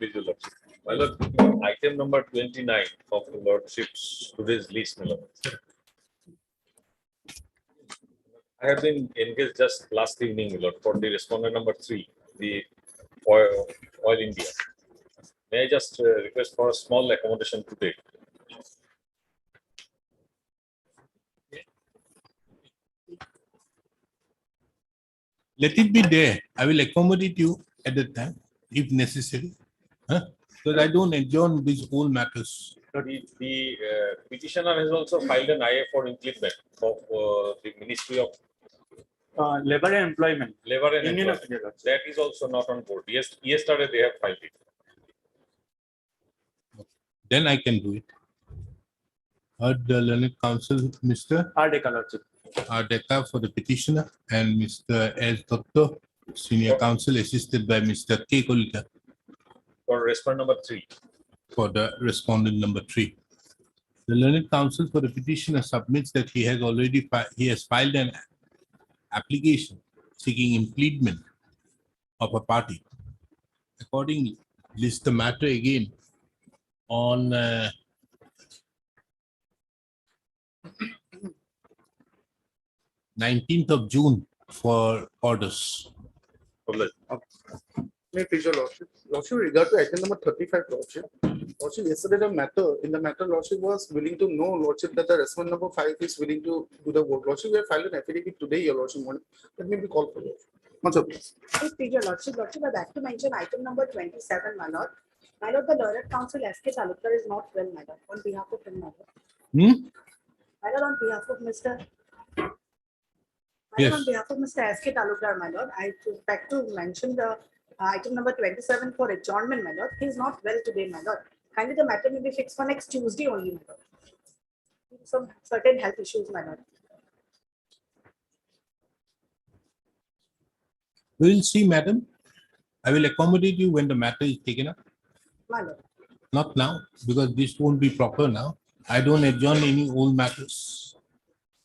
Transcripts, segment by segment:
Please, your lordship. My lord, item number 29 of the lordship's today's list, my lord. I have been engaged just last evening, my lord, for the respondent number 3, the Oil India. May I just request for a small accommodation today? Let it be there. I will accommodate you at the time if necessary. Huh? Because I don't adjourn these old matters. The petitioner has also filed an IA for inclement of the Ministry of Labor and Employment. Labor and Union of Employment. India, Lordship. That is also not on board. Yes, yesterday they have filed it. Then I can do it. Heard the learned counsel, Mr. Ardeka, Lordship. Ardeka for the petitioner and Mr. S. Doctor, senior counsel assisted by Mr. K. Kolita For respondent number 3. for the respondent number 3. The learned counsel for the petitioner submits that he has filed an application seeking impleadment of a party. Accordingly, list the matter again on 19th of June for orders. May I please your lordship. Lordship, regard to item number 35, lordship. Lordship, yesterday in the matter, lordship was willing to know, lordship, that the respondent number 5 is willing to do the work. Lordship, we have filed an affidavit today, your lordship, morning. Let me be called for you. One second, please. Please, your lordship, I'd like to mention item number 27, my lord. My lord, the learned counsel S.K. Talukdar is not well, my lord, on behalf of him, my lord. My lord, on behalf of Mr. Yes. On behalf of Mr. S.K. Talukdar, my lord, I would like to mention the item number 27 for adjournment, my lord. He is not well today, my lord. Kindly the matter may be fixed for next Tuesday only, my lord. Some certain health issues, my lord. We will see, madam. I will accommodate you when the matter is taken up. My lord. Not now, because this won't be proper now. I don't adjourn any old matters.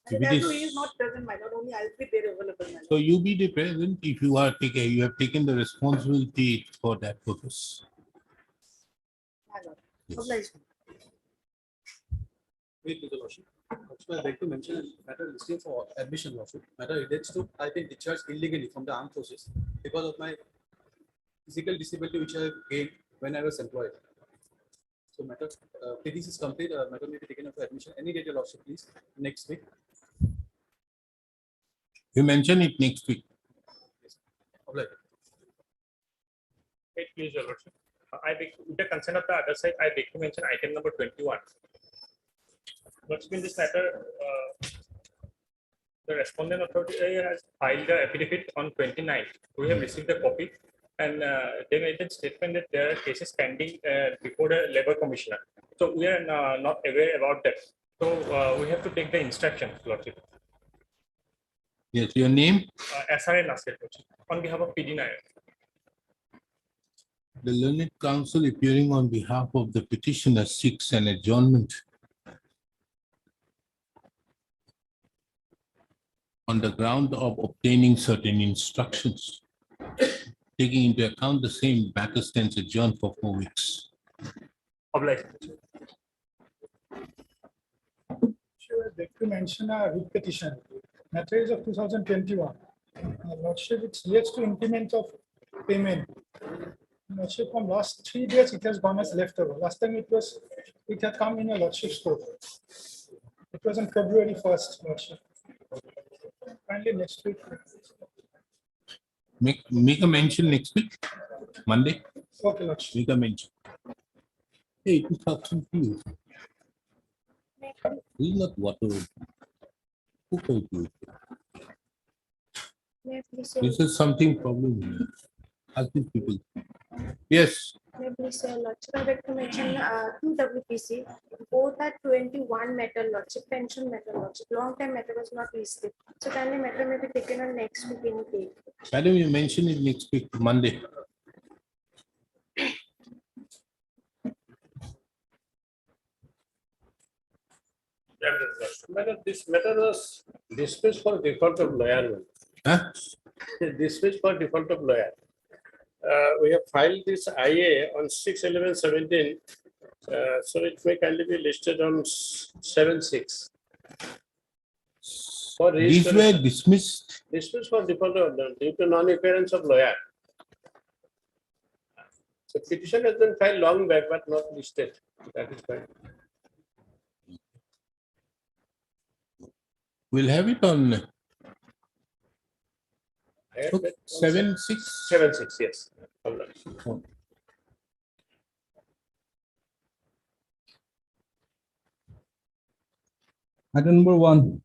If it And as he is, is not present, my lord, only I'll be there available, my lord. so you be the president if you are taking, you have taken the responsibility for that purpose. My lord. Yes. Obliged. Wait, Mr. Lordship. Also, I'd like to mention a matter listing for admission, Lordship. Matter relates to, I think, discharged illegally from the armed forces because of my physical disability which I gained when I was employed. So matter, this is complete, matter may be taken up for admission. Any date, your Lordship, please, next week. You mention it next week. Obliged. Wait, please, your lordship. I beg, with the consent of the other side, I beg to mention item number 21. What's been this matter? The respondent authority has filed the affidavit on 29th. We have received a copy, and they made a statement that there are cases pending before the labor commissioner. So we are not aware about that. So we have to take the instruction, lordship. Yes, your name? SRA Nasir, on behalf of PD Nair. The learned counsel appearing on behalf of the petitioner seeks an adjournment on the ground of obtaining certain instructions. Taking into account the same, matter stands adjourned for 4 weeks. Obliged. Sure, I'd like to mention a writ petition. Matter is of 2021. Lordship, it relates to increment of payment. Lordship, from last 3 days, it has gone as leftover. Last time it had come in a Lordship's court. It was on February 1st, Lordship. Kindly next week. Make a mention next week, Monday, Okay, Lordship. make a mention. Hey, it is talking to you. This is not water. Who told you? May I please, This is something problem. Ask these people. Yes, may I please, lordship, I'd like to mention 2 WPC, both at 21 matter, lordship, pension matter, lordship, long time matter was not listed. So kindly matter may be taken on next week in date. madam, you mention it next week, Monday. This matter was dismissed for default of lawyer. Huh? Dismissed for default of lawyer. We have filed this IA on 6/11/17. So it may kindly be listed on 7/6. For These were dismissed. dismissed for default order due to non-appearance of lawyer. So petition has been filed long back but not listed. That is fine. We'll have it on I had okay, that on 7/6. 7/6, yes. All right. Item number 1.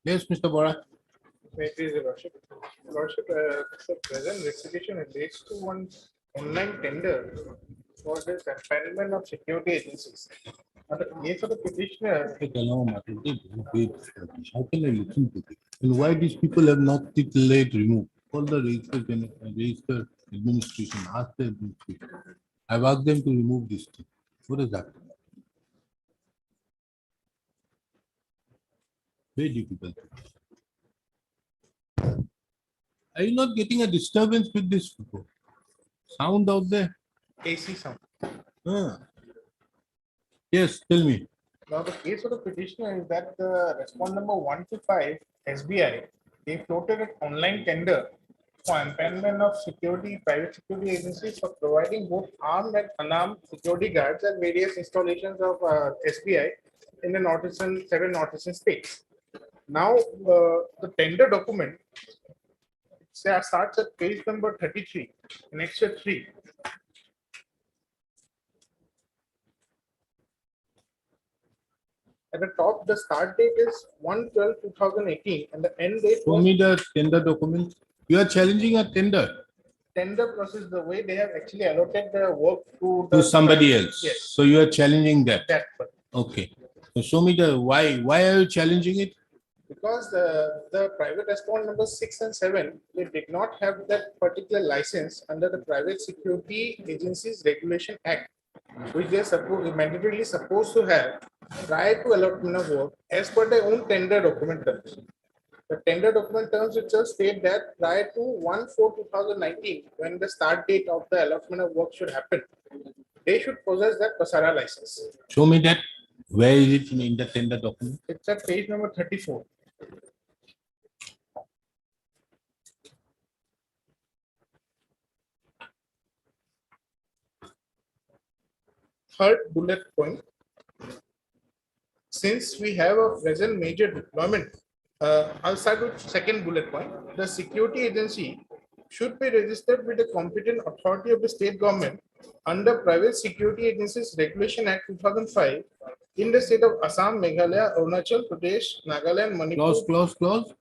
Yes, Mr. Bora. May it please your Lordship. Lordship, the present requisition relates to one online tender for the empanelment of security agencies. Now, the case of the petitioner, How can I listen to this? And why these people have not declared removed? Call the register administration, ask the administration. I've asked them to remove this thing. What is that? Very difficult. Are you not getting a disturbance with this sound out there? AC sound. Ah. Yes, tell me. Now, the case of the petitioner is that the respondent number 1 to 5, SBI, they floated an online tender for empanelment of security, private security agencies for providing both armed and unarmed security guards at various installations of SBI in the northeastern, 7 northeastern states. Now, the tender document starts at page number 33, in Excerpt 3. At the top, the start date is 1/12/2018 and the end date Show was me the tender document. You are challenging a tender tender process, the way they have actually allotted the work to to somebody else. Yes, So you are challenging that. that, Okay. So show me the why. Why are you challenging it? because the private respondent number 6 and 7, they did not have that particular license under the Private Security Agencies Regulation Act, which they mandatorily supposed to have prior to allotment of work as per their own tender document terms. The tender document terms itself state that prior to 1/4/2019, when the start date of the allotment of work should happen, they should possess that PASARA license. Show me that. Where is it in the tender document? It's at page number 34. Third bullet point. Since we have a present major deployment, I'll start with second bullet point. The security agency should be registered with the competent authority of the state government under Private Security Agencies Regulation Act 2005 in the state of Assam, Meghalaya, Arunachal Pradesh, Nagaland, Manipur. Clause.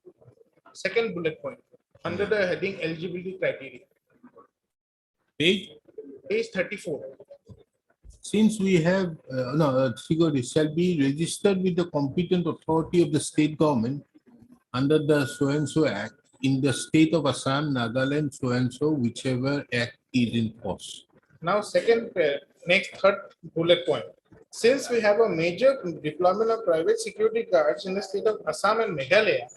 Second bullet point under the heading eligibility criteria. Page. Page 34. Since we have, security shall be registered with the competent authority of the state government under the so-and-so act in the state of Assam, Nagaland, so-and-so, whichever act is in force. Now, third bullet point. Since we have a major deployment of private security guards in the state of Assam and Meghalaya,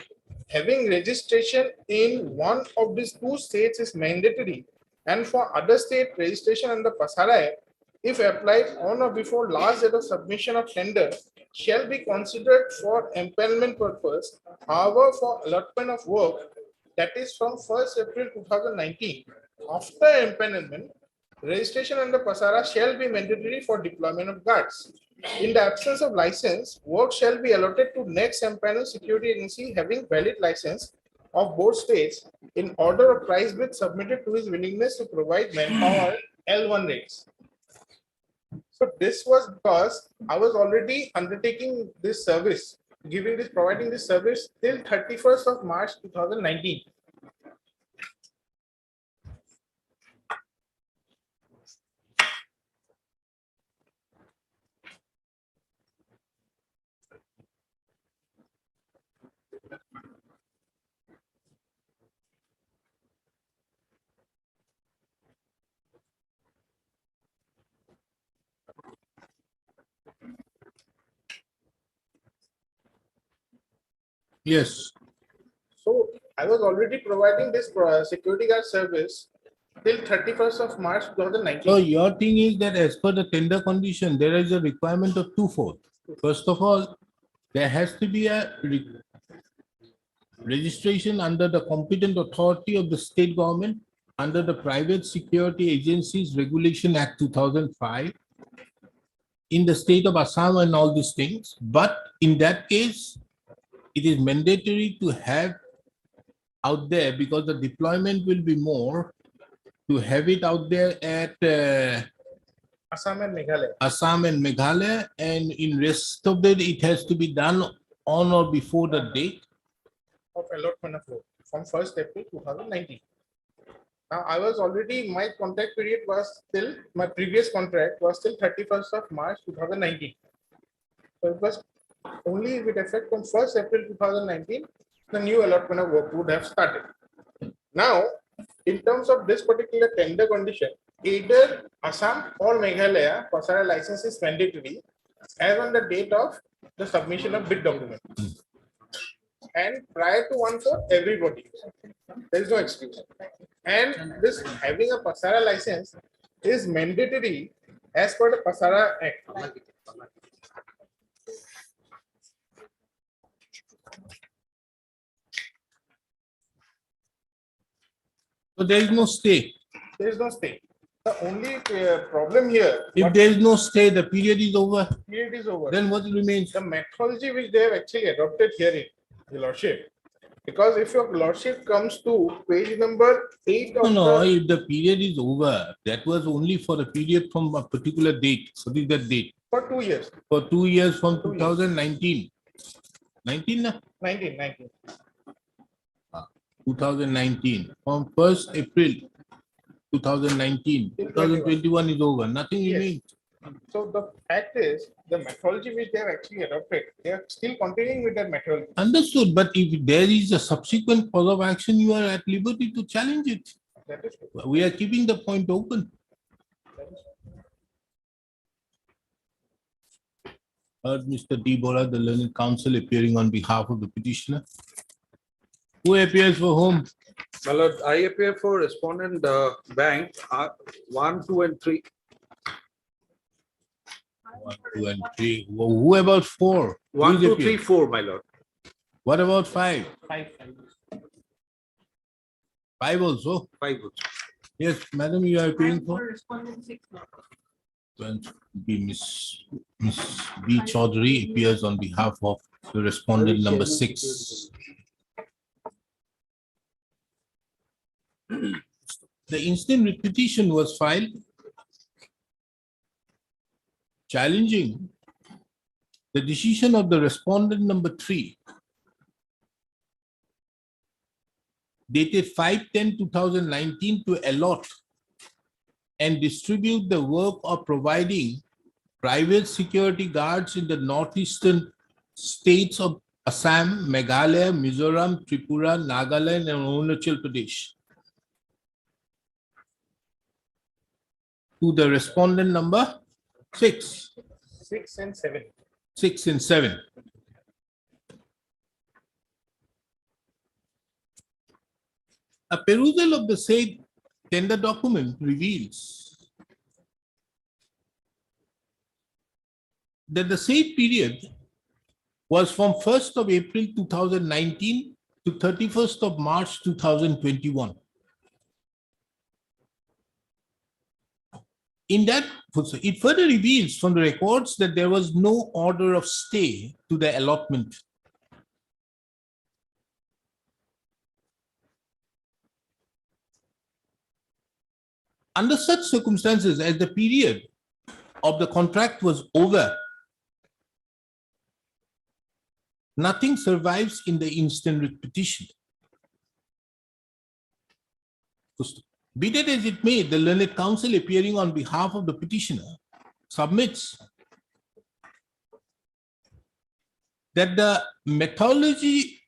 having registration in one of these two states is mandatory, and for other state registration under PASARA Act, if applied on or before last date of submission of tender, shall be considered for empanelment purpose. However, for allotment of work, that is from 1st April 2019, after empanelment, registration under PASARA shall be mandatory for deployment of guards. In the absence of license, work shall be allotted to next empaneled security agency having valid license of both states in order of price bid submitted to his willingness to provide manpower L1 rates. So this was because I was already undertaking this service, providing this service till 31st of March 2019. Yes. So I was already providing this security guard service till 31st of March 2019. So your thing is that as per the tender condition, there is a requirement of twofold. First of all, there has to be a registration under the competent authority of the state government under the Private Security Agencies Regulation Act 2005 in the state of Assam and all these things. But in that case, it is mandatory to have out there because the deployment will be more to have it out there at Assam and Meghalaya. Assam and Meghalaya, and in rest of it has to be done on or before the date. Of allotment of road from 1st April 2019. Now I was already, my contract period was till, my previous contract was till 31st of March 2019. So it was only with effect from 1st April 2019, the new allotment of work would have started. Now, in terms of this particular tender condition, either Assam or Meghalaya Pasara license is mandatory as on the date of the submission of bid document. And prior to 1/4, everybody, there is no excuse. And this having a Pasara license is mandatory as per the Pasara Act. So there is no stay. There is no stay. The only problem here, If what there is no stay, the period is over. period is over. Then what remains? The methodology which they have actually adopted herein, your lordship. Because if your lordship comes to page number 8 No, of no, the, if the period is over, that was only for the period from a particular date. What is that date? for 2 years, For 2 years from 2 years. 2019. 19, na? 19. 2019. From 1st April 2019, 2021 is over. Nothing Yes. remains. So the fact is, the methodology which they have actually adopted, they are still continuing with that methodology. Understood, but if there is a subsequent cause of action, you are at liberty to challenge it. That is true. We are keeping the point open. That is true. Heard Mr. D. Bora, the learned counsel, appearing on behalf of the petitioner. Who appears for whom? My lord, I appear for respondent bank 1, 2, and 3. 1, 2, and 3. Who about 4? 1, Who is 2, appearing? 3, 4, my lord. What about 5? 5. 5 also? 5 also. Yes, madam, you are appearing I'm for? for respondent 6. Well, be Miss B. Chaudhary appears on behalf of the respondent number 6. The instant writ petition was filed challenging the decision of the respondent number 3 dated 5/10/2019 to allot and distribute the work of providing private security guards in the northeastern states of Assam, Meghalaya, Mizoram, Tripura, Nagaland, and Arunachal Pradesh to the respondent number 6, 6 and 7. 6 and 7. A perusal of the said tender document reveals that the said period was from 1st of April 2019 to 31st of March 2021. In that, it further reveals from the records that there was no order of stay to the allotment. Under such circumstances, as the period of the contract was over, nothing survives in the instant writ petition. Be that as it may, the learned counsel appearing on behalf of the petitioner submits that the methodology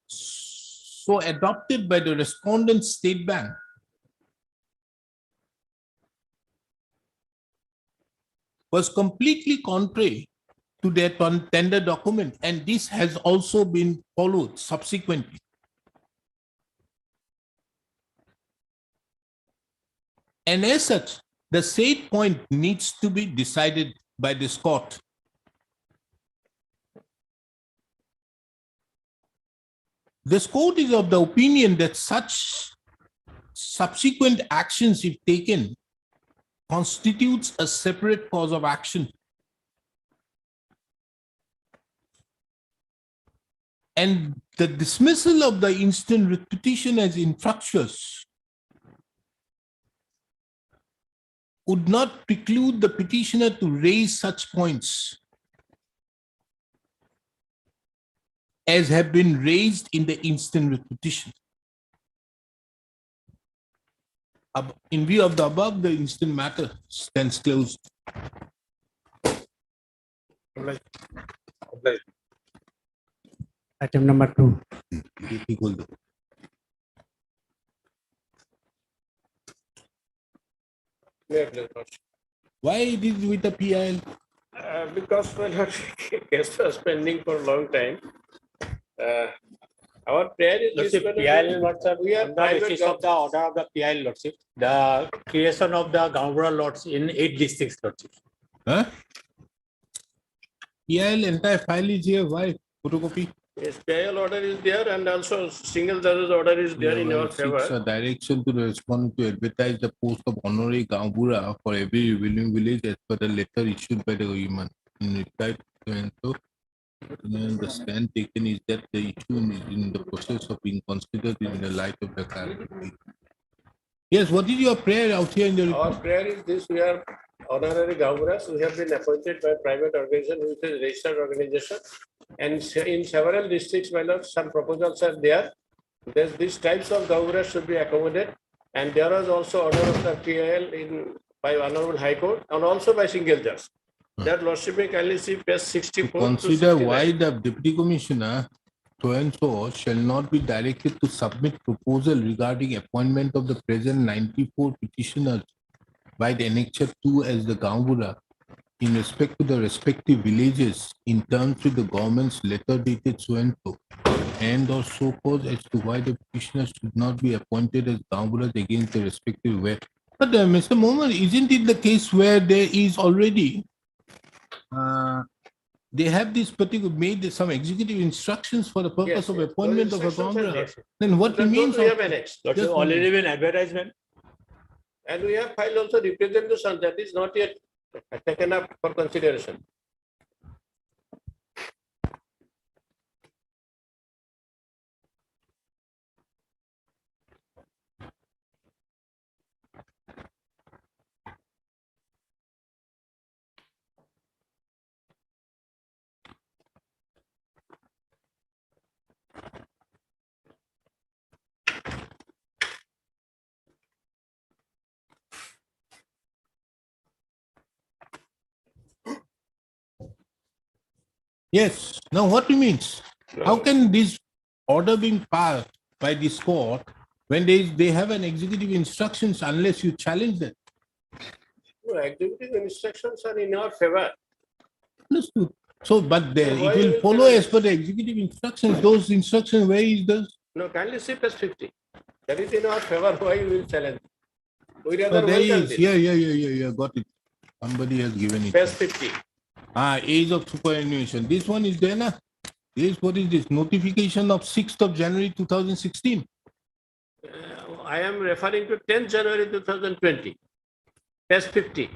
so adopted by the respondent state bank was completely contrary to their tender document, and this has also been followed subsequently. And as such, the said point needs to be decided by this court. This court is of the opinion that such subsequent actions, if taken, constitutes a separate cause of action. And the dismissal of the instant writ petition as infructuous would not preclude the petitioner to raise such points as have been raised in the instant writ petition. In view of the above, the instant matter stands closed. Item number 2. Why it is with the PIL? Because my lord, case was pending for a long time. Our prayer is this. Lordship, PIL, Lordship, We are on the private basis of the order of the PIL, Lordship, the creation of the Gaubura lots in 8 districts, Lordship. Huh? PIL entire file is here. Why? Photocopy. Yes, PIL order is there and also single judge's order is there in your favor. Seeks a direction to the respondent to advertise the post of honorary Gaubura for every revealing village as per the letter issued by the government. In reply to so, the stand taken is that the issue is in the process of being considered in the light of the current. Yes, what is your prayer out here in the Our report? prayer is this, we are honorary Gauburas, we have been appointed by private organization, which is registered organization. And in several districts, my lord, some proposals are there. There's these types of Gauburas should be accommodated. And there was also order of the PIL in by Honorable High Court and also by single judge. That lordship may kindly see page 64 to Consider 69. why the deputy commissioner so and so shall not be directed to submit proposal regarding appointment of the present 94 petitioners by the Annexure 2 as the Gaubura in respect to the respective villages in terms with the government's letter dated so and or so cause as to why the petitioners should not be appointed as Gauburas against the respective way. But Mr. Mohammed, isn't it the case where there is already they have this particular made some executive instructions for the purpose Yes, of yes. appointment Those of a instructions are Gaubura? there. Then what That remains? we have annexed. Lordship, Just already been advertisement. And we have filed also representation that is not yet taken up for consideration. Yes. Now what remains? How can this order being passed by this court when they have an executive instructions unless you challenge them? No, executive instructions are in our favor. Understood. So, but So why it will will follow they- as per the executive instructions. Those instructions, where is those? No, kindly see page 50. That is in our favor, why you will challenge? We Oh, rather there welcome is. this. Yeah, got it. Somebody has given it. Page 50. Age of superannuation. This one is there, na? What is this? Notification of 6th of January 2016. I am referring to 10th January 2020. Page 50.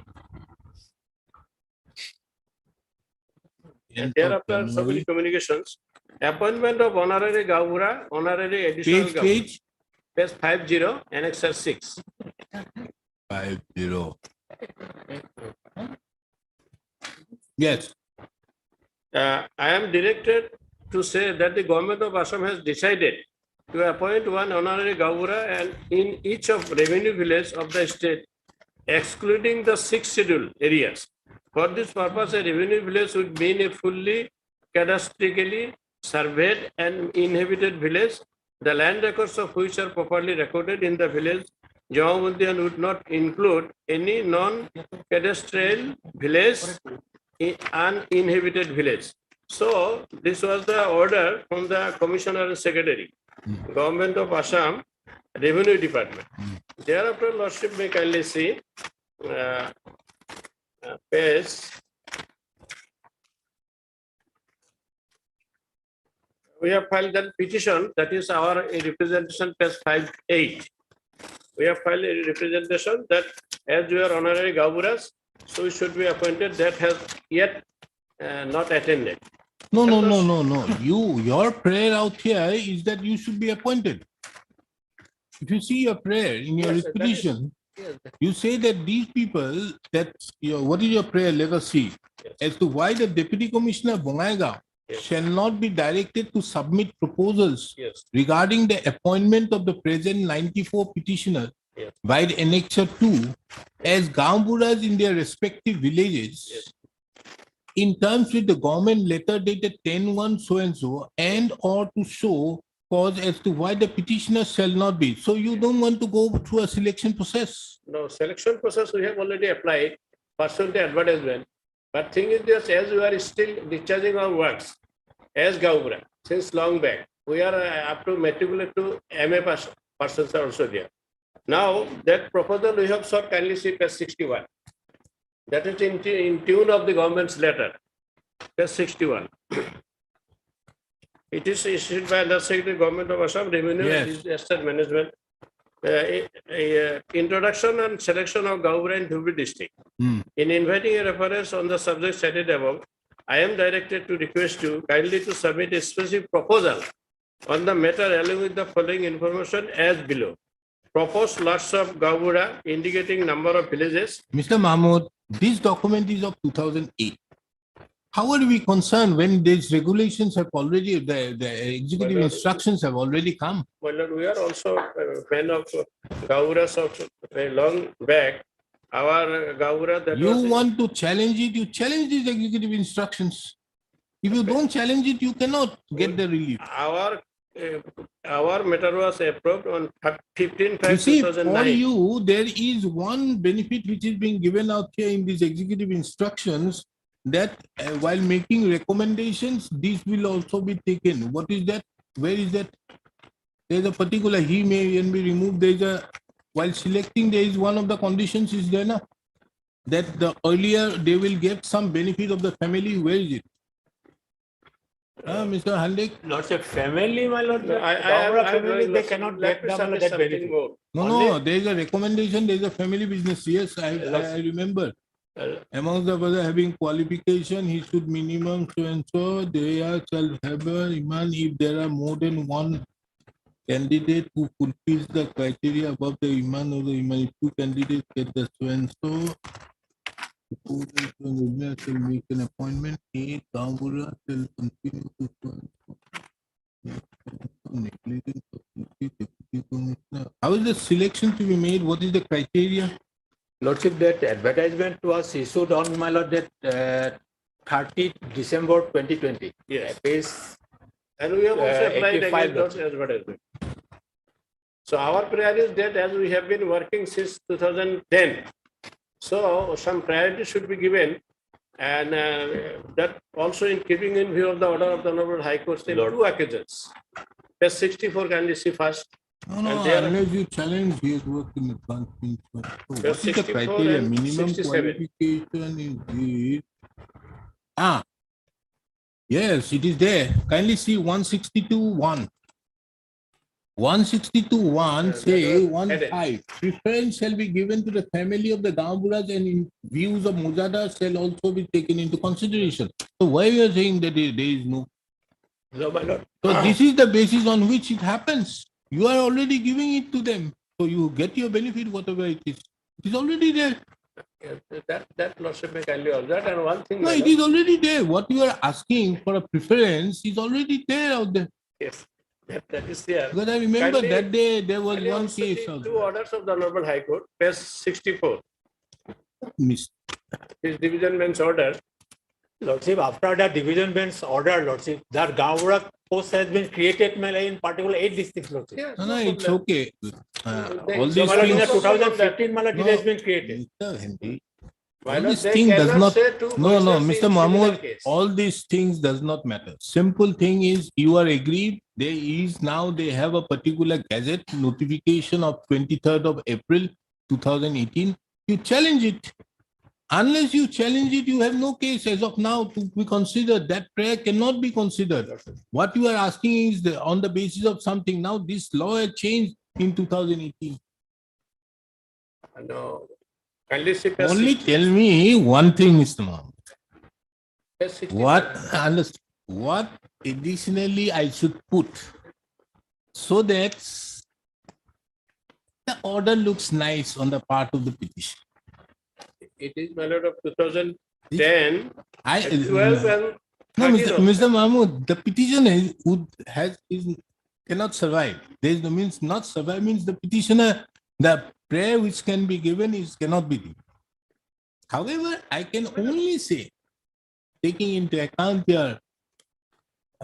And thereafter, so many communications. Appointment of honorary Gaubura, honorary additional Page, Gaubura. page Page 50, Annexure 6. 50. Yes. I am directed to say that the government of Assam has decided to appoint one honorary Gaubura and in each of revenue village of the state, excluding the 6 scheduled areas. For this purpose, a revenue village would mean a fully cadastrically surveyed and inhabited village, the land records of which are properly recorded in the village. Jamamundian would not include any non-cadastral village uninhabited village. So this was the order from the Commissioner and Secretary, Government of Assam, Revenue Department. Thereafter, Lordship may kindly see page. We have filed that petition, that is our representation page 58. We have filed a representation that as we are honorary Gauburas, so we should be appointed, that has yet not attended. No, no, no, no, no. Your prayer out here is that you should be appointed. If you see your prayer in your Yes, sir, that is- petition, Yes, you say that these people, what is your prayer? Let us see. Yes. As to why the Deputy Commissioner Bongaigaon Yes. shall not be directed to submit proposals yes, regarding the appointment of the present 94 petitioners Yes. by the Annexure 2 as Gamburas in their respective villages Yes. in terms with the government letter dated 10/1 so and so, and or to show cause as to why the petitioner shall not be. So you don't want to go through a selection process. no, selection process we have already applied pursuant to advertisement. But thing is just as we are still discharging our works as Gaubura since long back, we are up to matriculate to MA persons are also there. Now that proposal we have sought, kindly see page 61. That is in tune of the government's letter, page 61. It is issued by the Secretary Government of Assam Revenue and Yes. Disaster Management. Introduction and selection of Gaubura in Dhubri district. Hmm. In inviting a reference on the subject cited above, I am directed to request you kindly to submit a specific proposal on the matter along with the following information as below. Proposed lots of Gaubura indicating number of villages. Mr. Mahmood, this document is of 2008. How are we concerned when these regulations have already, the executive Well, instructions have already come? Well, Lord, we are also a fan of Gauburas of a long back. Our Gaubura that You was. want to challenge it, you challenge these executive instructions. If you don't challenge it, you cannot get the relief. Our matter was approved on 15 You see, for 2009. you, there is one benefit which is being given out here in these executive instructions, that while making recommendations, these will also be taken. What is that? Where is that? There's a particular, he may even be removed. There's a, while selecting, there is one of the conditions is there now, that the earlier they will get some benefit of the family. Where is it? Mr. Handik? Lordship, family, my lord, I family, they cannot get the something that benefit. more. No, there is a recommendation, there is a family business. Yes, I remember. Amongst the other having qualification, he should minimum so and so, they are shall have a iman if there are more than one candidate who fulfills the criteria above the iman or the iman. If two candidates get the so and so, shall make an appointment, a Gambura shall continue to so and so. Negligence of deputy commissioner. How is the selection to be made? What is the criteria? Lordship, that advertisement was issued on, my lord, that 30 December 2020. Yes. Page And we have also applied 85 against those advertisement. So our prayer is that as we have been working since 2010, so some priority should be given, and that also in keeping in view of the order of the Honorable High Court in Lord. 2 occasions. Page 64 can you see first? No, no, And there- unless you challenge, he has worked in advance. So what is the 64 criteria? and Minimum 67. qualification is this. Yes, it is there. Kindly see 162.1. 162.1 Yeah, say that was 1.5. Preference shall be given to the family of the Gamburas and in views of Mujada shall also be taken into consideration. So why you are saying that there is no? So, my lord, So this is the basis on which it happens. You are already giving it to them. So you get your benefit, whatever it is. It is already there. That Lordship may kindly observe. And one thing. No, my it lord- is already there. What you are asking for a preference is already there out there. Yes, that is there. Because I remember Kindly- that day there was Kindly one also case. the also. two orders of the Honorable High Court, page 64, Miss- his division bench order. Lordship, after the division bench order, Lordship, that Gaura post has been created, my lord, in particular 8 districts, Lordship. Yes, No, no, it's problem. okay. They- All so these So, my lord, in the things. 2015, my lord, it has been created. Mr. Henry, Why All not? these They thing does cannot not, say two no, questions Mr. in similar Mahmood, case. all these things does not matter. Simple thing is you are agreed, there is now, they have a particular gazette notification of 23rd of April 2018. You challenge it. Unless you challenge it, you have no case as of now to be considered. That prayer cannot be considered. What you are asking is on the basis of something. Now this law has changed in 2018. No. Kindly sit as Only 60. tell me one thing, Mr. Mahmood. As 60. What additionally I should put so that the order looks nice on the part of the petition. It is my lord of 2010, I 12 and no, 13 also. Mr. Mahmood, the petition cannot survive. There is no means not survive means the petitioner, the prayer which can be given cannot be given. However, I can only say, taking into account your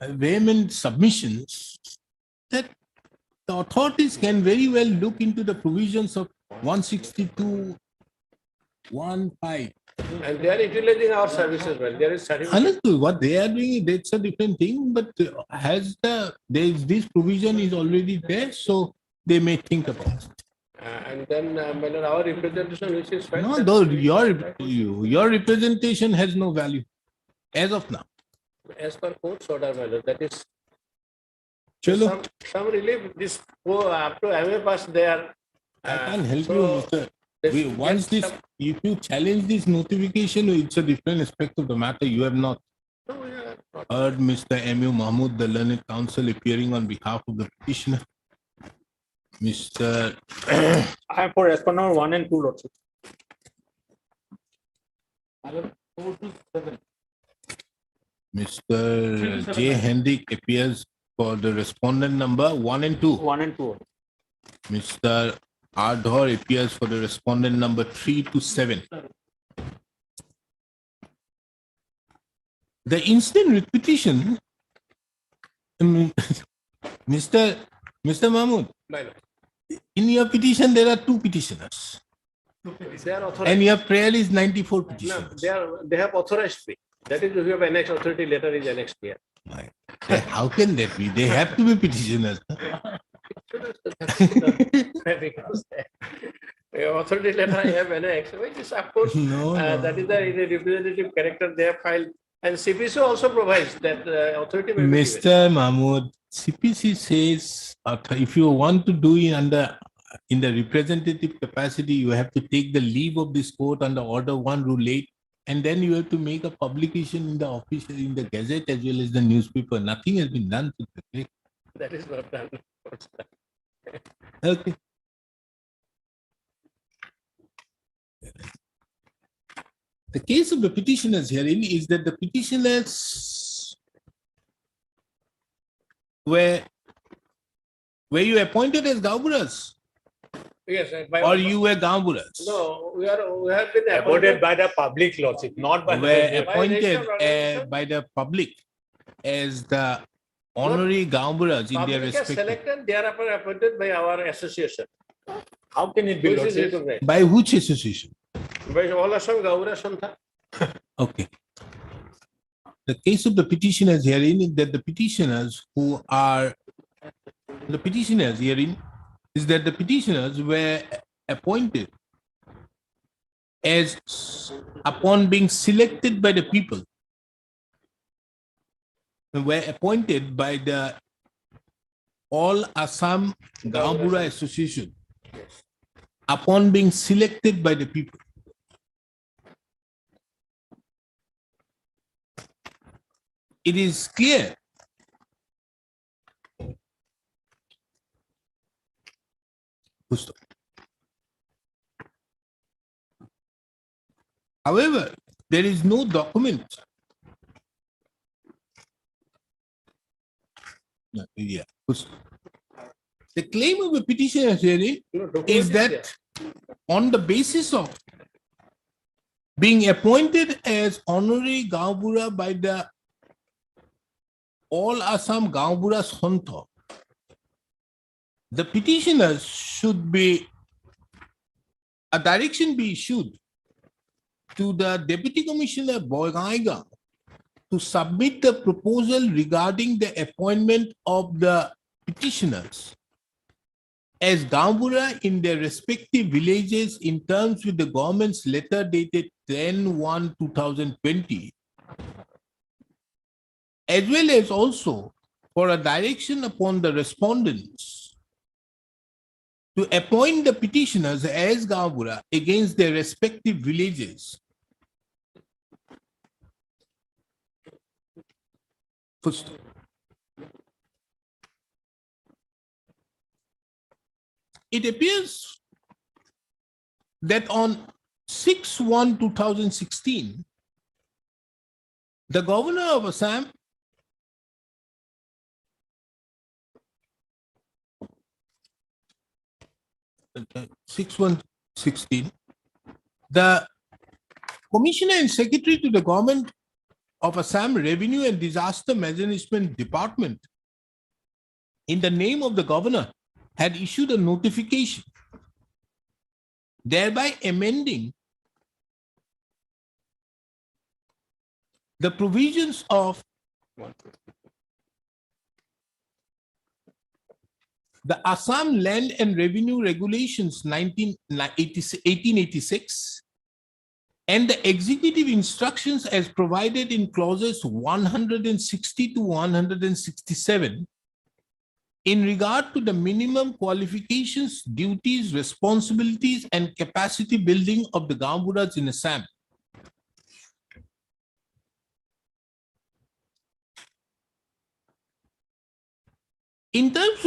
vehement submissions, that the authorities can very well look into the provisions of 162(1)(5). And they are utilizing our services well. There is certificate. Understood. What they are doing, that's a different thing, but this provision is already there, so they may think about it. And then my lord, our representation, which is fine. No, though your representation has no value as of now. As per court's order, my lord, that is Chalo, some relief. This up to MA pass they are. I can't help so you, Mr. this We, once gets this, if you challenge this notification, it's a different aspect of the matter. You have not No, we are not. heard Mr. M.U. Mahmood, the learned counsel, appearing on behalf of the petitioner. Mr. I am for respondent 1 and 2, Lordship. Mr. J. Hendrick appears for the respondent number 1 and 2. 1 and 2. Mr. Ardhor appears for the respondent number 3 to 7. The instant repetition, Mr. Mahmood, My lord. in your petition, there are 2 petitioners. They are authorized. And your prayer is 94 No, petitioners. they have authorized me. That is, we have annexed authority letter is annexed here. Right. How can that be? They have to be petitioners. Because authority letter I have annexed, which is of course, No, that is the in a representative character they have filed. And CPC also provides that authority may be given. Mr. Mahmood, CPC says if you want to do it in the representative capacity, you have to take the leave of this court under Order 1 Rule 8, and then you have to make a publication in the official, in the Gazette as well as the newspaper. Nothing has been done to the effect. That is not done. Okay. The case of the petitioners herein is that the petitioners were you appointed as Gauburas Yes. or you were Gauburas? No, we have been Appointed by the public, Lordship, not by the. Were government. appointed election organization? by the public as the honorary Gauburas in their Public has respective. selected, they are appointed by our association. How can it be, Which is Lordship? recognized. By which association? By all Assam Gaura Santha. Okay. The case of the petitioners herein is that the petitioners were appointed as upon being selected by the people, were appointed by the All Assam Gaubura Association upon being selected by the people. It is clear however, there is no document. Yeah. The claim of a petitioner hearing is that on the basis of being appointed as honorary Gaubura by the All Assam Gaubura Santha, the petitioners should be, a direction be issued to the Deputy Commissioner Boigaigaon to submit the proposal regarding the appointment of the petitioners as Gambura in their respective villages in terms with the government's letter dated 10/1/2020, as well as also for a direction upon the respondents to appoint the petitioners as Gambura against their respective villages. First, it appears that on 6/1/2016, the governor of Assam uh, 6/1/16, the commissioner and secretary to the government of Assam Revenue and Disaster Management Department, in the name of the governor, had issued a notification, thereby amending the provisions of the Assam Land and Revenue Regulations 1886 and the executive instructions as provided in clauses 160 to 167 in regard to the minimum qualifications, duties, responsibilities, and capacity building of the Gamburas in Assam. In terms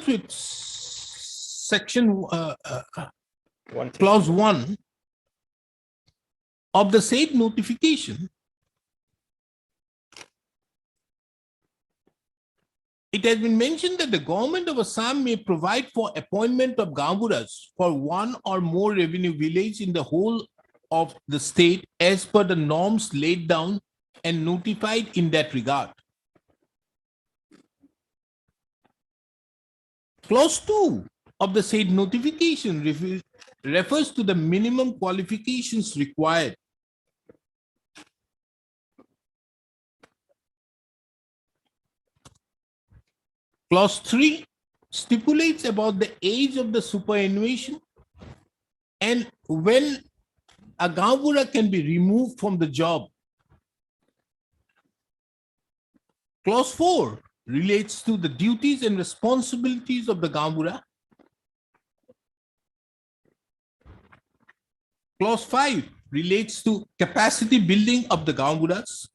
with section clause 1 of the said notification, it has been mentioned that the government of Assam may provide for appointment of Gamburas for one or more revenue village in the whole of the state as per the norms laid down and notified in that regard. Clause 2 of the said notification refers to the minimum qualifications required. Clause 3 stipulates about the age of the superannuation and when a Gambura can be removed from the job. Clause 4 relates to the duties and responsibilities of the Gambura. Clause 5 relates to capacity building of the Gamburas.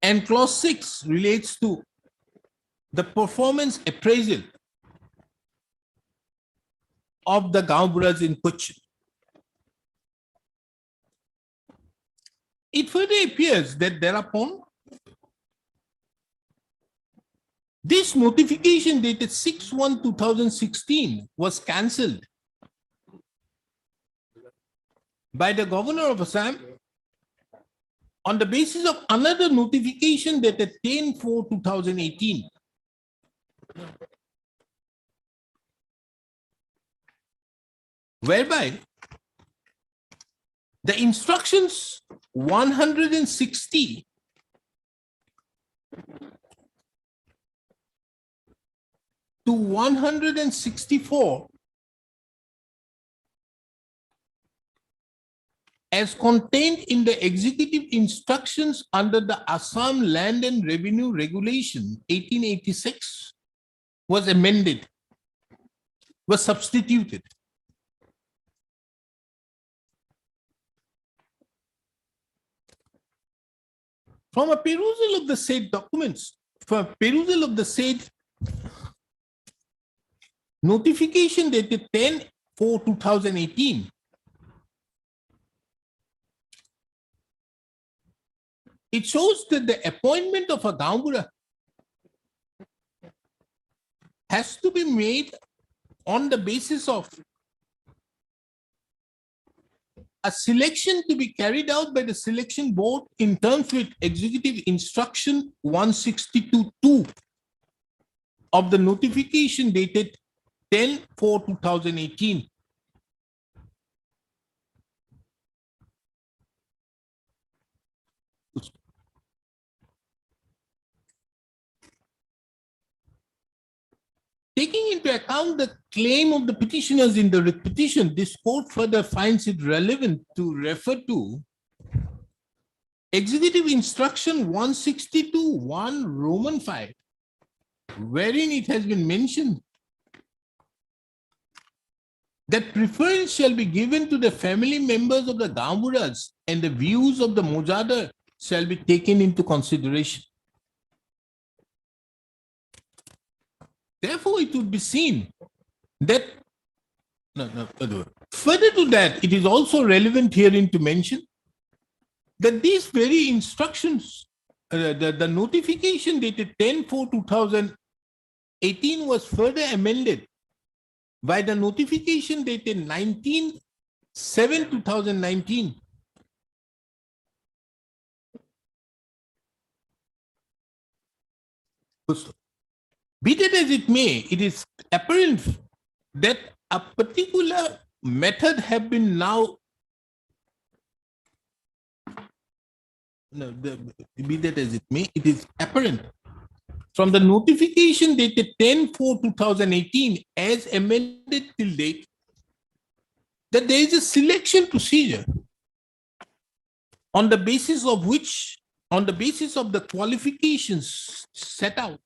And clause 6 relates to the performance appraisal of the Gamburas in question. It further appears that thereupon, this notification dated 6/1/2016 was cancelled by the governor of Assam on the basis of another notification dated 10/4/2018. Whereby the instructions 160 to 164 as contained in the executive instructions under the Assam Land and Revenue Regulation 1886 was amended, was substituted. From a perusal of the said documents, from a perusal of the said notification dated 10/4/2018, it shows that the appointment of a Gambura has to be made on the basis of a selection to be carried out by the selection board in terms with executive instruction 162(2) of the notification dated 10/4/2018. Taking into account the claim of the petitioners in the writ petition, this court further finds it relevant to refer to Executive Instruction 162(1) Roman 5, wherein it has been mentioned that preference shall be given to the family members of the Gamburas and the views of the Mojada shall be taken into consideration. Therefore, it would be seen that, further to that, it is also relevant herein to mention that these very instructions, the notification dated 10/4/2018 was further amended by the notification dated 19/7/2019. Be that as it may, it is apparent that a particular method have been now be that as it may, it is apparent from the notification dated 10/4/2018 as amended till date that there is a selection procedure on the basis of which, on the basis of the qualifications set out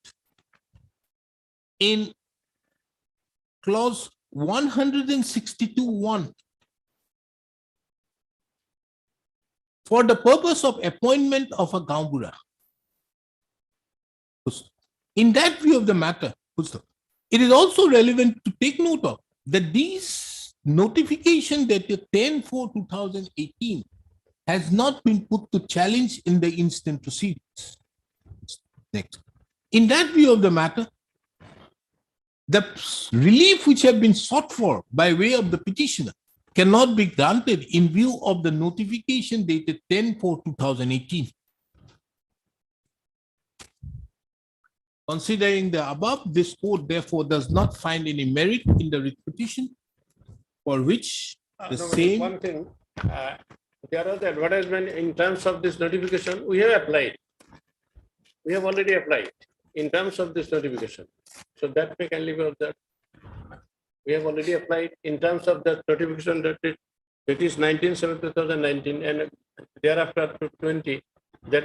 in clause 162(1) for the purpose of appointment of a Gambura. In that view of the matter, it is also relevant to take note of that these notification dated 10/4/2018 has not been put to challenge in the instant proceedings. Next. In that view of the matter, the relief which have been sought for by way of the petitioner cannot be granted in view of the notification dated 10/4/2018. Considering the above, this court therefore does not find any merit in the writ petition for which the No, same. one thing, there are the advertisement in terms of this notification, we have applied. We have already applied in terms of this notification. So that we can leave out that. We have already applied in terms of the notification that it is 19/7/2019 and thereafter up to 20.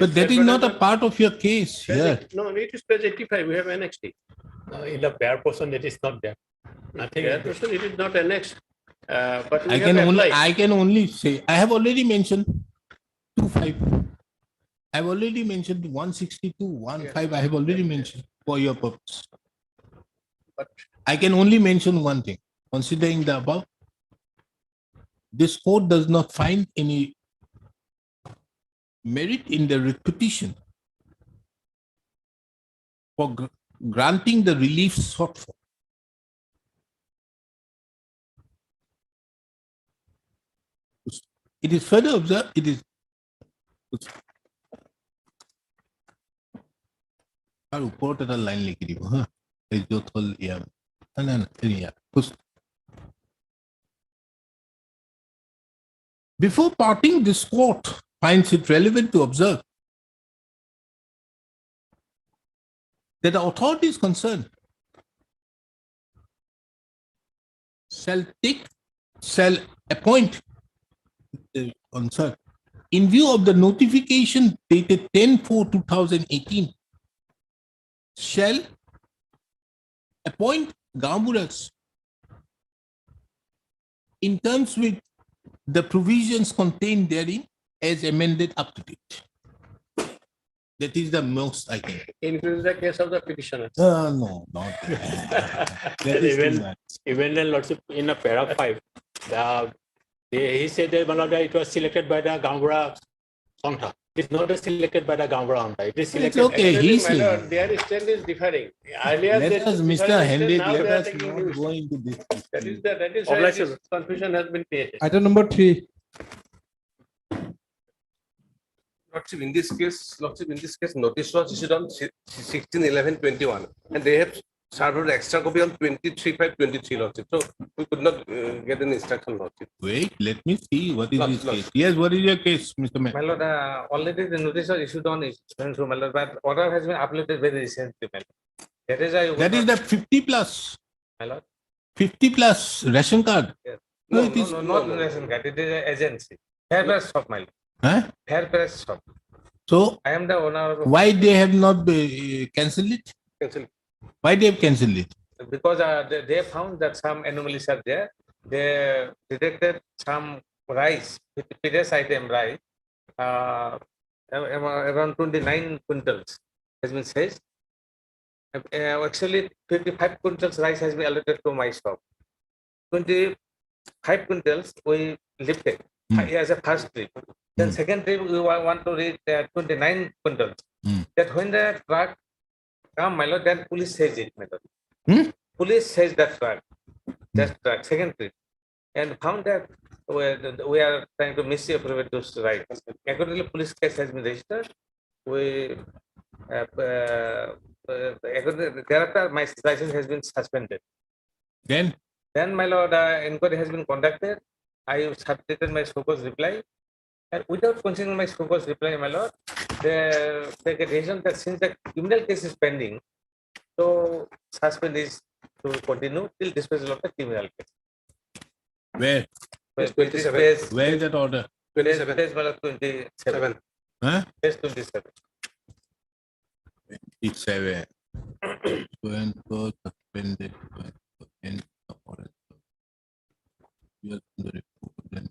But that is not a part of your case here. No, it is page 85, we have annexed it. In the bare portion, it is not there. Nothing. There, it is not annexed. But we I have can only applied. say, I have already mentioned 2.5. I've already mentioned 162(1)(5). I have already mentioned for your purpose. But I can only mention one thing. Considering the above, this court does not find any merit in the writ petition for granting the relief sought for. It is further observed, it is আর ওপৰত এটা line লিখি দিব হা এই য'ত হ'ল Before parting, this court finds it relevant to observe that the authorities concerned shall appoint the concerned in view of the notification dated 10/4/2018 shall appoint Gamburas in terms with the provisions contained therein as amended up to date. That is the most I can. includes the case of the petitioner. No, not that. That is too much. Even then, Lordship, in a paragraph 5, he said that it was selected by the Gambura Sangha. It's not selected by the Gambura Sangha. It is It's selected. okay, he's My lord, saying. their stand is differing. Earlier, Let they us, took Mr. different Henry, stand, now let they are us taking not new go stand. into this. That is why Obligation. this confusion has been created. Item number 3. Lordship, in this case, notice was issued on 16/11/21, and they have served extra copy on 23/5/23, Lordship. So we could not get an instruction, Lordship. Wait, let me see what is Lots, this lots. case. Yes, what is your case, Mr. Mayor? My lord, already the notice was issued on it, my lord, but order has been uploaded very recently, my lord. That is why. That is the 50 plus. my lord. 50 plus ration card. No, it is- not ration card. It is an agency. Fair price shop, my lord. Huh? Fair price shop. So I am the owner of. why they have not cancelled it? Cancel. Why they have cancelled it? Because they found that some anomalies are there. They detected some rice, previous item rice, around 29 quintals has been seized. Actually, 55 quintals rice has been allocated to my shop. 25 quintals we lifted as a first trip. Then second trip we want to reach 29 quintals. That when the truck come, my lord, then police says it, my lord. Police says that truck, second trip, and found that we are trying to misappropriate those rights. Accordingly, police case has been registered. We thereafter my license has been suspended. Then my lord, inquiry has been conducted. I submitted my focus reply, and without considering my focus reply, my lord, they take a decision that since the criminal case is pending, so suspend is to continue till disposal of the criminal case. where? Page 27. Where is that order? 27. Page 27. Huh? Page 27. It's a when was suspended in the order. Yes, the report then.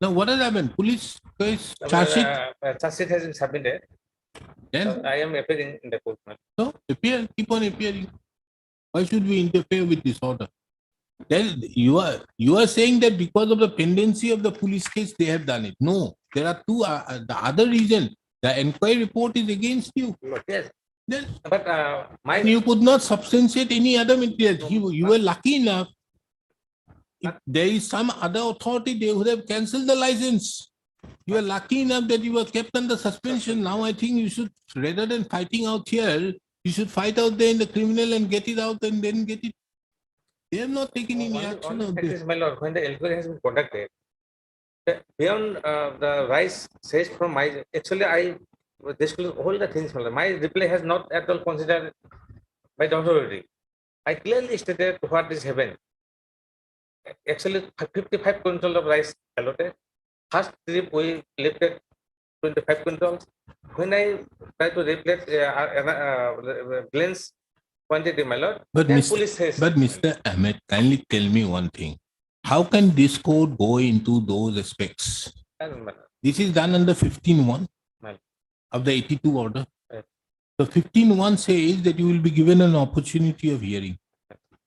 Now, what has happened? Police case charge sheet. Charge sheet has been submitted. Then I am appearing in the court. so appear, keep on appearing. Why should we interfere with this order? Then you are saying that because of the pendency of the police case, they have done it. No, there are two. The other reason, the inquiry report is against you. Yes. Then But you could not substantiate any other material. You were lucky enough. If there is some other authority, they would have cancelled the license. You are lucky enough that you were kept under suspension. Now I think you should, rather than fighting out here, you should fight out there in the criminal and get it out and then get it. They have not taken any action on of fact this. is, my lord, when the inquiry has been conducted, beyond the rice seized from my, actually I disclose all the things. My lord. My reply has not at all considered by the authority. I clearly stated what is happening. Actually, 55 quintals of rice allotted. First trip we lifted 25 quintals. When I try to replace blends quantity, my lord, But then Mr. police says. But Mr. Ahmed, kindly tell me one thing. How can this code go into those aspects? This is done under 15.1 Right. of the 82 order. Right. So 15.1 says that you will be given an opportunity of hearing.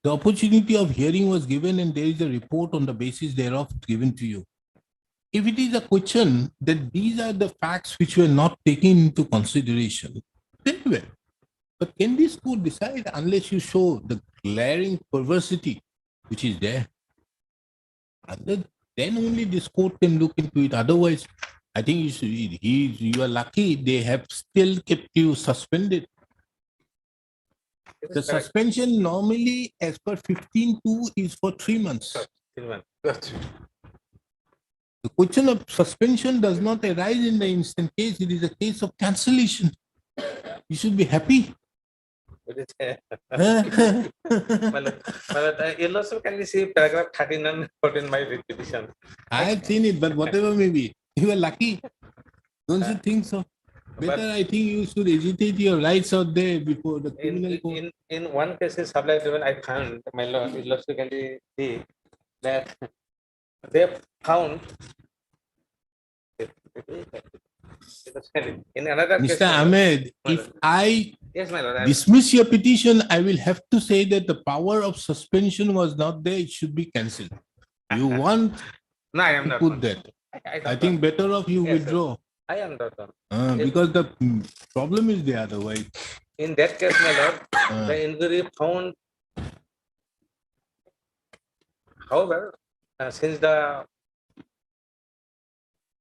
The opportunity of hearing was given and there is a report on the basis thereof given to you. If it is a question that these are the facts which were not taken into consideration, then well. But can this court decide unless you show the glaring perversity which is there? Then only this court can look into it. Otherwise, I think you are lucky they have still kept you suspended. The suspension normally as per 15.2 is for 3 months. That's it. The question of suspension does not arise in the instant case. It is a case of cancellation. You should be happy. You also can we see paragraph 13 and 14 my petition. I have seen it, but whatever may be, you are lucky. Don't you think so? Better, I think you should agitate your rights out there before the criminal court. In one case, supply driven, I found my law, you also can see that they found in another case. Mr. my lord. Ahmed, My if lord. I Yes, my lord. dismiss your petition, I will have to say that the power of suspension was not there. It should be cancelled. You want No, I am to not. put that. I I don't think know. better off you Yes, sir. withdraw. I am not. Because the problem is the other way. In that case, my lord, Uh, the injury found. However, since the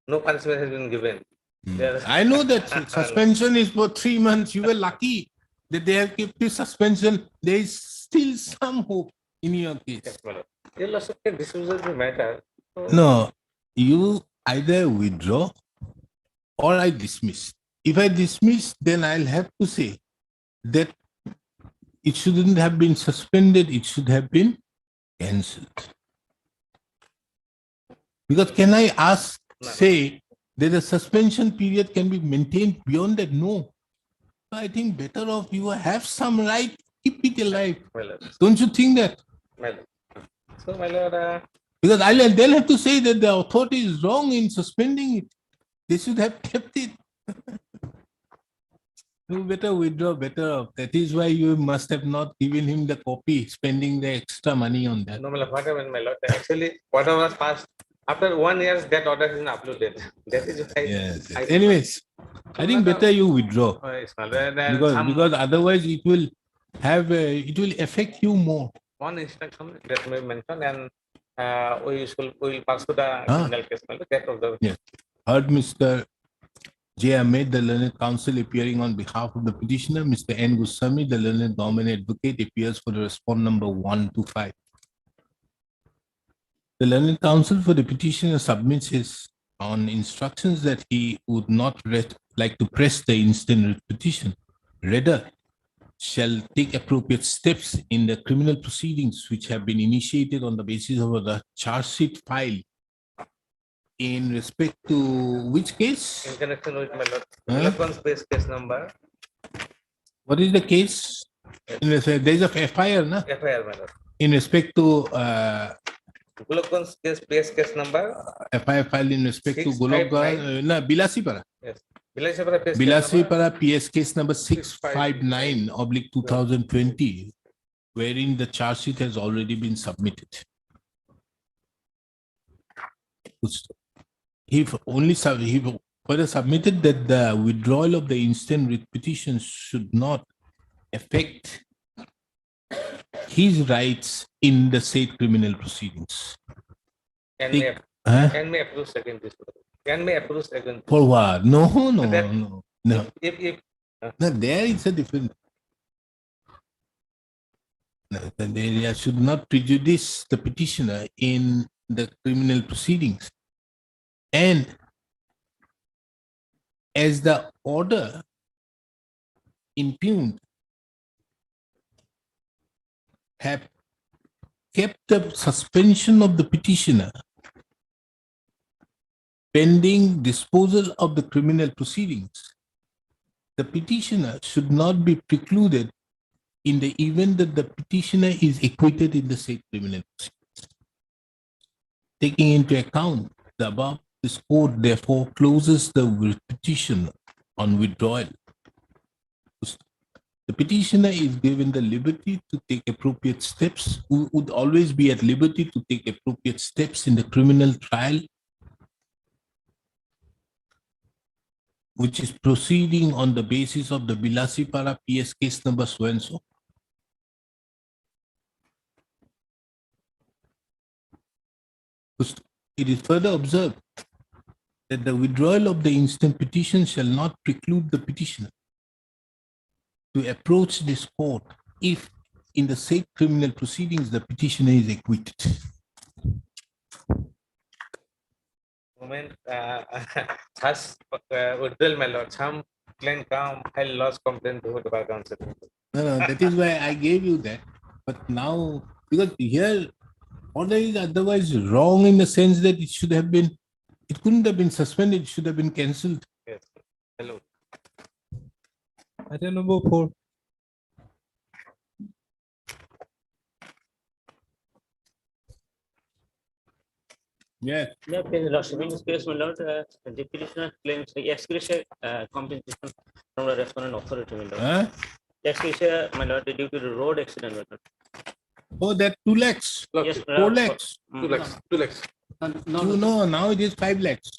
no punishment has been given, there- I know that suspension is for 3 months. You were lucky that they have kept the suspension. There is still some hope in your case. Yes, my lord. Your lordship can dispose of the matter. So, No, you either withdraw or I dismiss. If I dismiss, then I'll have to say that it shouldn't have been suspended, it should have been cancelled. Because can I ask, say, that a suspension period can be maintained beyond that? No. So I think better off you have some right, keep it alive. my lord. Don't you think that? My lord. So, my lord, Because they'll have to say that the authority is wrong in suspending it. They should have kept it. You better withdraw, better off. That is why you must have not given him the copy, spending the extra money on that. no, my lord, what happened, my lord? Actually, whatever was passed after 1 year, that order has been uploaded. That is why. Yes. I- Anyways, I think better you withdraw. Oh, yes, my lord. And some- Because otherwise it will it will affect you more. one instruction that may mention, and we will pass to the Ah. criminal case. My lord. That of the Yes. Heard Mr. J. Ahmed, the learned counsel appearing on behalf of the petitioner. Mr. N. Goswami, the learned government advocate, appears for the response number 1 to 5. The learned counsel for the petitioner submits his on instructions that he would not like to press the instant writ petition. Rather, shall take appropriate steps in the criminal proceedings which have been initiated on the basis of the charge sheet file in respect to which case? in connection with my lord. Huh? Eloquence based case number What is the case? There is a FIR, na? FIR, my lord. In respect to Eloquence case number. FIR file in respect to 659. Golok, Bilasipara. Yes. Bilasipara case Bilasipara PS case number 659/2020, wherein the charge sheet has already been submitted. He further submitted that the withdrawal of the instant writ petition should not affect his rights in the said criminal proceedings. and may, Huh? and may approve second this. And may approve second. For what? No, That- no. If No, there is a different. No, the area should not prejudice the petitioner in the criminal proceedings. And as the order impugned have kept the suspension of the petitioner pending disposal of the criminal proceedings, the petitioner should not be precluded in the event that the petitioner is acquitted in the said criminal proceedings. Taking into account the above, this court therefore closes the petition on withdrawal. The petitioner is given the liberty to take appropriate steps, who would always be at liberty to take appropriate steps in the criminal trial, which is proceeding on the basis of the Bilasipara PS case number so and so. It is further observed that the withdrawal of the instant petition shall not preclude the petitioner to approach this court if in the said criminal proceedings the petitioner is acquitted. moment has withdrawal, my lord, some claim come, file loss complaint to the bar council. No, that is why I gave you that. But now, because here, order is otherwise wrong in the sense that it should have been, it couldn't have been suspended, it should have been cancelled. Yes. Hello. Item number 4. Yes. Yeah, Lordship, in this case, my lord, the petitioner claims the ex gratia compensation from the respondent authority, my lord. Huh? Ex gratia, my lord, due to the road accident, my lord. Oh, that 2 lakhs, Yes, 4 lakhs. 2 lakhs, 2 lakhs. You know, now it is 5 lakhs.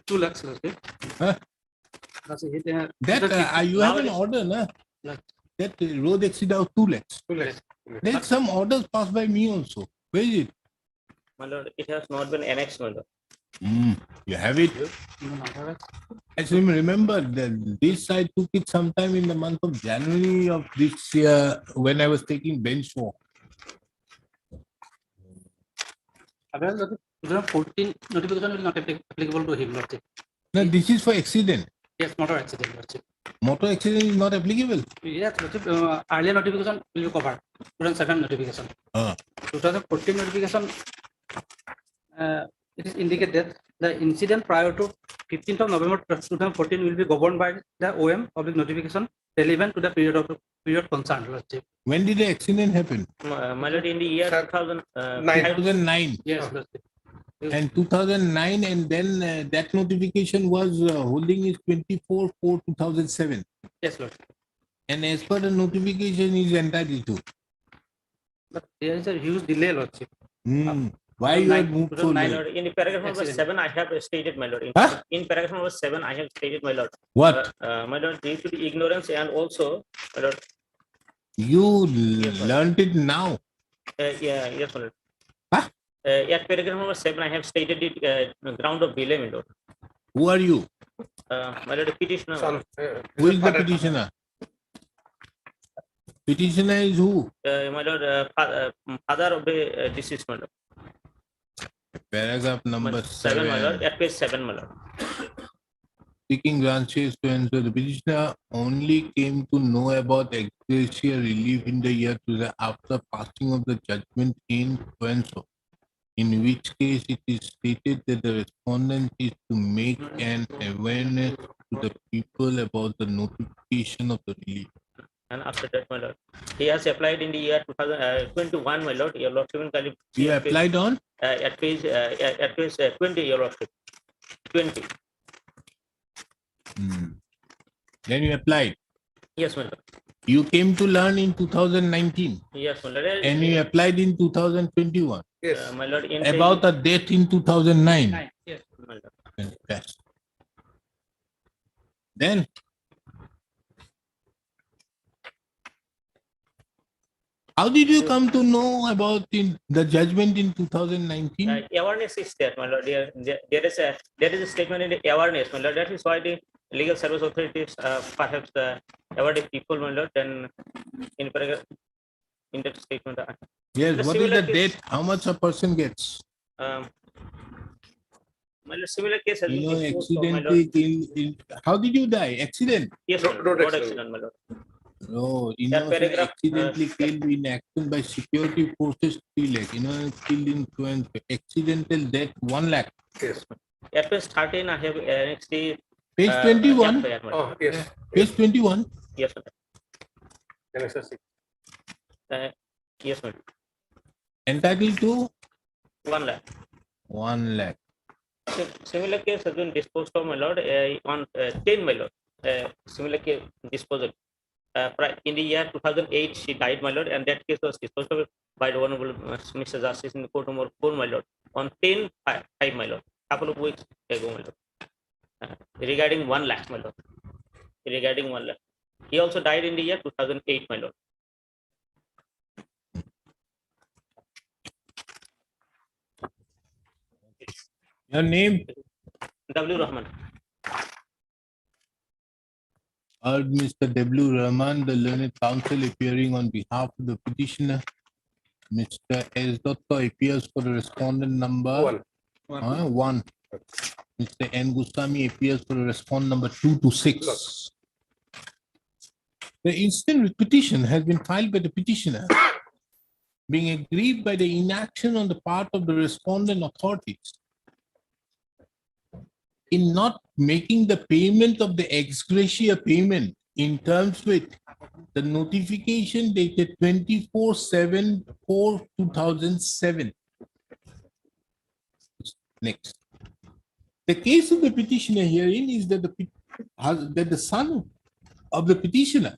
2 lakhs, Lordship. Huh? Lordship, That you have an order, na? That road accident of 2 lakhs. 2 lakhs. There's some orders passed by me also. Where is it? My lord, it has not been annexed, my lord. You have it. I still remember that this I took it sometime in the month of January of this year when I was taking bench walk. Otherwise, Lordship, 2014 notification will not be applicable to him, Lordship. Now this is for accident. Yes, motor accident, Lordship. Motor accident is not applicable. Yes, Lordship, earlier notification will be covered. 2007 notification. 2014 notification, it is indicated that the incident prior to 15th of November 2014 will be governed by the OM public notification relevant to the period concerned, Lordship. When did the accident happen? My lord, in the year 2009. Yes, Lordship. And 2009, and then that notification was holding is 24/4/2007. Yes, Lordship. And as per the notification is entitled to. But there is a huge delay, Lordship. Why you have moved so My late? lord, in the paragraph number Accident. 7, I have stated, my lord. Huh? In paragraph number 7, I have stated, my lord. What? My lord, due to the ignorance and also, my lord, You learned it now. yes, my lord. Huh? At paragraph number 7, I have stated it ground of delay, my lord. Who are you? My lord, petitioner. Son, Who is the petitioner? Petitioner is who? My lord, father of the deceased, my lord. Paragraph number 7, my lord. 7. At page 7, my lord. Seeking branches to answer, the petitioner only came to know about ex gratia relief in the year to the after passing of the judgment in so, in which case it is stated that the respondent is to make an awareness to the people about the notification of the relief. And after that, my lord, he has applied in the year 2021, my lord. Your lordship will kindly see You at page- applied on? at page 20, your lordship. 20. Then you applied. Yes, my lord. You came to learn in 2019 Yes, my lord. and you applied in 2021 yes. My lord, in about a date in 2009. yes, my lord. Fantastic. Then how did you come to know about the judgment in 2019? Awareness is there, my lord. There is a statement in the awareness, my lord. That is why the legal service authorities perhaps aware the people, my lord. Then in paragraph in that statement. Yes, the what is similar the case- date? How much a person gets? My lord, similar case has You been know, disposed of, my lord. accidentally how did you die? Accident? Yes, my Road lord. Road accident. accident, my lord. No, you That know, paragraph, accidentally killed in action by security forces 3 lakh. You know, killed in accidental death 1 lakh. Yes. At page 13, I have annexed the Page 21. FIR, my lord. Oh, yes. Page 21. Yes, my NSS. lord. Yes, my lord. Entitled to 1 lakh. 1 lakh. Similar case has been disposed of, my lord, on 10, my lord. Similar case disposal. In the year 2008, she died, my lord, and that case was disposed of by the Honorable Mr. Justice in the court number 4, my lord, on 10/5, my lord, couple of weeks ago, my lord. Regarding 1 lakh, my lord. Regarding 1 lakh. He also died in the year 2008, my lord. Your name? W. Rahman. Heard Mr. W. Rahman, the learned counsel appearing on behalf of the petitioner. Mr. S. Dutta appears for the respondent number 1. Mr. N. Goswami appears for the respondent number 2 to 6. The instant petition has been filed by the petitioner, being aggrieved by the inaction on the part of the respondent authorities in not making the payment of the ex gratia payment in terms with the notification dated 24/7/2007. Next. The case of the petitioner herein is that the son of the petitioner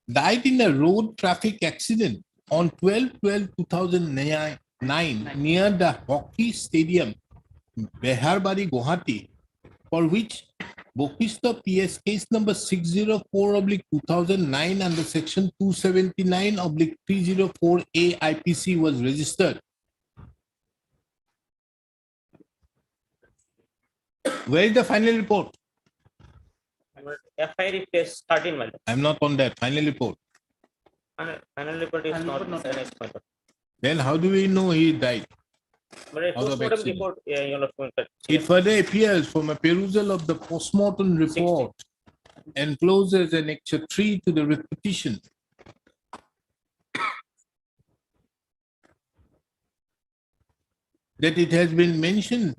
died in a road traffic accident on 12/12/2009 near the hockey stadium, Beharbari, Guwahati, for which Bokista PS case number 604/2009 under section 279/304A IPC was registered. Where is the final report? FIR is 13, my lord. I'm not on that final report. Final report is not annexed, my lord. Then how do we know he died? But a Out of postmortem accident. report, your lordship. It further appears from a perusal of the postmortem report encloses annexure 3 to the writ petition that it has been mentioned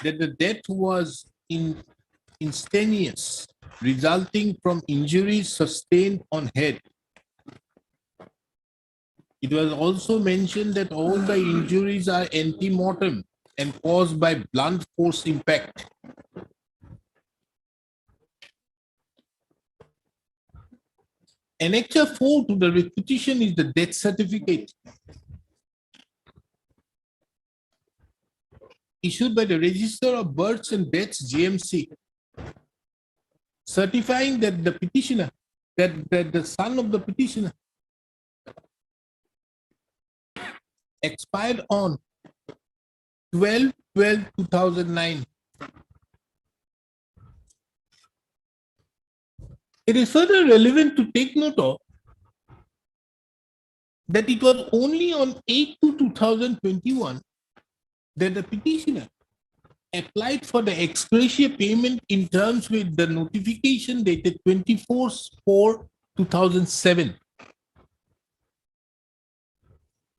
that the death was instantaneous, resulting from injuries sustained on head. It was also mentioned that all the injuries are antemortem and caused by blunt force impact. Annexure 4 to the writ petition is the death certificate issued by the Register of Births and Deaths GMC, certifying that the petitioner, that the son of the petitioner expired on 12/12/2009. It is further relevant to take note of that it was only on 8/2/2021 that the petitioner applied for the ex gratia payment in terms with the notification dated 24/4/2007.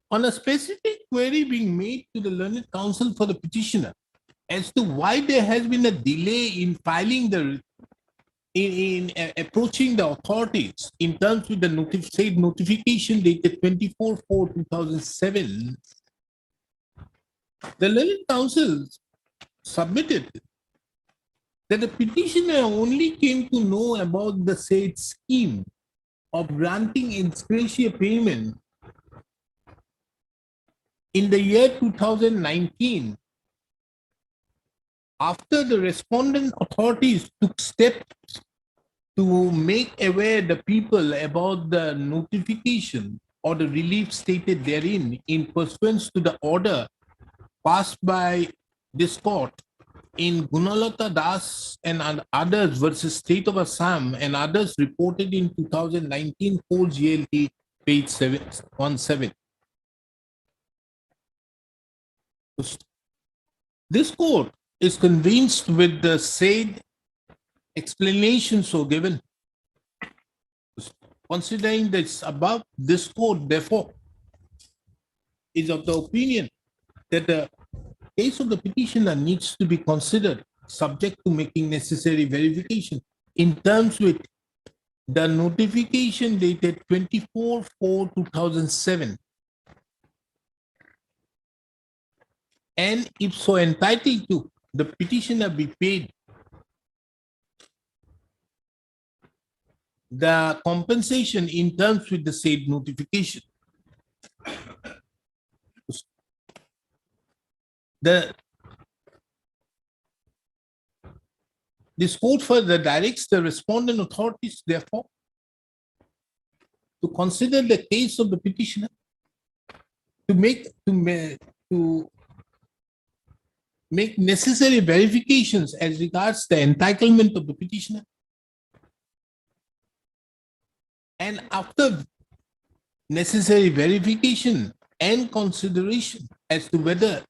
On a specific query being made to the learned counsel for the petitioner as to why there has been a delay in filing approaching the authorities in terms with the said notification dated 24/4/2007, the learned counsel submitted that the petitioner only came to know about the said scheme of granting ex gratia payment in the year 2019, after the respondent authorities took steps to make aware the people about the notification or the relief stated therein in pursuance to the order passed by this court in Gunalata Das and others versus State of Assam and others reported in 2019 4 GLT page 17. This court is convinced with the said explanation so given. Considering this above, this court therefore is of the opinion that the case of the petitioner needs to be considered subject to making necessary verification in terms with the notification dated 24/4/2007. And if so entitled to, the petitioner be paid the compensation in terms with the said notification. This court further directs the respondent authorities, therefore, to consider the case of the petitioner to make necessary verifications as regards the entitlement of the petitioner. And after necessary verification and consideration as to whether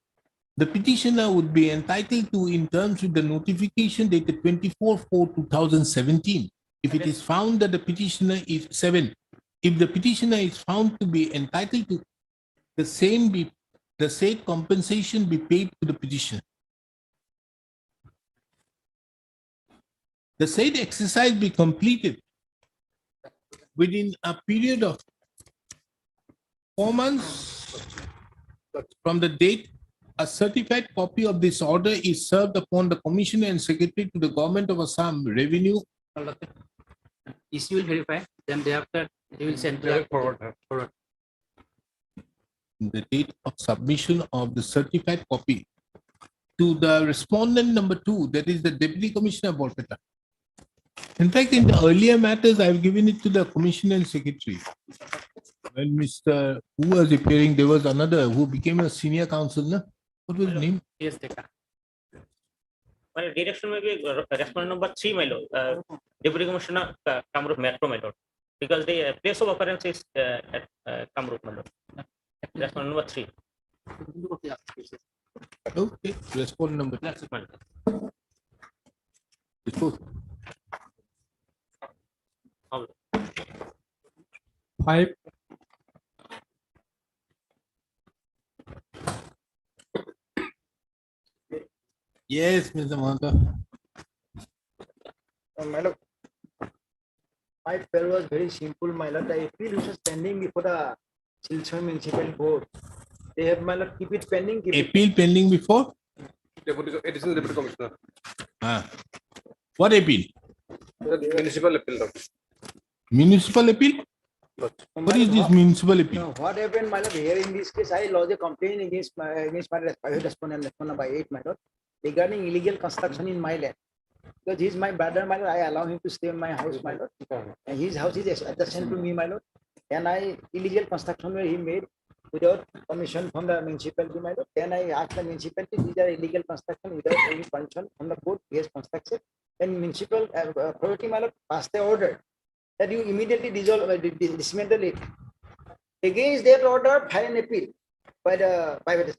the petitioner would be entitled to in terms with the notification dated 24/4/2017, if it is found that the petitioner is if the petitioner is found to be entitled to the said compensation be paid to the petitioner. The said exercise be completed within a period of 4 months from the date a certified copy of this order is served upon the Commissioner and Secretary to the Government of Assam Revenue. EC will verify, then thereafter he will send to They will the forward. The date of submission of the certified copy to the respondent number 2, that is the Deputy Commissioner Borpeta. In fact, in the earlier matters, I've given it to the Commissioner and Secretary. When Mr. who was appearing, there was another who became a senior counsel. No? What was his name? Yes, Dekha. My direction may be respondent number 3, my lord, Deputy Commissioner Kamrup Metro, my lord, because the place of occurrence is at Kamrup, my lord. Respondent number 3. Okay, respondent number 2. That's it, my lord. Dispose. 5, Yes, Mr. Mahanta. My lord, my prayer was very simple, my lord. I feel it was pending before the Silchar Municipal Board. They have, my lord, keep it pending. Keep it. Appeal pending before? Additional Deputy Commissioner. What appeal? The municipal appeal. Lord. Municipal appeal? What is this municipal appeal? No, what happened, my lord? Here in this case, I lodged a complaint against my private respondent number 8, my lord, regarding illegal construction in my land. Because he is my brother, my lord, I allow him to stay in my house, my lord. And his house is adjacent to me, my lord. And illegal construction where he made without permission from the municipality, my lord. Then I asked the municipality, these are illegal construction without any permission from the court, he has constructed. And municipal authority, my lord, passed the order that you immediately dismantle it. Against that order, file an appeal by the private.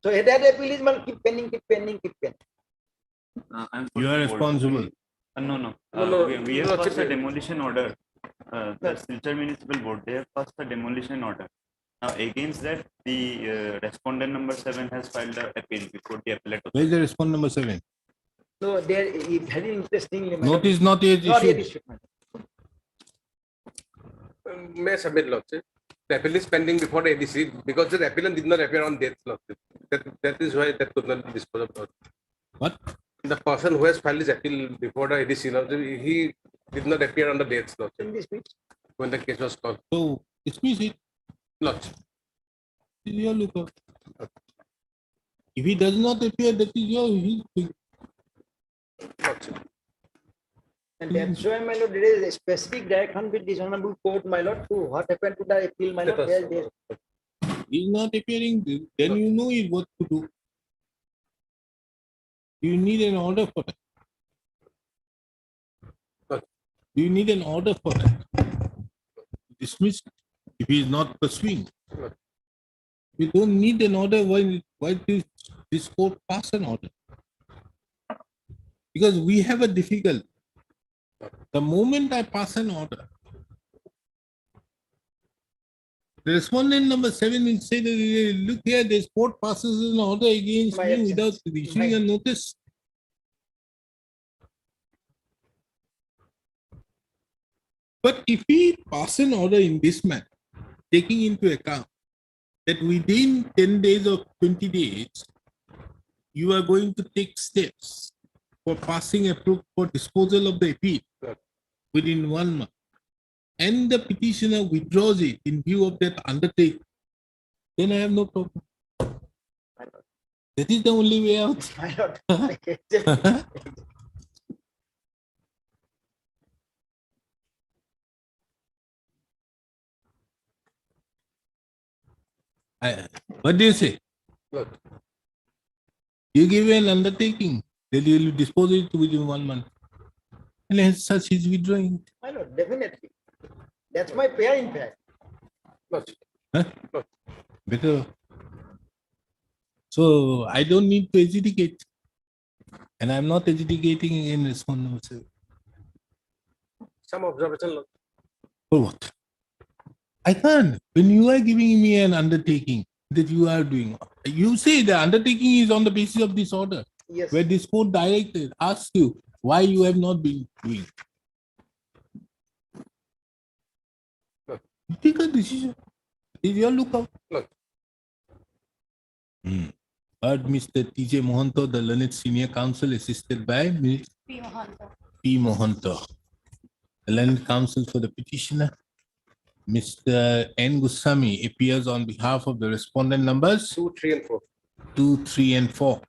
So that appeal is, my lord, keep pending, keep pending, keep pending. You are responsible. No. We have passed a demolition order. The Silchar Municipal Board, they have passed a demolition order. Now, against that, the respondent number 7 has filed an appeal before the appellate. Where is the respondent number 7? So there, very interestingly, my lord, Notice not yet not yet issued. issued, my lord. May I submit, Lordship? The appeal is pending before the ADC because the appellant did not appear on date, Lordship. That is why that could not be disposed of. Lordship. What? The person who has filed his appeal before the ADC, Lordship, he did not appear on the dates, Lordship, In this speech. when the case was called. So, dismiss it. Lordship. This is your lookout. If he does not appear, that is his thing. Lordship. And that's why, my lord, there is a specific direction with this honorable court, my lord, to what happened to the appeal, my lord. There. He is not appearing, then you know what to do. You need an order for that. You need an order for that. Dismiss it if he is not pursuing. We don't need an order. Why does this court pass an order? Because we have a difficulty. The moment I pass an order, the respondent number 7 will say that, look here, this court passes an order against My me absence. without issuing a notice. But if we pass an order in this manner, taking into account that within 10 days or 20 days, you are going to take steps for passing for disposal of the appeal within 1 month, and the petitioner withdraws it in view of that undertaking, then I have no problem. That is the only way out. My lord. What do you say? Good. You give an undertaking that you will dispose it within 1 month. And as such, he's withdrawing. My lord, definitely. That's my prayer, in fact. Lordship. Better. So I don't need to adjudicate. And I'm not adjudicating in response. Some observation, Lordship. For what? I can't. When you are giving me an undertaking that you are doing, you say the undertaking is on the basis of this order. Yes. Where this court directed asks you why you have not been doing. You take a decision. Is your lookout. Look. Heard Mr. T.J. Mohanto, the learned senior counsel, assisted by Ms. P. Mohanta. P. Mohanto. The learned counsel for the petitioner, Mr. N. Goswami, appears on behalf of the respondent numbers 2, 3, and 4. 2, 3, and 4.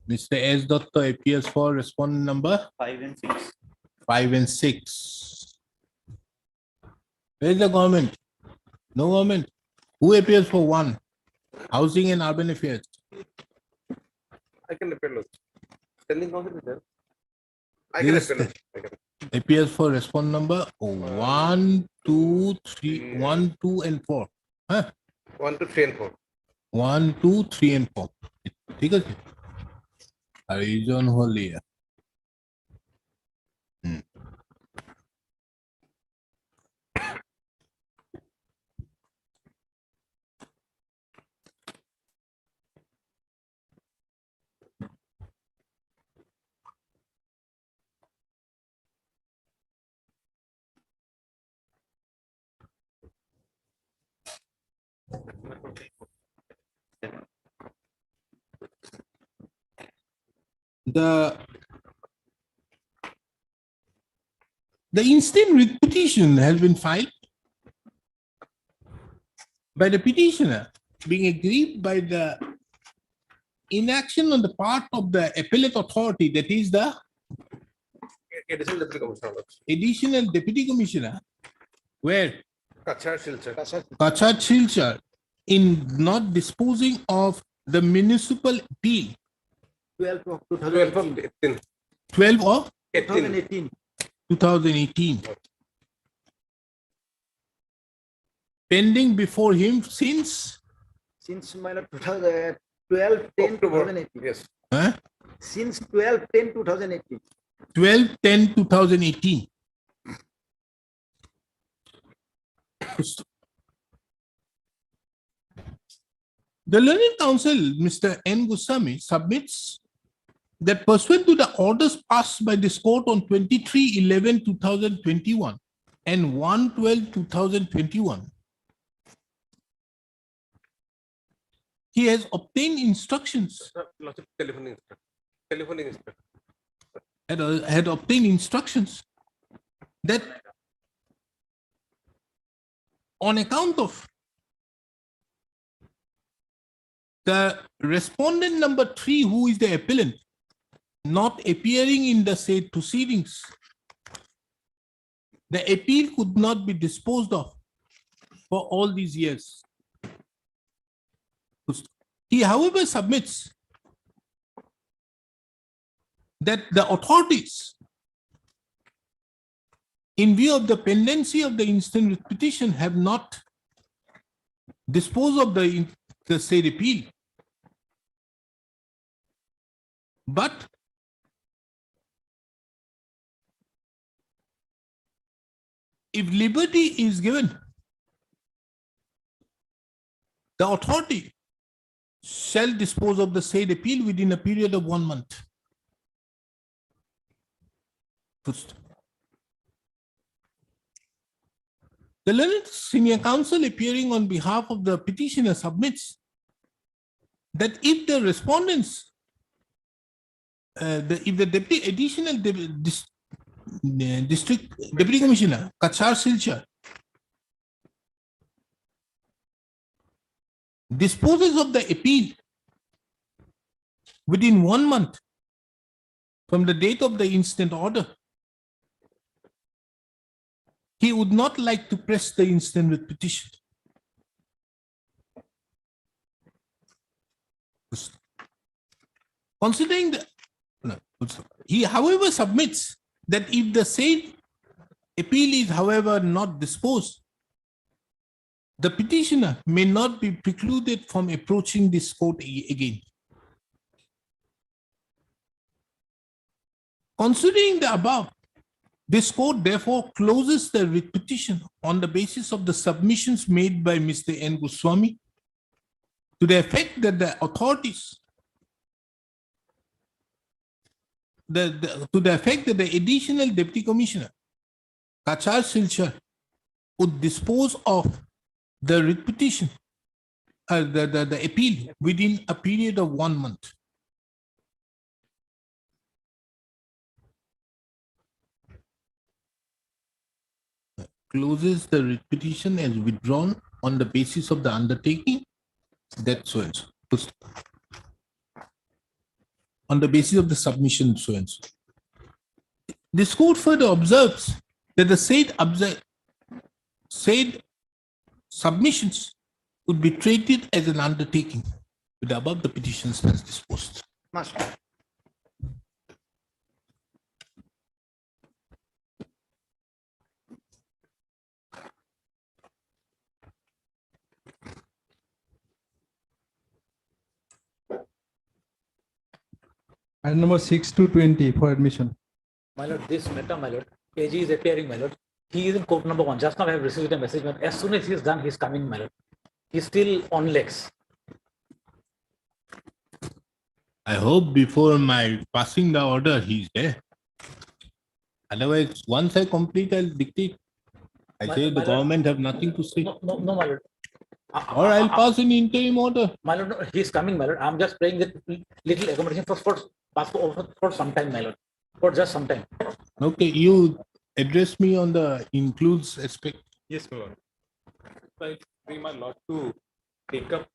Mr. S. Dutta appears for respondent number 5 and 6. 5 and 6. Where is the government? No government. Who appears for 1? Housing and Urban Affairs. I can appeal. Standing counsel is there. I can Yes, appeal. I can. appears for respondent number 1, 2, 3, 1, 2, and 4. Huh? 1, 2, 3, and 4. 1, 2, 3, and 4. ठीक है Arizona Holi है The instant writ petition has been filed by the petitioner, being aggrieved by the inaction on the part of the appellate authority, that is the Additional Deputy Commissioner. additional deputy commissioner, where Kachar Silchar. Kachar Silchar, in not disposing of the municipal appeal 12 of 12 of 2018. 18. 12 of 2018. 2018, pending before him since Since my lord, 12 10 October. 2018. Yes. Since 12 10 2018. 12/10/2018. The learned counsel, Mr. N. Goswami, submits that pursuant to the orders passed by this court on 23/11/2021 and 1/12/2021, he has obtained instructions, Telephone inspector. had obtained instructions that on account of the respondent number 3, who is the appellant, not appearing in the said proceedings, the appeal could not be disposed of for all these years. He, however, submits that the authorities, in view of the pendency of the instant writ petition, have not disposed of the said appeal. But if liberty is given, the authority shall dispose of the said appeal within a period of 1 month. The learned senior counsel, appearing on behalf of the petitioner, submits that if the respondents, if the deputy additional district deputy commissioner Kachar Silchar disposes of the appeal within 1 month from the date of the instant order, he would not like to press the instant writ petition. Considering the, he, however, submits that if the said appeal is, however, not disposed, the petitioner may not be precluded from approaching this court again. Considering the above, this court therefore closes the writ petition on the basis of the submissions made by Mr. N. Goswami to the effect that the authorities, to the effect that the additional deputy commissioner Kachar Silchar would dispose of the writ petition the appeal within a period of 1 month. Closes the petition as withdrawn on the basis of the undertaking. That's so and so. On the basis of the submission, so and so. This court further observes that the said submissions would be treated as an undertaking with the above the petition stands disposed. Master. Item number 6 to 20 for admission. My lord, this matter, my lord, AG is appearing, my lord. He is in court number 1. Just now I have received a message, but as soon as he is done, he is coming, my lord. He is still on legs. I hope before my passing the order, he's there. Otherwise, once I complete, I'll dictate. I say the government have nothing to say. No, my lord. Or I'll pass an interim order. My lord, no, he is coming, my lord. I'm just praying that little accommodation for some time, my lord. For just some time. Okay, you address me on the includes aspect. Yes, my lord. I bring my lord to take up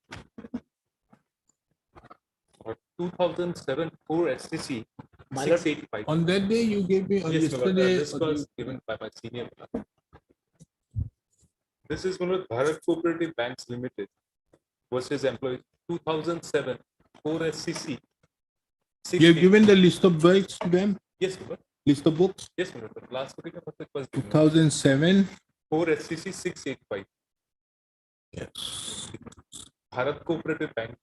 2007 4 SCC My lord, 685. On that day, you gave me, on Yes, my lord, yesterday. this was given by my senior. This is one of Bharat Cooperative Banks Limited versus employees 2007 4 SCC. You have given the list of books to them? Yes, my lord. List of books? Yes, my lord. But last week it was given. 2007. 4 SCC 685. Yes. Bharat Cooperative Bank.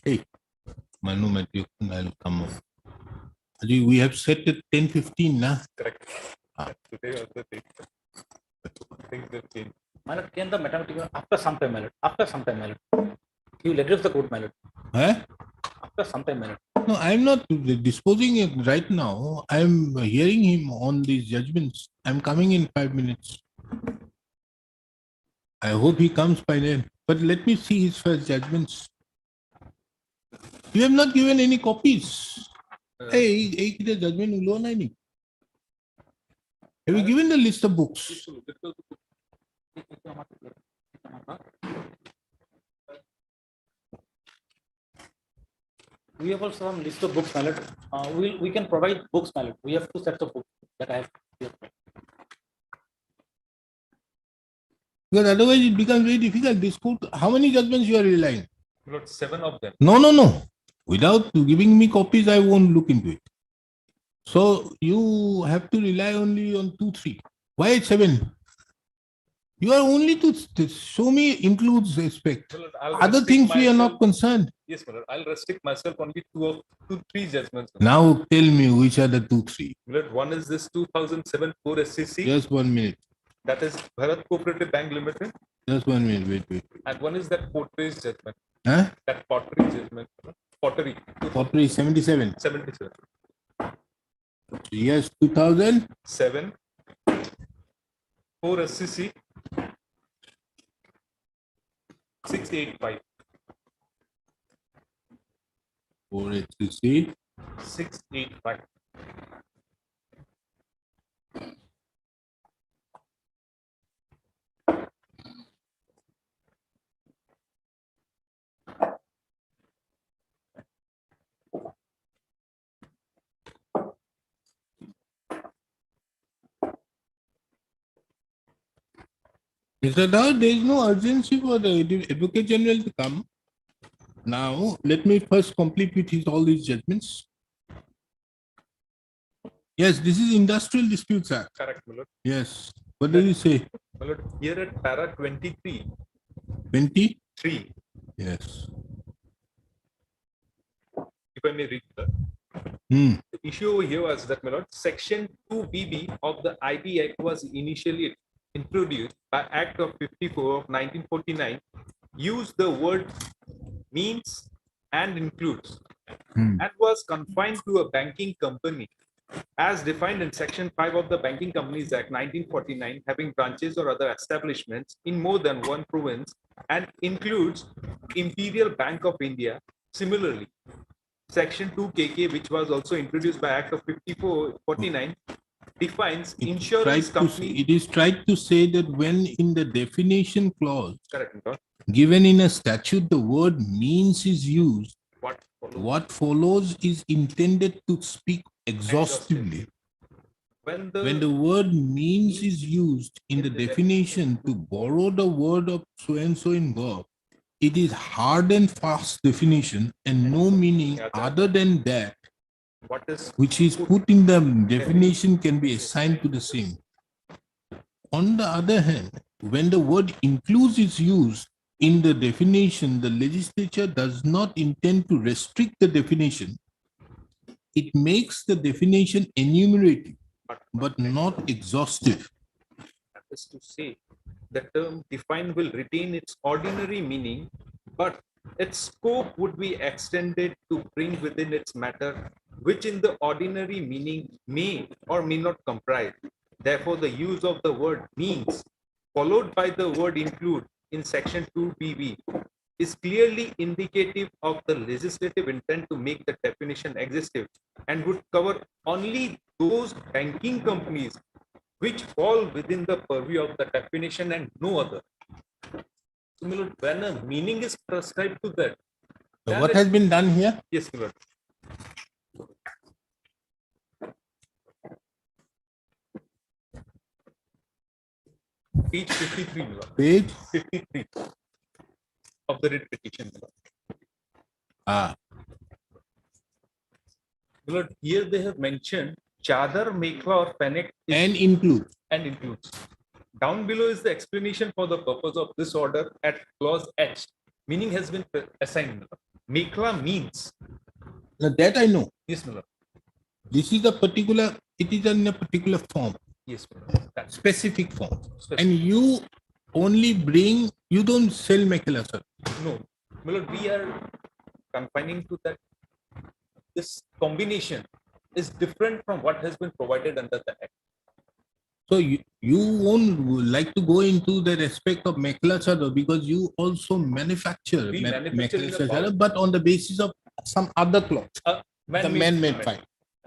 Hey, Manu Matthew, I'll come off. We have set it 10:15 now. Correct. Today was the date. Things have changed. my lord, can the mathematical after some time, my lord. After some time, my lord. He will address the court, my lord. Huh? After some time, my lord. No, I'm not disposing it right now. I'm hearing him on these judgments. I'm coming in 5 minutes. I hope he comes by then. But let me see his first judgments. You have not given any copies. Hey, judgment ulo na nahi. Have you given the list of books? We have also some list of books, my lord. We can provide books, my lord. We have 2 sets of books that I have here. Because otherwise it becomes very difficult. This court, how many judgments you are relying? Lord, 7 of them. No. Without giving me copies, I won't look into it. So you have to rely only on 2, 3. Why 7? You are only to show me includes aspect. Well, I'll Other restrict things we are not myself- concerned. Yes, my lord. I'll restrict myself only to 3 judgments. Now tell me which are the 2, 3. Lord, one is this 2007 4 SCC. Just 1 minute. That is Bharat Cooperative Bank Limited. Just 1 minute. Wait. And one is that Pottery's judgment. Huh? That Pottery judgment. Pottery. Pottery 77. 77. Yes, 2000. 7. 4 SCC. 685. 4 HCC. 685. Mr. Dow, there is no urgency for the Advocate General to come. Now, let me first complete with all these judgments. Yes, this is Industrial Disputes Act. Correct, my lord. Yes. What did you say? My lord, here at para 23. 20? 3. Yes. If I may read that. Hmm. The issue over here was that, my lord, Section 2BB of the IB Act was initially introduced by Act of 54 of 1949, used the word means and includes. and was confined to a banking company as defined in Section 5 of the Banking Companies Act 1949, having branches or other establishments in more than one province and includes Imperial Bank of India. Similarly, Section 2 KK, which was also introduced by Act of 5449, defines insurance company. It is tried to say that when in the definition clause Correct, my lord. given in a statute, the word means is used, What follows? what follows is intended to speak exhaustively. When When the word means is used in the definition to borrow the word of so and so in verb, it is hard and fast definition and no meaning other than that what is which is put in the definition can be assigned to the same. On the other hand, when the word includes is used in the definition, the legislature does not intend to restrict the definition. It makes the definition enumerative, but not exhaustive. That is to say, the term defined will retain its ordinary meaning, but its scope would be extended to bring within its matter, which in the ordinary meaning may or may not comprise. Therefore, the use of the word means, followed by the word include in Section 2BB, is clearly indicative of the legislative intent to make the definition exhaustive and would cover only those banking companies which fall within the purview of the definition and no other. Similar, when a meaning is prescribed to that. So then what it- has been done here? Yes, my lord. Page 53, my lord. Page 53 of the writ petition, my lord. Ah, My lord, here they have mentioned chadar, mekhla or panic and include. and includes. Down below is the explanation for the purpose of this order at clause H. Meaning has been assigned. my lord. Mekhla means. Now that I know. Yes, my lord. This is a particular, it is in a particular form, Yes, my lord. That's specific form. specific. And you only bring, you don't sell Mekhala, sir. No, my lord, we are confining to that. This combination is different from what has been provided under the Act. So you won't like to go into the aspect of Mekhala Chador because you also manufacture We manufacture in Mekhala the Chador, but on the basis of some other cloth, the man-made fine.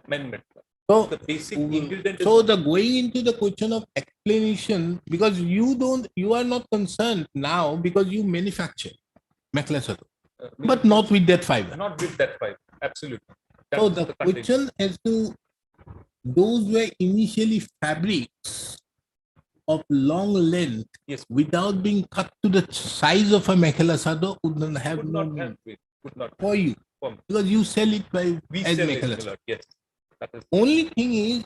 Man-made. So, The basic ingredient so is the going into the question of explanation, because you are not concerned now because you manufacture Mekhala Chador, but not with that fiber. not with that fiber. Absolutely. So That is the content. question as to those were initially fabrics of long length, Yes. without being cut to the size of a Mekhala Chador would not have Would no not meaning have weight. Would not for you for me. because you sell it by We as sell it, Mekhala my Chador. lord. Yes. That is Only thing is,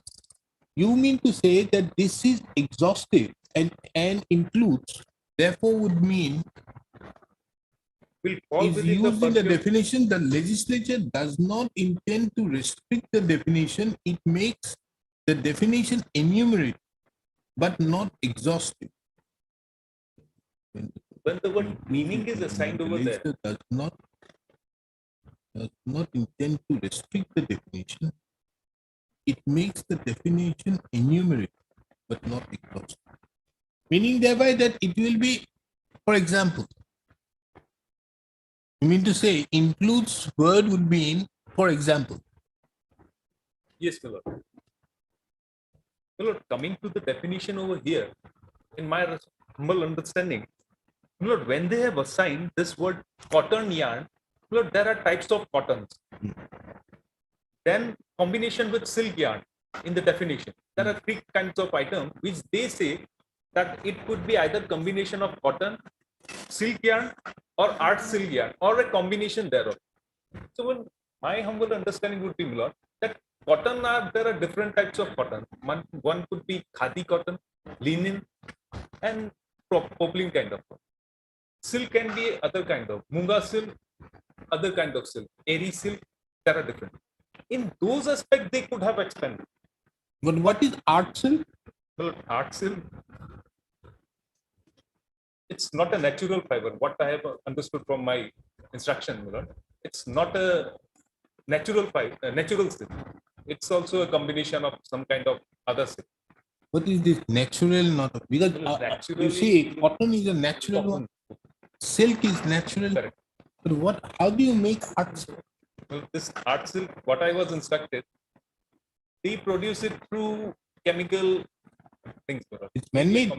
you mean to say that this is exhaustive and includes, therefore would mean will fall is within the used in the purview. definition. The legislature does not intend to restrict the definition. It makes the definition enumerate, but not exhaustive. When the word meaning is assigned over there. Legislature does not intend to restrict the definition. It makes the definition enumerate, but not exhaustive. Meaning thereby that it will be, for example, you mean to say includes word would mean, for example. Yes, my lord. My lord, coming to the definition over here, in my humble understanding, my lord, when they have assigned this word cotton yarn, my lord, there are types of cottons. Then combination with silk yarn in the definition. There are three kinds of items which they say that it could be either combination of cotton, silk yarn, or art silk yarn, or a combination thereof. So when my humble understanding would be, my lord, that cotton there are different types of cotton. One could be khadi cotton, linen, and poplin kind of cotton. Silk can be other kind of munga silk, other kind of silk, eri silk. There are different. In those aspects, they could have expanded. But what is art silk? Well, art silk, it's not a natural fiber. What I have understood from my instruction, my lord, it's not a natural silk. It's also a combination of some kind of other silk. What is this natural? Not because you Naturally- see, cotton is a natural one. Silk is natural. Correct. But what? How do you make art silk? Well, this art silk, what I was instructed, they produce it through chemical things. It's man-made.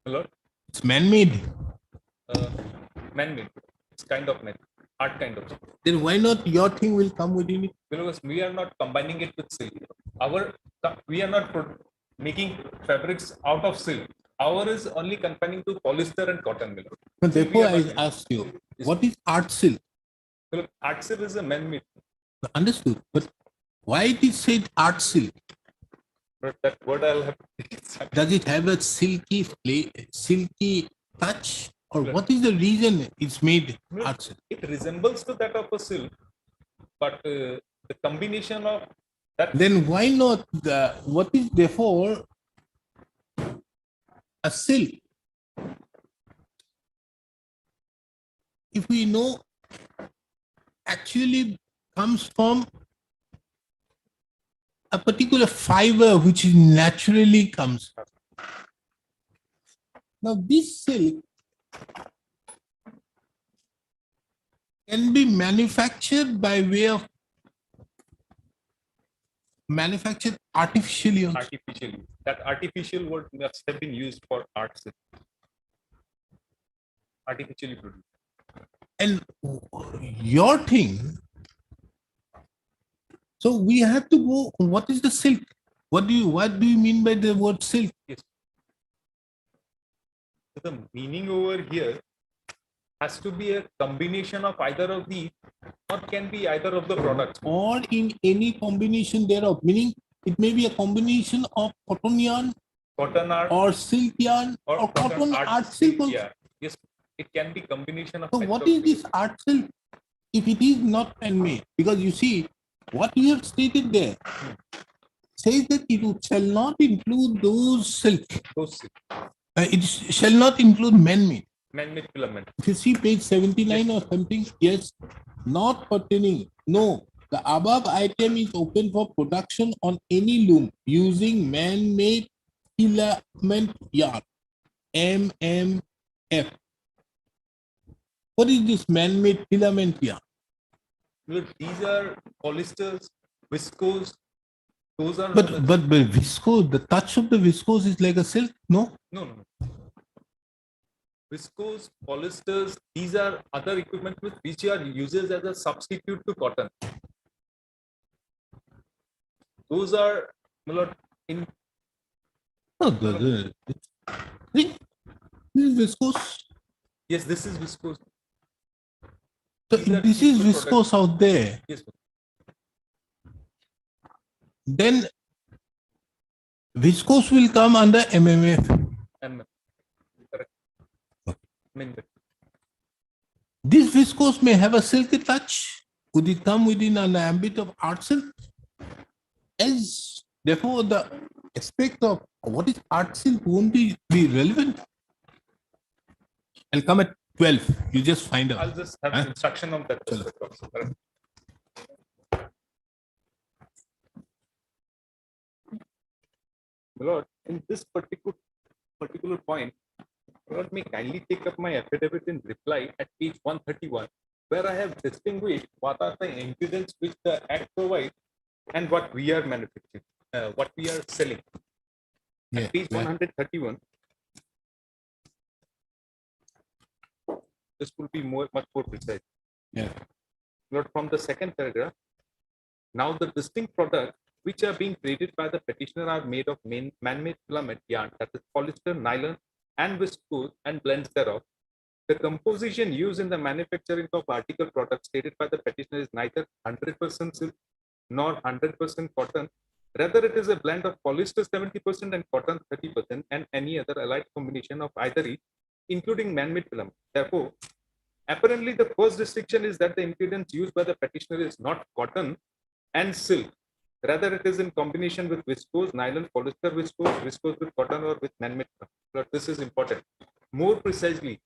Hello? It's man-made. Man-made. It's kind of man, art kind of. Then why not your thing will come within it? Because we are not combining it with silk. We are not making fabrics out of silk. Our is only confining to polyester and cotton. So therefore, I asked you, what is art silk? Well, art silk is a man-made. Understood. But why it is said art silk? But that word I'll have. Does it have a silky touch? Or what is the reason it's made art silk? It resembles to that of a silk, but the combination of that. Then why not what is therefore a silk? If we know actually comes from a particular fiber which is naturally comes. Now this silk can be manufactured by way of manufactured artificially. Also. Artificially, that artificial word must have been used for art silk. Artificially produced. And your thing, so we have to go, what is the silk? What do you mean by the word silk? Yes. So the meaning over here has to be a combination of either of these, or can be either of the products. Or in any combination thereof, meaning it may be a combination of cotton yarn, cotton art, or silk yarn, or cotton art silk also. Yeah. Yes, it can be combination of. So what is this art silk if it is not man-made? Because you see, what you have stated there says that it shall not include those silk. Those silk. It shall not include man-made. Man-made filament. If you see page 79 or something, yes, not pertaining. No, the above item is open for production on any loom using man-made filament yarn, MMF. What is this man-made filament yarn? Look, these are polyesters, viscose. Those are. But viscose, the touch of the viscose is like a silk, no? No. Viscose, polyesters, these are other equipment which are uses as a substitute to cotton. Those are in. No, this is viscose. Yes, this is viscose. So if this is viscose out there, yes, then viscose will come under MMF. Correct. This viscose may have a silky touch. Would it come within an ambit of art silk? As therefore, the aspect of what is art silk won't be relevant. I'll come at 12. You just find out. I'll just have instruction on that. Also. Correct. Lord, in this particular point, Lord, may kindly take up my affidavit in reply at page 131, where I have distinguished what are the ingredients which the Act provides and what we are manufacturing, what we are selling. Yeah, at page 131, this will be much more precise. Yeah. Lord, from the second paragraph, now the distinct products which are being traded by the petitioner are made of man-made filament yarn, that is polyester, nylon, and viscose, and blends thereof. The composition used in the manufacturing of article products stated by the petitioner is neither 100% silk nor 100% cotton. Rather, it is a blend of polyester 70% and cotton 30%, and any other allied combination of either each, including man-made filament. Therefore, apparently, the first distinction is that the ingredients used by the petitioner is not cotton and silk. Rather, it is in combination with viscose, nylon, polyester, viscose with cotton, or with man-made. But this is important. More precisely,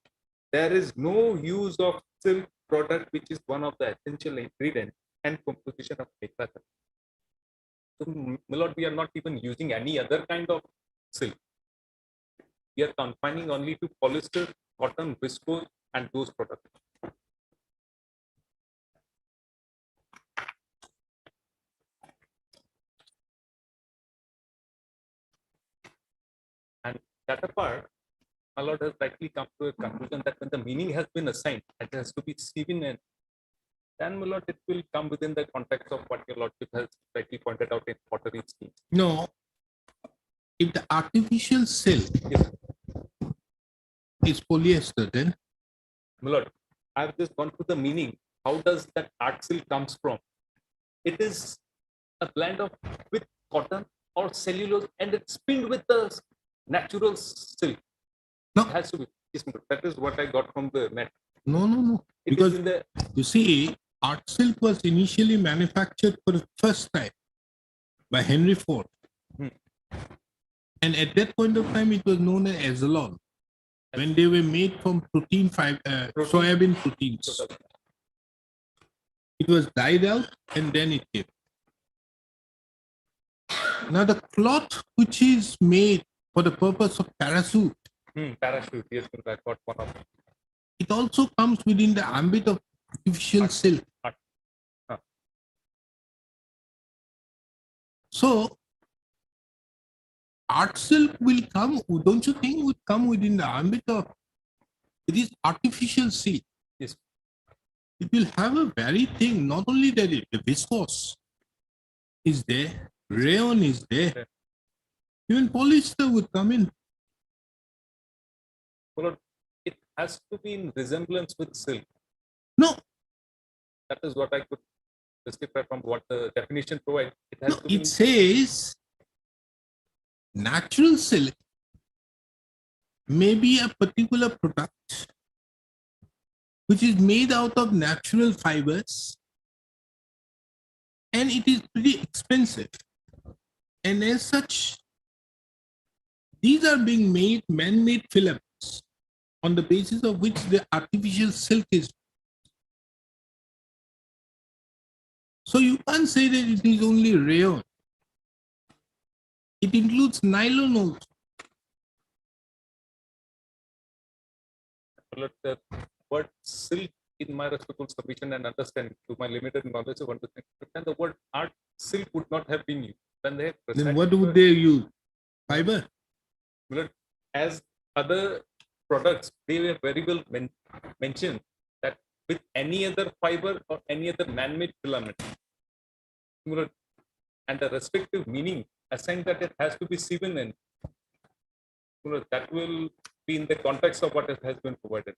there is no use of silk product, which is one of the essential ingredients and composition of tetraether. So, my lord, we are not even using any other kind of silk. We are confining only to polyester, cotton, viscose, and those products. And that apart, my lord has rightly come to a conclusion that when the meaning has been assigned, it has to be seen in, then my lord, it will come within the context of what your lordship has rightly pointed out in pottery scheme. No, if the artificial silk is polyester, then My lord, I've just gone through the meaning. How does that art silk comes from? It is a blend of with cotton or cellulose, and it's spinned with the natural silk. No. It has to be. Yes, my lord. That is what I got from the net. no. It is Because in the you see, art silk was initially manufactured for the first time by Henry Ford. Hmm. And at that point of time, it was known as Azalon. When they were made from soybean proteins. It was dyed out and then it came. Now the cloth which is made for the purpose of parachute, parachute. Yes, my lord, I got one of them. it also comes within the ambit of artificial silk. So art silk will come, don't you think, would come within the ambit of it is artificial silk. Yes. It will have a very thing, not only that the viscose is there, rayon is there, even polyester would come in. My lord, it has to be in resemblance with silk. No. That is what I could justify from what the definition provides. It has to be It says natural silk may be a particular product which is made out of natural fibers and it is pretty expensive. And as such, these are being made man-made filaments on the basis of which the artificial silk is. So you can't say that it is only rayon. It includes nylon also. The word silk, in my respectful submission and understanding to my limited knowledge of understanding, and the word art silk would not have been used. When they Then what would they use? Fiber? As other products, they were very well mentioned that with any other fiber or any other man-made filament, and the respective meaning assigned that it has to be seven in, that will be in the context of what has been provided.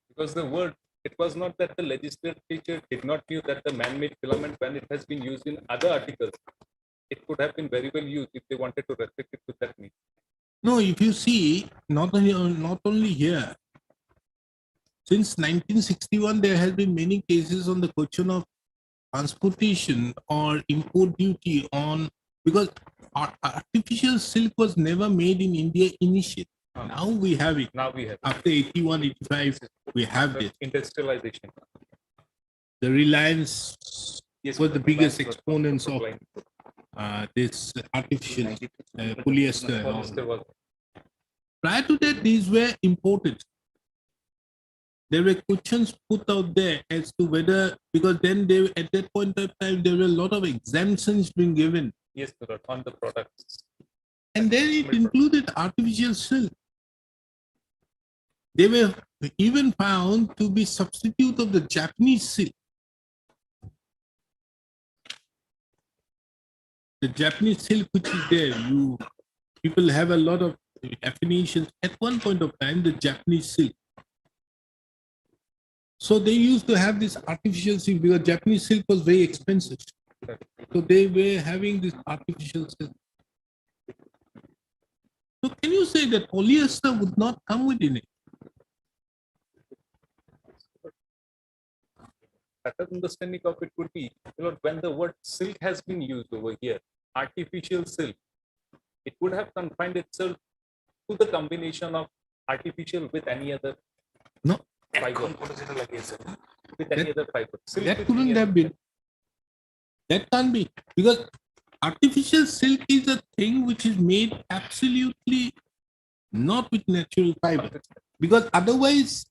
Because the word, it was not that the legislature did not knew that the man-made filament, when it has been used in other articles, it could have been very well used if they wanted to restrict it to that meaning. No, if you see, not only here, since 1961, there has been many cases on the question of transportation or import duty on, because artificial silk was never made in India initially. Now we have it. Now we have. After 81, 85, we have this. Industrialization. The Reliance was the biggest exponents of this artificial polyester. And all. Prior to that, these were imported. There were questions put out there as to whether, because then they, at that point of time, there were a lot of exemptions being given. Yes, on the products. And then it included artificial silk. They were even found to be substitute of the Japanese silk. The Japanese silk which is there, people have a lot of affinations. At one point of time, the Japanese silk. So they used to have this artificial silk because Japanese silk was very expensive. So they were having this artificial silk. So can you say that polyester would not come within it? Better understanding of it would be, when the word silk has been used over here, artificial silk, it would have confined itself to the combination of artificial with any other No. fiber. With any other fiber. Silk That with couldn't any have other been. That can't be, because artificial silk is a thing which is made absolutely not with natural fiber, because otherwise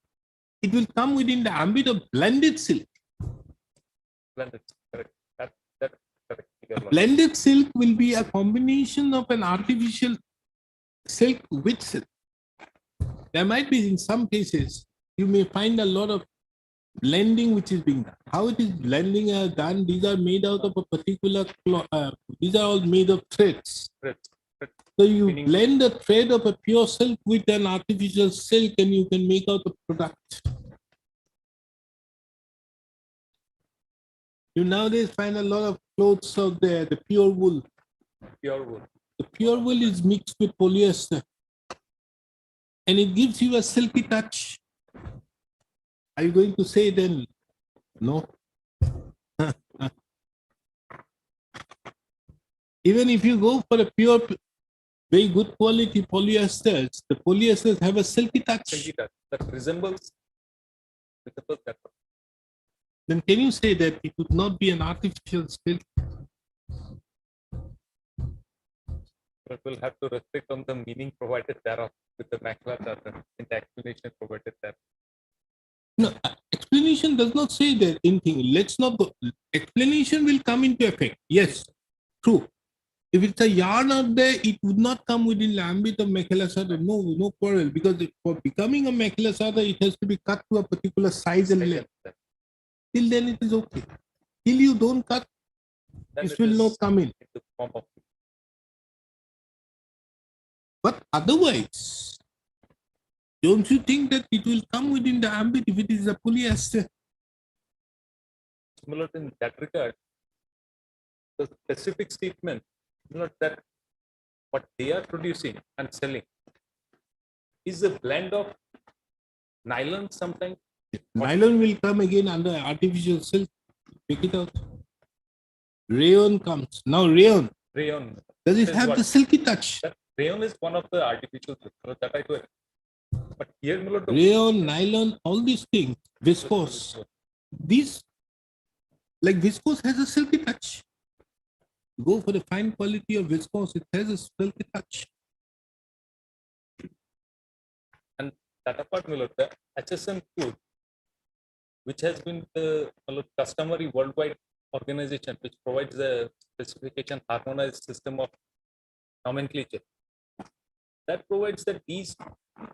it will come within the ambit of blended silk. blended. Correct. That correct. Your logic. Blended silk will be a combination of an artificial silk with silk. There might be, in some cases, you may find a lot of blending which is being done. How it is blending are done, these are made out of a particular these are all made of threads. Correct. So you blend the thread of a pure silk with an artificial silk and you can make out a product. You nowadays find a lot of clothes out there, the pure wool. Pure wool. The pure wool is mixed with polyester and it gives you a silky touch. Are you going to say then, no? Even if you go for a pure, very good quality polyesters, the polyesters have a silky touch. Silky touch that resembles that. Then can you say that it would not be an artificial silk? But we'll have to restrict on the meaning provided thereof with the Makla Charter in the explanation provided there. No, explanation does not say that anything. Let's not go. Explanation will come into effect. Yes, true. If it's a yarn out there, it would not come within the ambit of Makla Charter. No quarrel, because for becoming a Makla Charter, it has to be cut to a particular size and length. Till then, it is okay. Till you don't cut, Then this it will is not come in. the form of But otherwise, don't you think that it will come within the ambit if it is a polyester? similar in that regard. The specific statement, that what they are producing and selling is a blend of nylon sometimes. Nylon will come again under artificial silk. Pick it out. Rayon comes. Now rayon. Rayon. Does it is have what- the silky touch? Rayon is one of the artificial silks, that I do. But here, the Rayon, nylon, all these things, viscose. These, like viscose has a silky touch. Go for the fine quality of viscose, it has a silky touch. And that apart, the HSN code, which has been the customary worldwide organization which provides the specification harmonized system of nomenclature. That provides that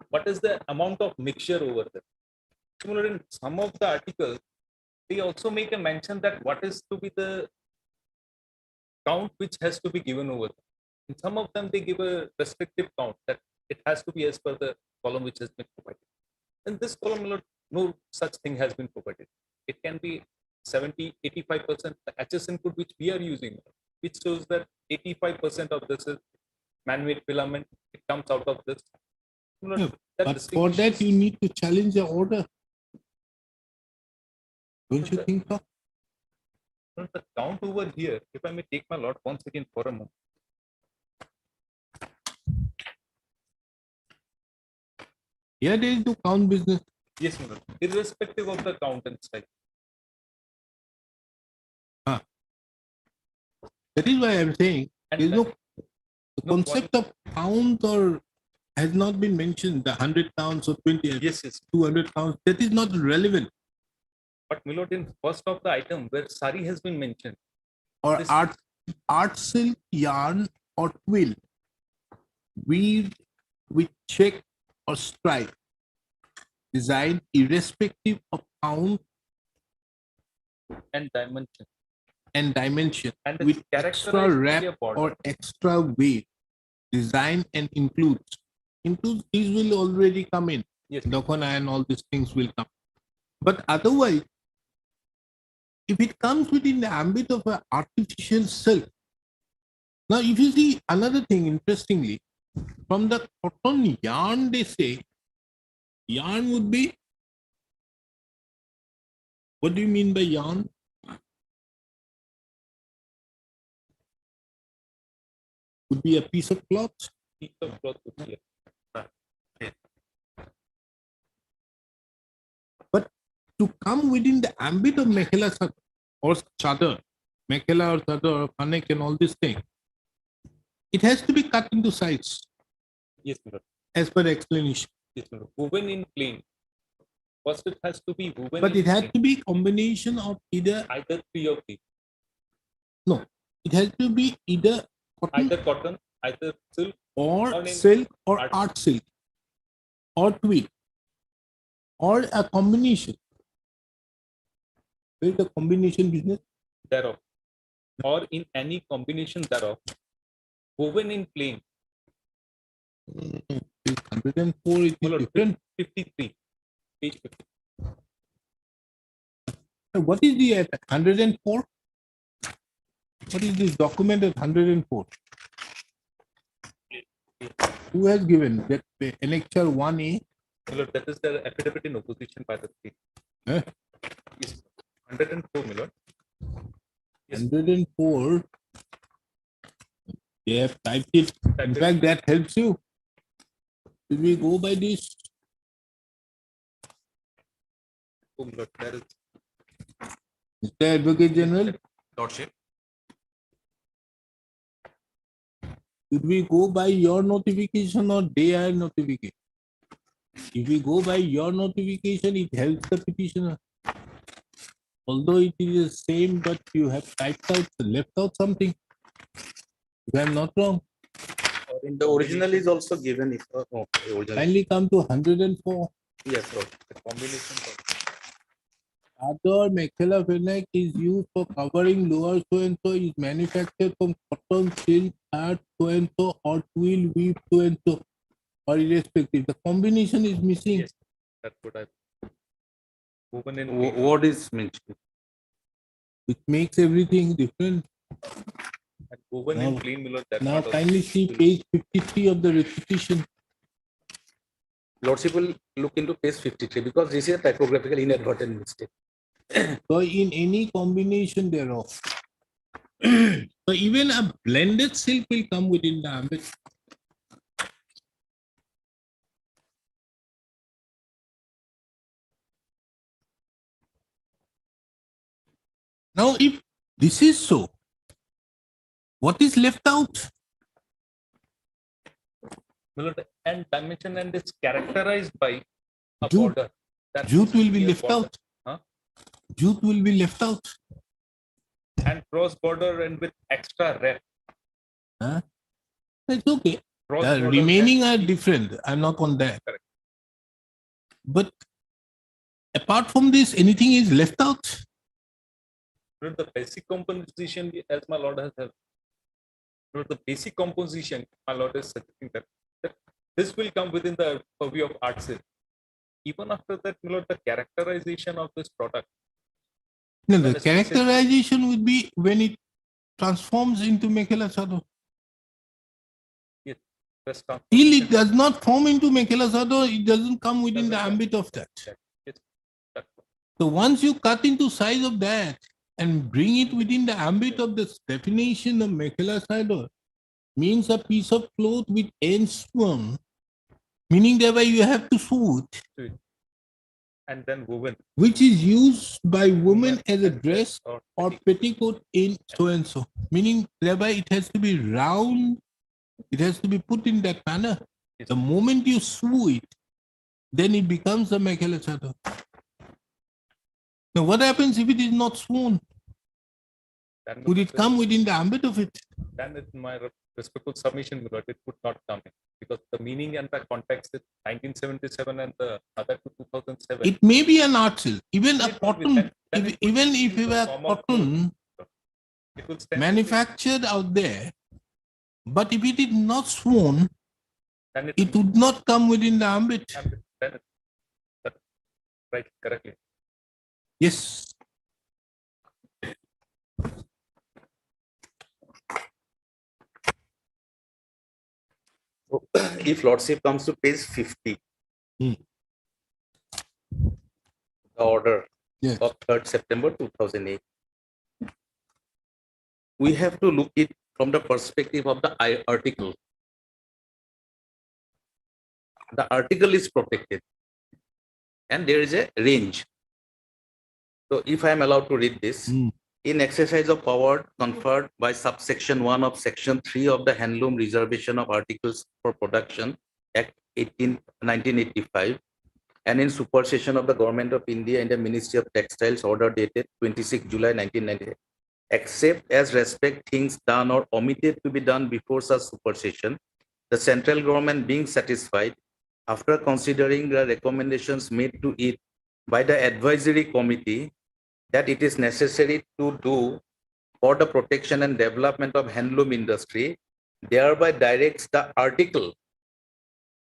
what is the amount of mixture over there. Similar in some of the articles, they also make a mention that what is to be the count which has to be given over there. In some of them, they give a restrictive count that it has to be as per the column which has been provided. In this column, no such thing has been provided. It can be 70, 85%. The HSN code which we are using, which shows that 85% of this is man-made filament. It comes out of this. Yeah, but for that, you need to challenge the order. Don't you think so? The count over here, if I may take my lot once again for a moment. Yeah, there is no count business. Yes, Mr. Irrespective of the count and style. That is why I'm saying there is no the concept of count or has not been mentioned. The 100 counts or 20, yes, 200 counts. That is not relevant. But Milord, in first of the item where sari has been mentioned, Or art silk yarn or twill weaved with check or stripe, designed irrespective of count and dimension. And it's with characterized extra by wrap a border. or extra weight, design and includes. These will already come in. Yes. Dokona and all these things will come. But otherwise, if it comes within the ambit of an artificial silk. Now, if you see another thing, interestingly, from the cotton yarn, they say, yarn would be, what do you mean by yarn? Would be a piece of cloth. Piece of cloth would be to come within the ambit of Mekhela or Chadar, Mekhela or Chadar or Kanek and all this thing, it has to be cut into size Yes, my lord. as per the explanation. Yes, my lord. Woven in plain. First, it has to be woven. But in it has plain. to be combination of either, Either three of these. no, it has to be either cotton Either cotton, either silk, or in silk or art art silk or tweed or a combination. There is a combination business. thereof, or in any combination thereof, woven in plain. 104 it My is lord, different. 53, page 50. What is the 104? What is this document at 104? Who has given that annexure 1A? My lord, that is the affidavit in opposition by the state. Eh? Yes, 104, my lord. Yes. 104. They have typed it. In fact, that helps you. Should we go by this? Oh, my lord, there is Mr. Advocate General, lordship. should we go by your notification or their notification? If we go by your notification, it helps the petitioner. Although it is the same, but you have typed out, left out something. If I'm not wrong, The original is also given. If kindly come to 104. Yes, Lord. The combination of Other Mekhela Phenek is used for covering lower so and so, is manufactured from cotton, silk, art so and so, or twill, weave so and so, or irrespective. The combination is missing. Yes, that's what I. Woven in What is mentioned? Which makes everything different. and woven in plain, my lord. That Now part of- kindly see page 53 of the repetition. Lordship will look into page 53 because this is a typographical inadvertent mistake. So in any combination thereof. So even a blended silk will come within the ambit. Now, if this is so, what is left out? My lord, and dimension and is characterized by a Jute. border. That Jute will be is a left border. out. Huh? Jute will be left out. And cross border and with extra ref. Huh? It's okay. Cross The border remaining are and- different. I'm not on that. Correct. But apart from this, anything is left out? Lord, the basic composition, as my lord has said. Lord, the basic composition, my lord is suggesting that this will come within the purview of art sale. Even after that, my lord, the characterization of this product. No, When the a specific- characterization would be when it transforms into Mekhela Chador. Yes, press Till transformation. it does not form into Mekhela Chador, it doesn't come within the Doesn't come. ambit of that. Yes, that's So once you cut into size of that and bring it within the ambit of this definition of Mekhela Chador, means a piece of cloth with ends swung, meaning thereby you have to sew it, and then woven. which is used by women Women as a and dress or or petticoat in so and so, meaning thereby it has to be round, it has to be put in that manner. Yes. The moment you sew it, then it becomes a Mekhela Chador. Now what happens if it is not sewn? Then Would it come within the ambit of it? Then in my respectful submission, my lord, it would not come in because the meaning and the context is 1977 and the other to 2007. It may be an art silk, even a It would be cotton, then it would even be if in it the were form of cotton It will stand manufactured out there, but if it is not sewn, then it would not come within the ambit. then that, right correctly. Yes. So, if Lordship comes to page 50, Hmm. the order Yes. of 3rd September 2008, we have to look it from the perspective of the article. The article is protected and there is a range. So if I am allowed to read this, in exercise of power conferred by subsection 1 of section 3 of the Handloom Reservation of Articles for Production Act 1985, and in supersession of the Government of India in the Ministry of Textiles order dated 26 July 1998, except as respect things done or omitted to be done before such supersession, the central government being satisfied, after considering the recommendations made to it by the advisory committee, that it is necessary to do for the protection and development of handloom industry, thereby directs the article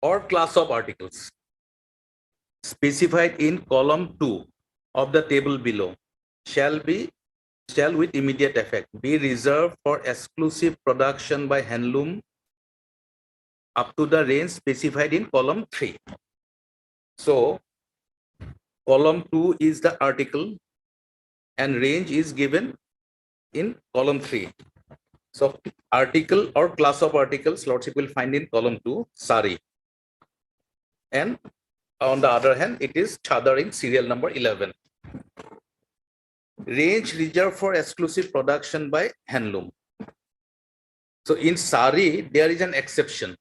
or class of articles specified in column 2 of the table below shall with immediate effect be reserved for exclusive production by handloom up to the range specified in column 3. So column 2 is the article and range is given in column 3. So article or class of articles, Lordship will find in column 2, sari. And on the other hand, it is chadar in serial number 11. Range reserved for exclusive production by handloom. So in sari, there is an exception.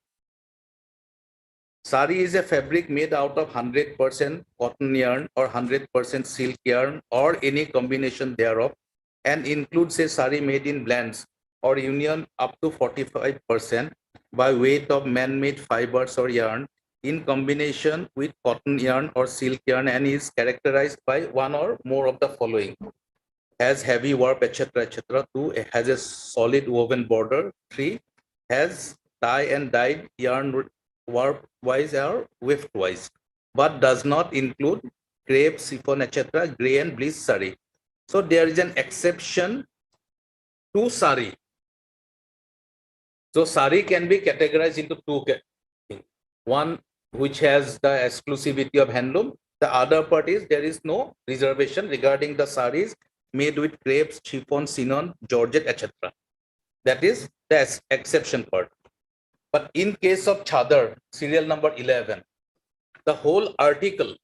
Sari is a fabric made out of 100% cotton yarn or 100% silk yarn or any combination thereof, and includes a sari made in blends or union up to 45% by weight of man-made fibers or yarn in combination with cotton yarn or silk yarn, and is characterized by one or more of the following: has heavy warp, etc., etc. 2, has a solid woven border. 3, has tie and dyed yarn warp wise or weft wise, but does not include crepe, chiffon, etc., gray and bleach sari. So there is an exception to sari. So sari can be categorized into two things. One which has the exclusivity of handloom. The other part is there is no reservation regarding the saris made with crepes, chiffon, chinon, georgette, etc. That is the exception part. But in case of chadar, serial number 11, the whole article,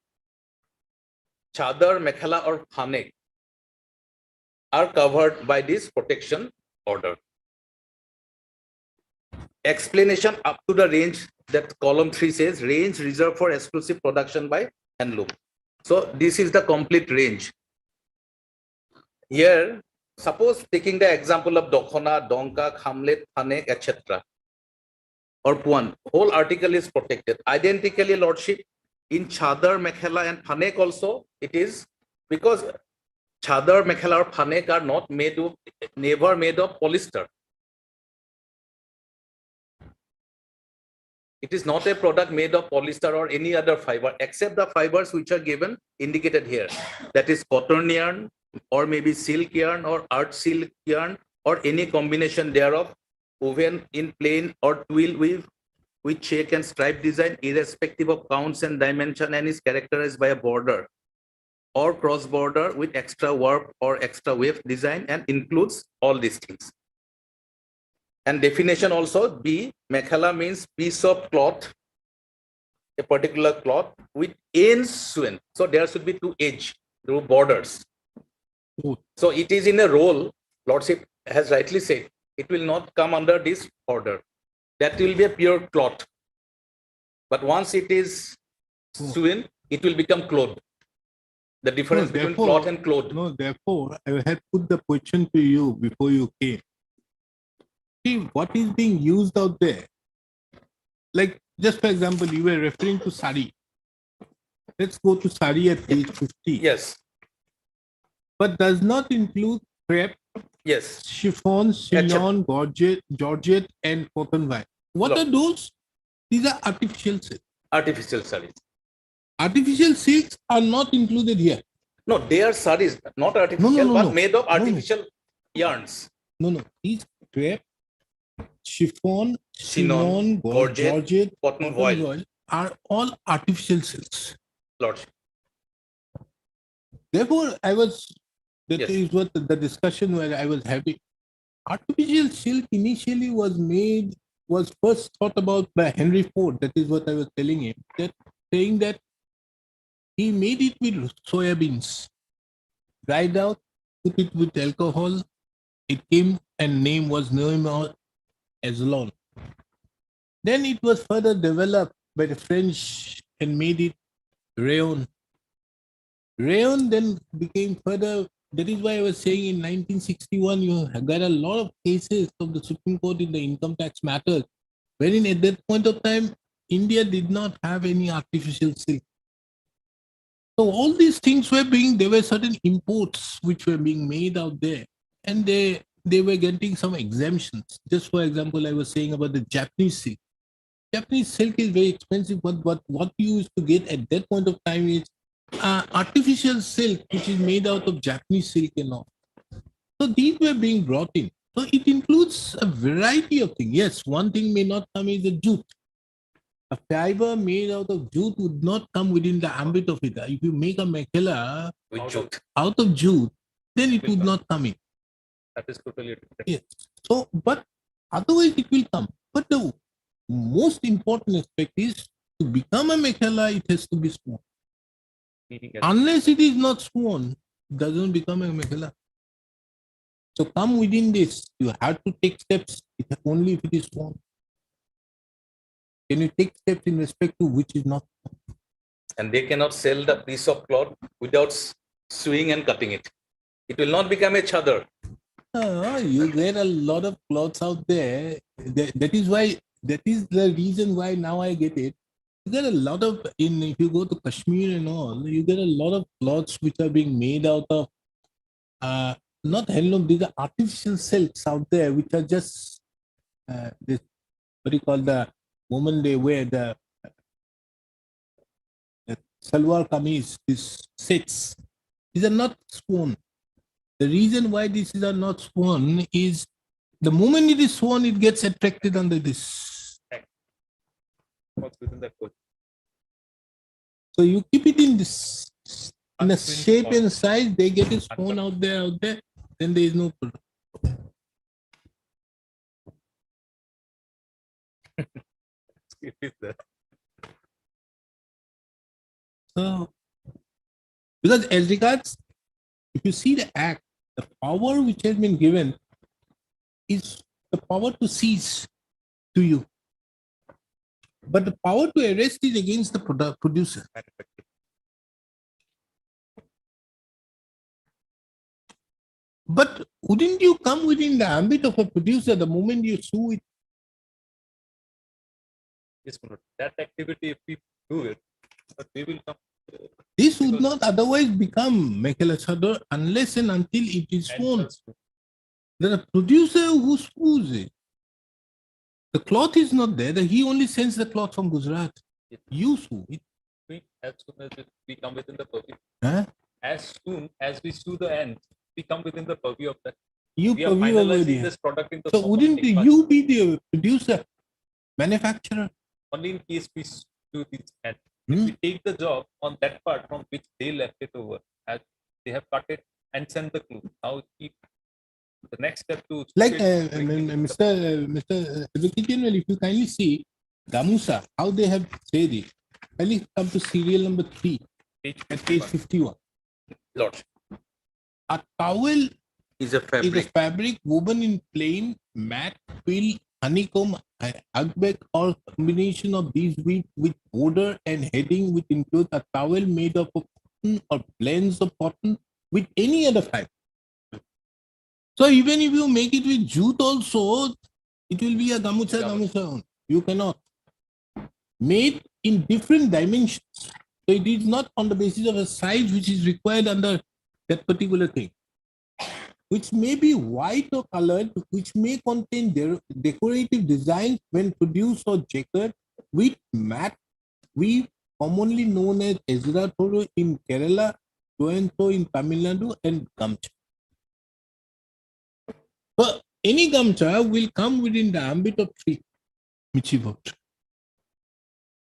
chadar, mekhela or phanek, are covered by this protection order. Explanation up to the range that column 3 says, range reserved for exclusive production by handloom. So this is the complete range. Here, suppose taking the example of dokhona, donka, khamlet, phanek, etc. or puan, whole article is protected. Identically, Lordship, in chadar, mekhela and phanek also, it is because chadar, mekhela or phanek are not made of, never made of polyester. It is not a product made of polyester or any other fiber except the fibers which are given indicated here. That is cotton yarn or maybe silk yarn or art silk yarn or any combination thereof, woven in plain or twill weave with check and stripe design irrespective of counts and dimension, and is characterized by a border or cross border with extra warp or extra wave design, and includes all these things. And definition also, B, mekhela means piece of cloth, a particular cloth with ends sewn. So there should be two edge, two borders. So it is in a roll, Lordship has rightly said, it will not come under this order. That will be a pure cloth. But once it is sewn, it will become cloth. The difference between cloth and cloth. No, therefore, I had put the question to you before you came. See, what is being used out there? Like, just for example, you were referring to sari. Let's go to sari at page 50. Yes. But does not include crepe, yes, chiffon, chinon, georgette, and cotton wire. What are those? These are artificial silks. Artificial saris. Artificial silks are not included here. No, they are saris, not artificial, but made of artificial yarns. No. These crepe, chiffon, chinon, georgette, cotton voile are all artificial silks. Lordship. Therefore, that is what the discussion where I was having. Artificial silk initially was first thought about by Henry Ford. That is what I was telling him. Saying that he made it with soya beans. dried out, put it with alcohol. It came and name was Noémie Azlon. Then it was further developed by the French and made it rayon. Rayon then became further. That is why I was saying in 1961 you got a lot of cases of the Supreme Court in the income tax matters, wherein at that point of time India did not have any artificial silk. So all these things were there were certain imports which were being made out there, and they were getting some exemptions. Just for example, I was saying about the Japanese silk. Japanese silk is very expensive, but what you used to get at that point of time is artificial silk, which is made out of Japanese silk and all. So these were being brought in. So it includes a variety of things. Yes, one thing may not come is the jute. A fiber made out of jute would not come within the ambit of it. If you make a mekhala With jute. out of jute, then it would not come in. That is totally different. Yes. So, but otherwise it will come. But the most important aspect is to become a mekhala, it has to be sworn. Unless it is not sworn, it doesn't become a mekhala. So come within this, you have to take steps only if it is sworn. Can you take steps in respect to which is not? And they cannot sell the piece of cloth without sewing and cutting it. It will not become a chadar. You get a lot of clothes out there. That is the reason why now I get it. You get a lot of, if you go to Kashmir and all, you get a lot of clothes which are being made out of, not handloom, these are artificial silks out there, which are just, this, what do you call the woman they wear, the salwar kameez, these sets. These are not sworn. The reason why these are not sworn is the moment it is sworn, it gets attracted under this. So you keep it in this, in a shape and size, they get it sworn out there, then there is no problem. So, because as regards, if you see the act, the power which has been given is the power to seize to you. But the power to arrest is against the producer. But wouldn't you come within the ambit of a producer the moment you sue it? Yes, that activity, if we do it, but we will come. This would not otherwise become mekhala chador unless and until it is sworn. There are a producer who sues it. The cloth is not there. He only sends the cloth from Gujarat. You sue it. As soon as we come within the purview. Huh? As soon as we sue the end, we come within the purview of that. You we are purview over finalizing there. this product in the So form of wouldn't a you be the producer, manufacturer? only in case we do this end. If we take the job on that part from which they left it over, as they have cut it and sent the clue. Now the next step to Like Mr. Vegetarian, if you kindly see Gamusa, how they have said it. Kindly come to serial number 3 at page 51. Lord. A towel is a fabric woven in plain, matte, quill, honeycomb, hugback, or combination of these with border and heading, which includes a towel made of cotton or blends of cotton with any other fabric. So even if you make it with jute also, it will be a gamucha. You cannot. Made in different dimensions. So it is not on the basis of a size which is required under that particular thing, which may be white or colored, which may contain decorative designs when produced or checkered with matte weave, commonly known as Ezra Toro in Kerala, Toento in Tamil Nadu, and Gamcha. So any Gamcha will come within the ambit of 3, Michibot.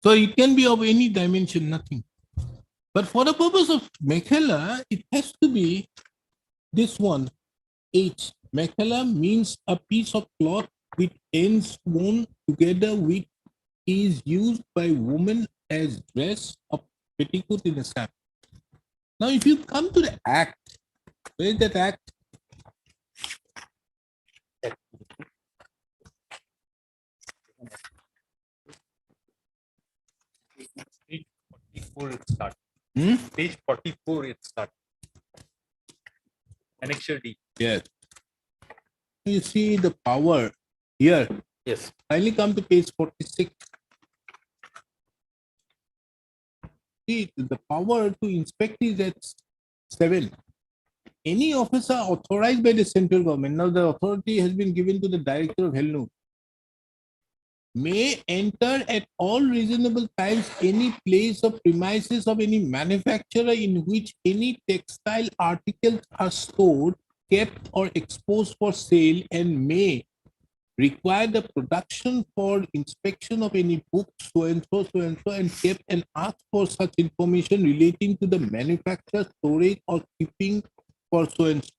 So it can be of any dimension, nothing. But for the purpose of mekhala, it has to be this one. H. Mekhala means a piece of cloth with ends woven together, which is used by women as dress or petticoat in a sack. Now, if you come to the act, Where is that act? Page 44 it starts. Hmm? Page 44 it starts. Annexure D. Yes. You see the power here. Yes. Finally come to page 46. See, the power to inspect is at 7. Any officer authorized by the central government, now the authority has been given to the director of HELNU, may enter at all reasonable times any place or premises of any manufacturer in which any textile articles are stored, kept or exposed for sale, and may require the production for inspection of any book so and so and kept and ask for such information relating to the manufacture, storage or keeping for so and so.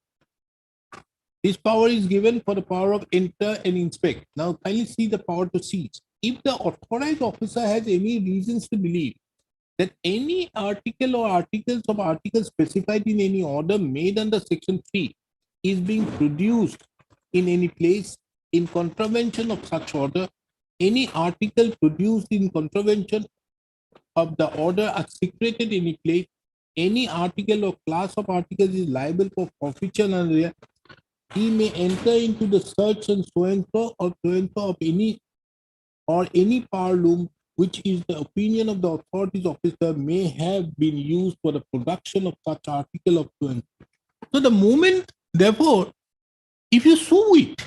This power is given for the power of enter and inspect. Now kindly see the power to seize. If the authorized officer has any reasons to believe that any article or articles of articles specified in any order made under section 3 is being produced in any place in contravention of such order, any article produced in contravention of the order are secreted in any place, any article or class of articles is liable for forfeiture and he may enter into the search and so of any or any power loom which is the opinion of the authorities officer may have been used for the production of such article of so and so. So the moment, therefore, if you sue it,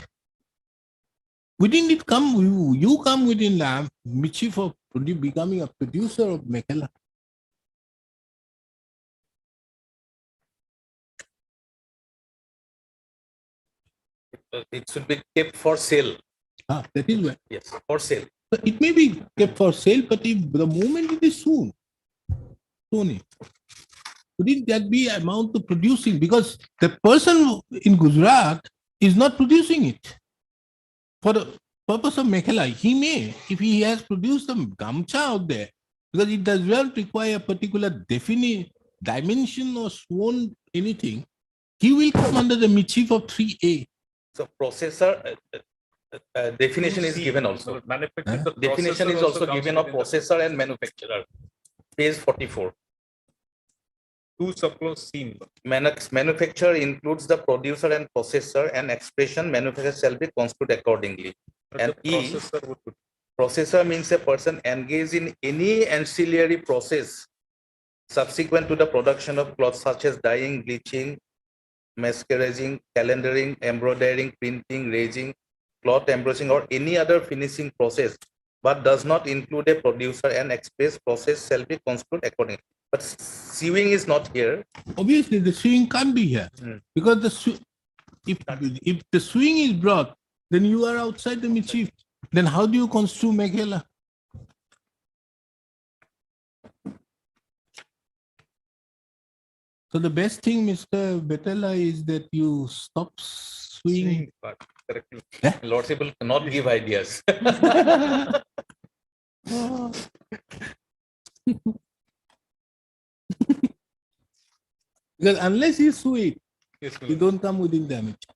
within it come you come within the mischief of becoming a producer of Mekhala. It should be kept for sale. That is why. Yes, for sale. So it may be kept for sale, but if the moment it is soon, wouldn't that be amount to producing? Because the person in Gujarat is not producing it for the purpose of Mekhala. He may, if he has produced some gamcha out there, because it does not require a particular definite dimension or sworn anything, he will come under the mischief of 3A. So processor definition is given also. Definition is also given of processor and manufacturer. Page 44. 2 subclause C. Manufacturer includes the producer and processor, and expression manufacturer shall be construed accordingly. And E, processor means a person engaged in any ancillary process subsequent to the production of cloth, such as dyeing, bleaching, masquerading, calendaring, embroidering, printing, raising, cloth embrossing, or any other finishing process, but does not include a producer, and express process shall be construed accordingly. But suing is not here. Obviously, the suing can't be here because if the suing is brought, then you are outside the mischief. Then how do you construe Mekhala? So the best thing, Mr. Betala, is that you stop suing. Lordship will not give ideas. Because unless you sue it, Yes, you don't come within damage.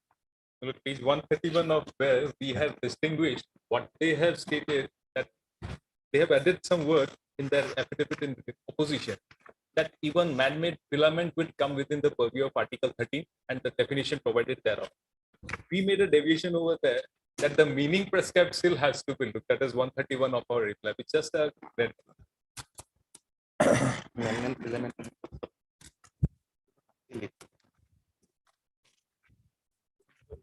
Look, page 131 of where we have distinguished what they have stated, that they have added some word in their affidavit in opposition, that even man-made filament will come within the purview of Article 13 and the definition provided thereof. We made a deviation over there that the meaning prescribed still has to be looked at as 131 of our reply. It's just a Man-made filament.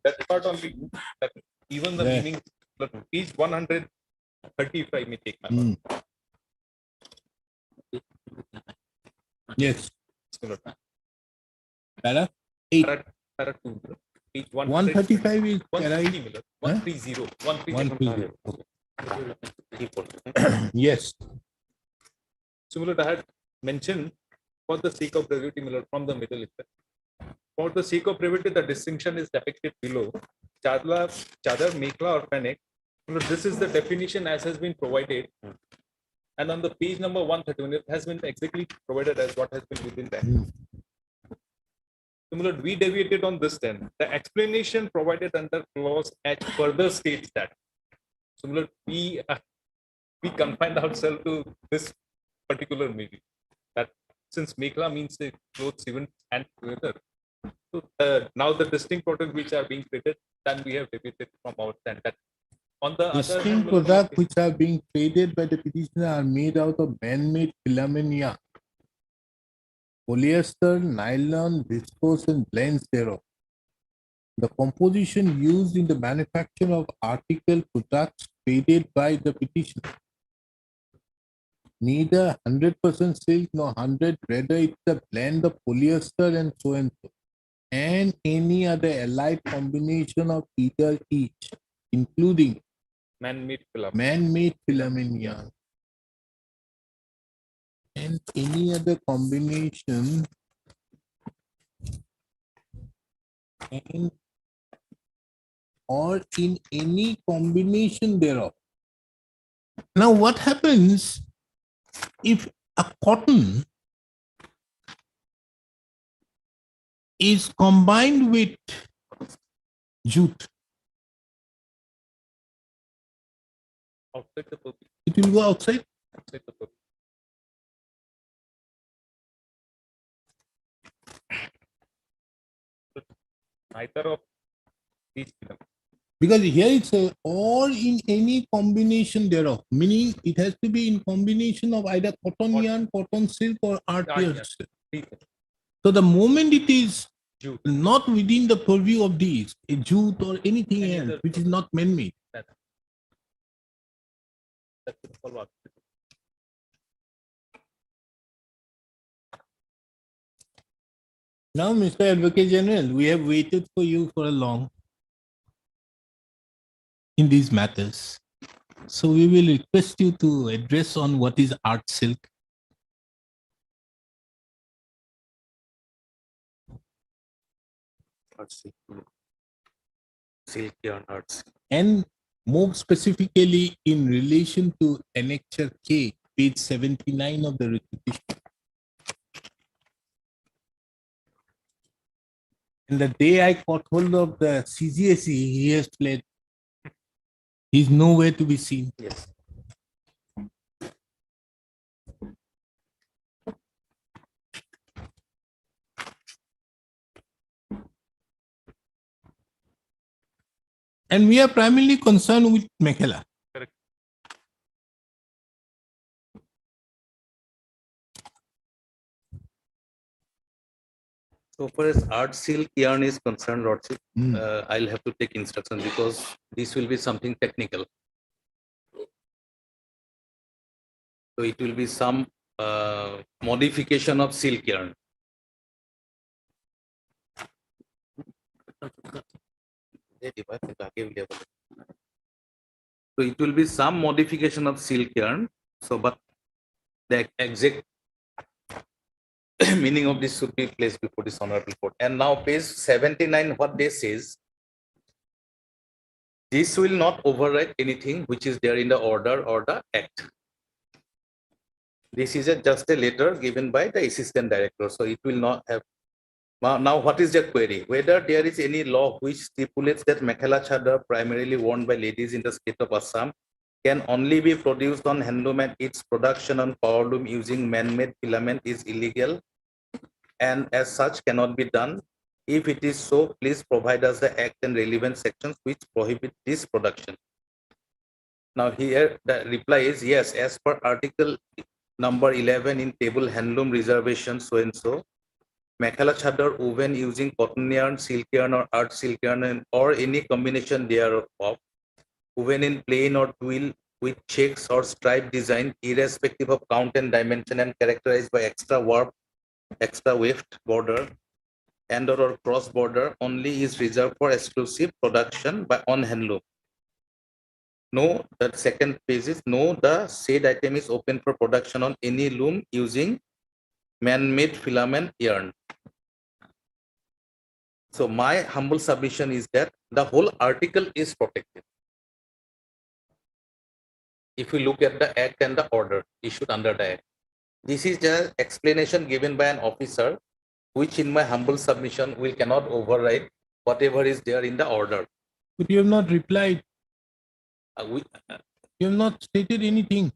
that part only, that even the Yeah. meaning, look, page 135 may take my mind. Yes. Similar. Para 8. Para 2, page 135 is para 8. 130. 130. 130. Yes. Similar, I had mentioned for the sake of brevity, Miller, from the middle itself. For the sake of brevity, the distinction is depicted below. Chadar, Mekhla or Panic. This is the definition as has been provided. And on the page number 131, it has been exactly provided as what has been within that. Similar, we deviated on this then. The explanation provided under clause H further states that. Similar, we confined ourselves to this particular meaning. That since Mekhla means the clothes even and together. So now the distinct products which are being traded, then we have debated from our stand that on the other Distinct hand, products which are being traded by the petitioner are made out of man-made filament yarn, polyester, nylon, viscose, and blends thereof. The composition used in the manufacture of article products traded by the petitioner. Neither 100% silk nor 100, rather it's a blend of polyester and so, and any other allied combination of either each, including man-made filament. man-made filament yarn and any other combination and or in any combination thereof. Now what happens if a cotton is combined with jute? Outside the purpose. It will go outside. Outside the purpose. Neither of these filament. Because here it's a, or in any combination thereof, meaning it has to be in combination of either cotton yarn, cotton silk, or art yarn silk. So the moment it is not within the purview of these, a jute or anything else which is not man-made. That's the follow-up. Now, Mr. Advocate General, we have waited for you for a long in these matters. So we will request you to address on what is art silk. Art silk. Silk yarn arts. And more specifically in relation to Annexure K, page 79 of the requisition. And the day I caught hold of the CGSE, he has fled. He's nowhere to be seen. Yes. And we are primarily concerned with Mekhela. Correct. So far as art silk yarn is concerned, Lordship, I'll have to take instruction because this will be something technical. So it will be some modification of silk yarn. So it will be some modification of silk yarn. So, but the exact meaning of this should be placed before this honorable court. And now page 79, what they says, this will not override anything which is there in the order or the act. This is just a letter given by the assistant director. So it will not have. Now, what is the query? Whether there is any law which stipulates that Mekhela chador primarily worn by ladies in the state of Assam can only be produced on handloom and its production on powerloom using man-made filament is illegal and as such cannot be done. If it is so, please provide us the act and relevant sections which prohibit this production. Now here the reply is yes, as per article number 11 in table handloom reservation so and so, Mekhela chador woven using cotton yarn, silk yarn or art silk yarn or any combination thereof, woven in plain or twill with checks or stripe design irrespective of count and dimension and characterized by extra warp, extra weft border and or cross border only is reserved for exclusive production by on handloom. No, that second page is no, the said item is open for production on any loom using man-made filament yarn. So my humble submission is that the whole article is protected. If we look at the act and the order issued under the act, this is the explanation given by an officer which in my humble submission will cannot override whatever is there in the order. But you have not replied. We, You have not stated anything.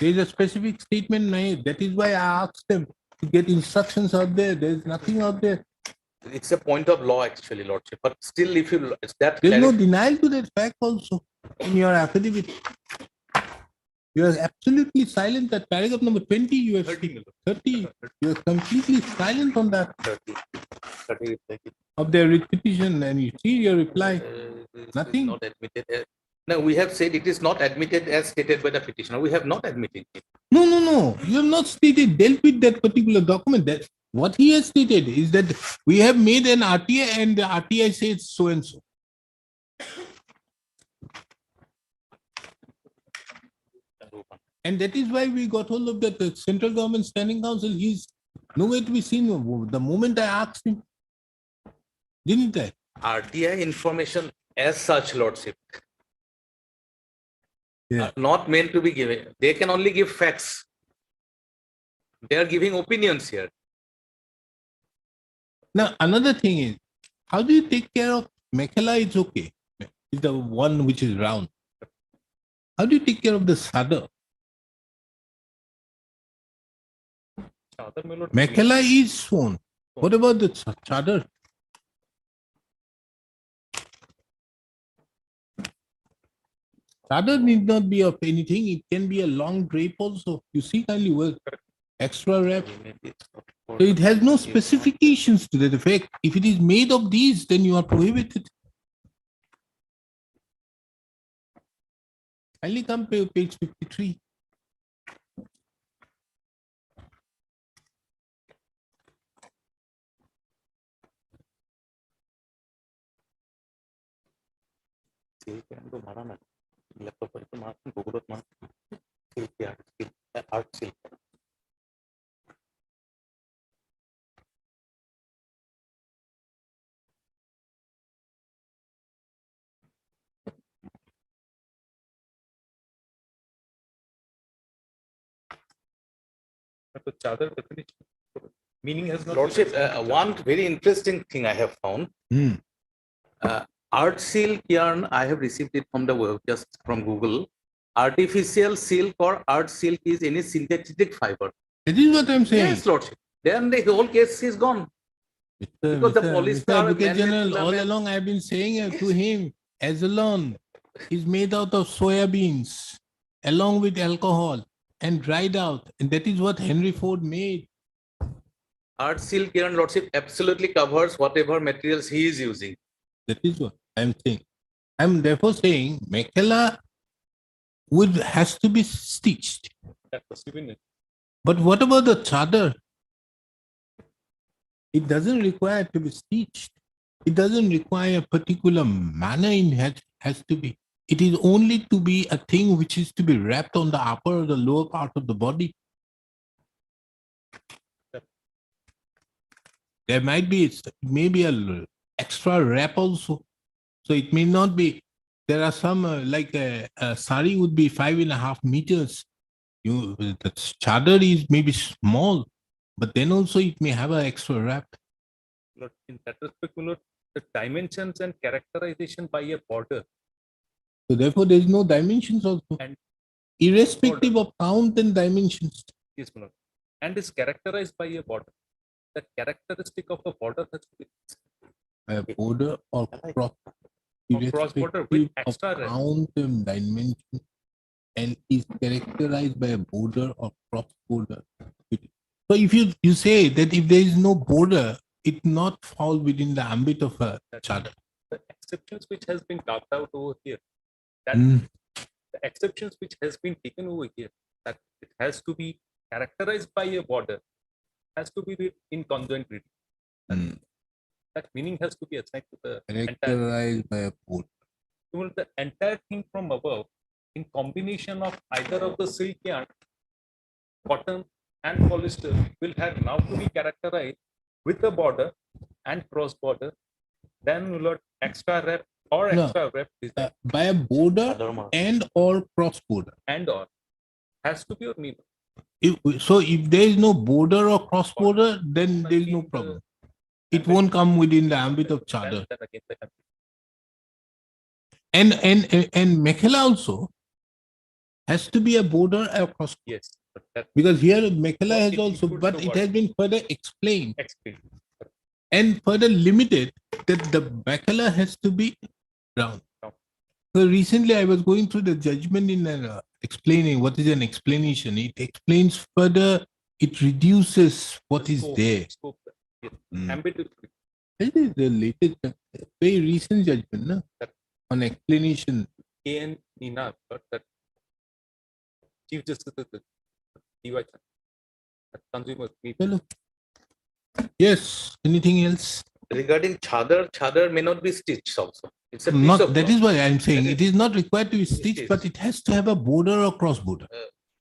There is a specific statement made. That is why I asked them to get instructions out there. There is nothing out there. it's a point of law actually, Lordship, but still if you, that. There is no denial to that fact also in your affidavit. You are absolutely silent at paragraph number 20. You have 30. You are completely silent on that 30, of their writ petition, and you see your reply. Nothing. Not admitted. No, we have said it is not admitted as stated by the petitioner. We have not admitted it. No. You have not stated, dealt with that particular document. That what he has stated is that we have made an RTI and the RTI says so and so. And that is why we got hold of that central government standing council. He's nowhere to be seen. The moment I asked him, didn't I? RTI information as such, Lordship, Yeah. are not meant to be given. They can only give facts. They are giving opinions here. Now, another thing is, how do you take care of Mekhala? It's okay. It's the one which is round. How do you take care of the Sadar? Mekhala is sworn. What about the Chadar? Chadar need not be of anything. It can be a long drape also. You see, kindly work. Extra wrap. So it has no specifications to that effect. If it is made of these, then you are prohibited. Kindly come to page 53. The chadar definition meaning has not. Lordship, one very interesting thing I have found. Art silk yarn, I have received it from the web, just from Google. Artificial silk or art silk is any synthetic fiber. That is what I'm saying. Yes, Lordship. Then the whole case is gone. Because the Mr. polyester Advocate man-made General, all filament- along I've been saying to him, Azalon is made out of soya beans along with alcohol and dried out. And that is what Henry Ford made. Art silk yarn, Lordship, absolutely covers whatever materials he is using. That is what I'm saying. I'm therefore saying Mekhala has to be stitched. But what about the chadar? It doesn't require to be stitched. It doesn't require a particular manner in it has to be. It is only to be a thing which is to be wrapped on the upper or the lower part of the body. There might be, maybe a extra wrap also. So it may not be, there are some like a sari would be 5.5 meters. The chadar is maybe small, but then also it may have an extra wrap. Lord, in that respect, my Lord, the dimensions and characterization by a border. So therefore there is no dimensions also. And irrespective of count and dimensions. Yes, my Lord. And is characterized by a border. The characteristic of a border has to be A border or cross. cross-border with irrespective of extra wrap. count and dimension, and is characterized by a border or cross border. So if you say that if there is no border, it not fall within the ambit of a chadar. The exceptions which has been carved out over here, that the exceptions which has been taken over here, that it has to be characterized by a border, has to be read in conjoint reading. That meaning has to be assigned to the entire, Characterized by a border. even the entire thing from above in combination of either of the silk yarn, cotton and polyester will have now to be characterized with a border and cross border, then will not extra wrap or No. extra wrap design By a border and or cross border. and or has to be or need. If there is no border or cross border, then there is no problem. It won't come within the ambit of chadar. And Mekhela also has to be a border across. Yes. But that Because here Mekhela has it also, includes but the it word. has been further explained explain. and further limited that the Mekhela has to be brown. Brown. So recently I was going through the judgment in explaining what is an explanation. It explains further, it reduces what is Scope- there. scope, yes. Mm. Ambit is This is the latest, very recent judgment no? That- On explanation. KN Nina, but that Chief Justice DY Chandra, that consumers need Hello. Yes, anything else? Regarding chadar may not be stitched also. It's a piece Not, of that cloth. is why I'm saying That it is not required to be stitched, but it has to have a border or cross border.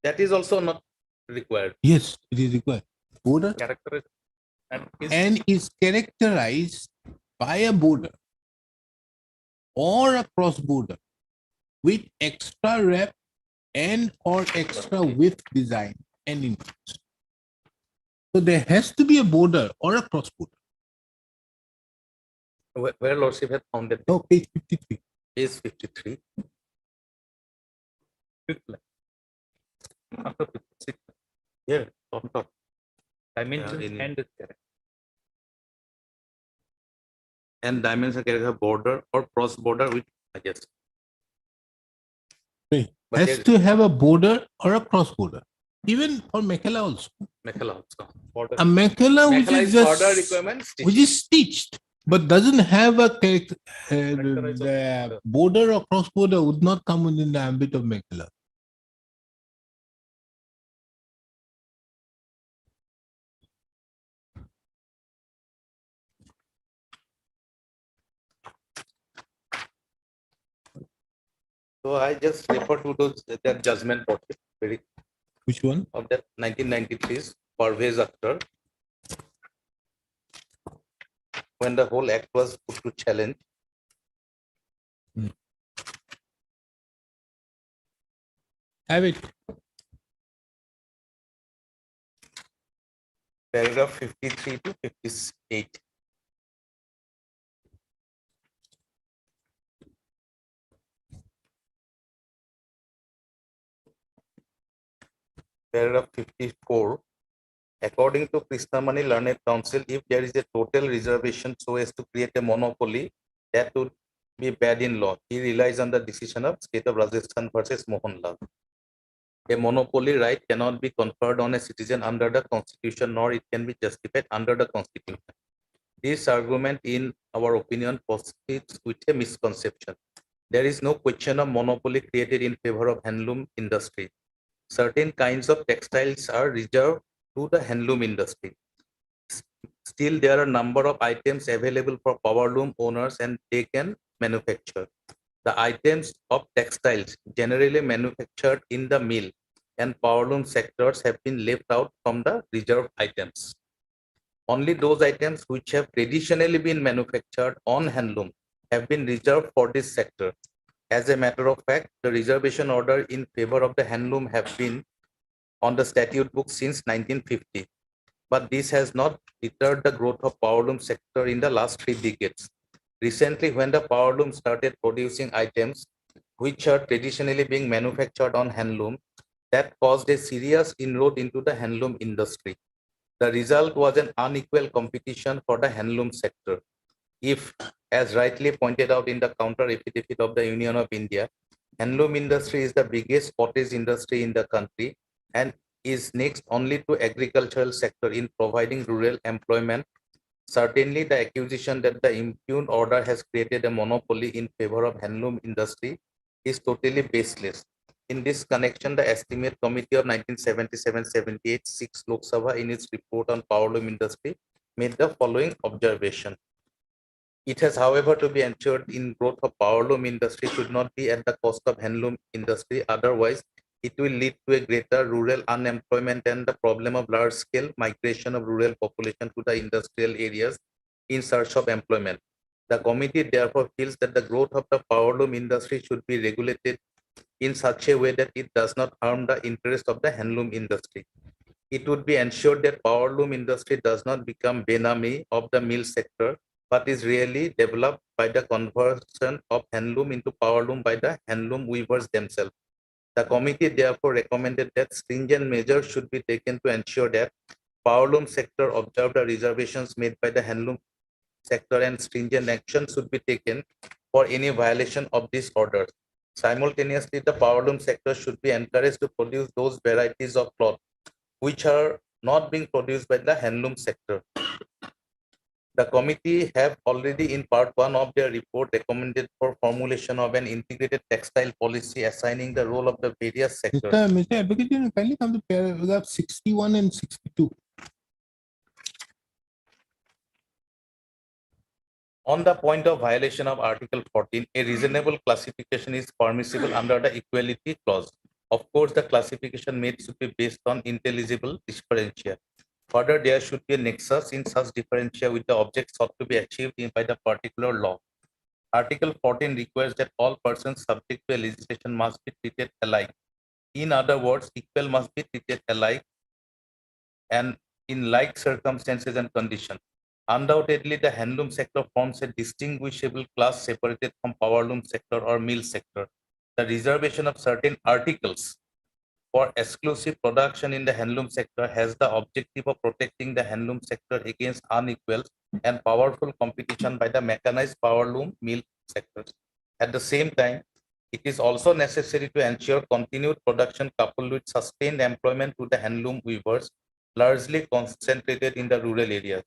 That is also not required. Yes, it is required. Border characterized and is characterized by a border or a cross border with extra wrap and or extra width design and interest. So there has to be a border or a cross border. Where Lordship has found it. No, page 53. Page 53. fifth line. After 56, Here, on top. dimensions in- and its character. And dimension can have border or cross border with, I guess. Right. But Has there- to have a border or a cross border. Even for Mekhela also. Mekhela also. A Mekhela which Mekhela is is border just requirement which stitching. is stitched but doesn't have a the border or cross border would not come within the ambit of Mekhela. So I just refer to those that judgment portrait very Which one? of that 1993's Parvez Akhtar, when the whole act was put to challenge. Have it. Paragraph 53 to 58. Paragraph 54. According to Krishnamani Learned Council, if there is a total reservation so as to create a monopoly, that would be bad in law. He relies on the decision of State of Rajasthan versus Mohanlal. A monopoly right cannot be conferred on a citizen under the Constitution, nor it can be justified under the Constitution. This argument, in our opinion, proceeds with a misconception. There is no question of monopoly created in favor of handloom industry. Certain kinds of textiles are reserved to the handloom industry. Still, there are a number of items available for powerloom owners and they can manufacture. The items of textiles generally manufactured in the mill and powerloom sectors have been left out from the reserved items. Only those items which have traditionally been manufactured on handloom have been reserved for this sector. As a matter of fact, the reservation order in favor of the handloom have been on the statute book since 1950. But this has not deterred the growth of powerloom sector in the last 3 decades. Recently, when the powerloom started producing items which are traditionally being manufactured on handloom, that caused a serious inroad into the handloom industry. The result was an unequal competition for the handloom sector. If, as rightly pointed out in the counter affidavit of the Union of India, handloom industry is the biggest cottage industry in the country and is next only to agricultural sector in providing rural employment. Certainly, the accusation that the impugned order has created a monopoly in favor of handloom industry is totally baseless. In this connection, the Estimate Committee of 1977-78 6 Lok Sabha in its report on powerloom industry made the following observation. It has, however, to be ensured in growth of powerloom industry should not be at the cost of handloom industry. Otherwise, it will lead to a greater rural unemployment and the problem of large-scale migration of rural population to the industrial areas in search of employment. The committee therefore feels that the growth of the powerloom industry should be regulated in such a way that it does not harm the interest of the handloom industry. It would be ensured that power loom industry does not become benami of the mill sector, but is really developed by the conversion of handloom into power loom by the handloom weavers themselves. The committee therefore recommended that stringent measures should be taken to ensure that power loom sector observe the reservations made by the handloom sector, and stringent action should be taken for any violation of these orders. Simultaneously, the power loom sector should be encouraged to produce those varieties of cloth which are not being produced by the handloom sector. The committee have already in part 1 of their report recommended for formulation of an integrated textile policy assigning the role of the various sectors. Mr. Advocate General, kindly come to paragraph 61 and 62. On the point of violation of Article 14, a reasonable classification is permissible under the equality clause. Of course, the classification made should be based on intelligible differentia. Further, there should be a nexus in such differentia with the object sought to be achieved by the particular law. Article 14 requires that all persons subject to a legislation must be treated alike. In other words, equal must be treated alike and in like circumstances and conditions. Undoubtedly, the handloom sector forms a distinguishable class separated from power loom sector or mill sector. The reservation of certain articles for exclusive production in the handloom sector has the objective of protecting the handloom sector against unequal and powerful competition by the mechanized power loom mill sectors. At the same time, it is also necessary to ensure continued production coupled with sustained employment to the handloom weavers, largely concentrated in the rural areas.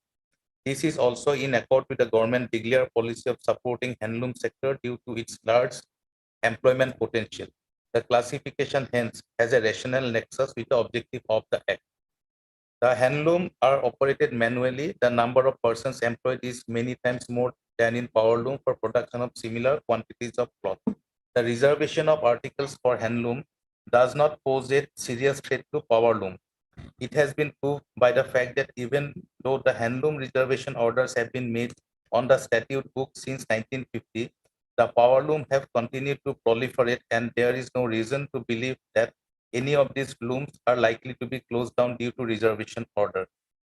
This is also in accord with the government declared policy of supporting handloom sector due to its large employment potential. The classification hence has a rational nexus with the objective of the Act. The handloom are operated manually. The number of persons employed is many times more than in power loom for production of similar quantities of cloth. The reservation of articles for handloom does not pose a serious threat to power loom. It has been proved by the fact that even though the handloom reservation orders have been made on the statute book since 1950, the power loom have continued to proliferate, and there is no reason to believe that any of these looms are likely to be closed down due to reservation order.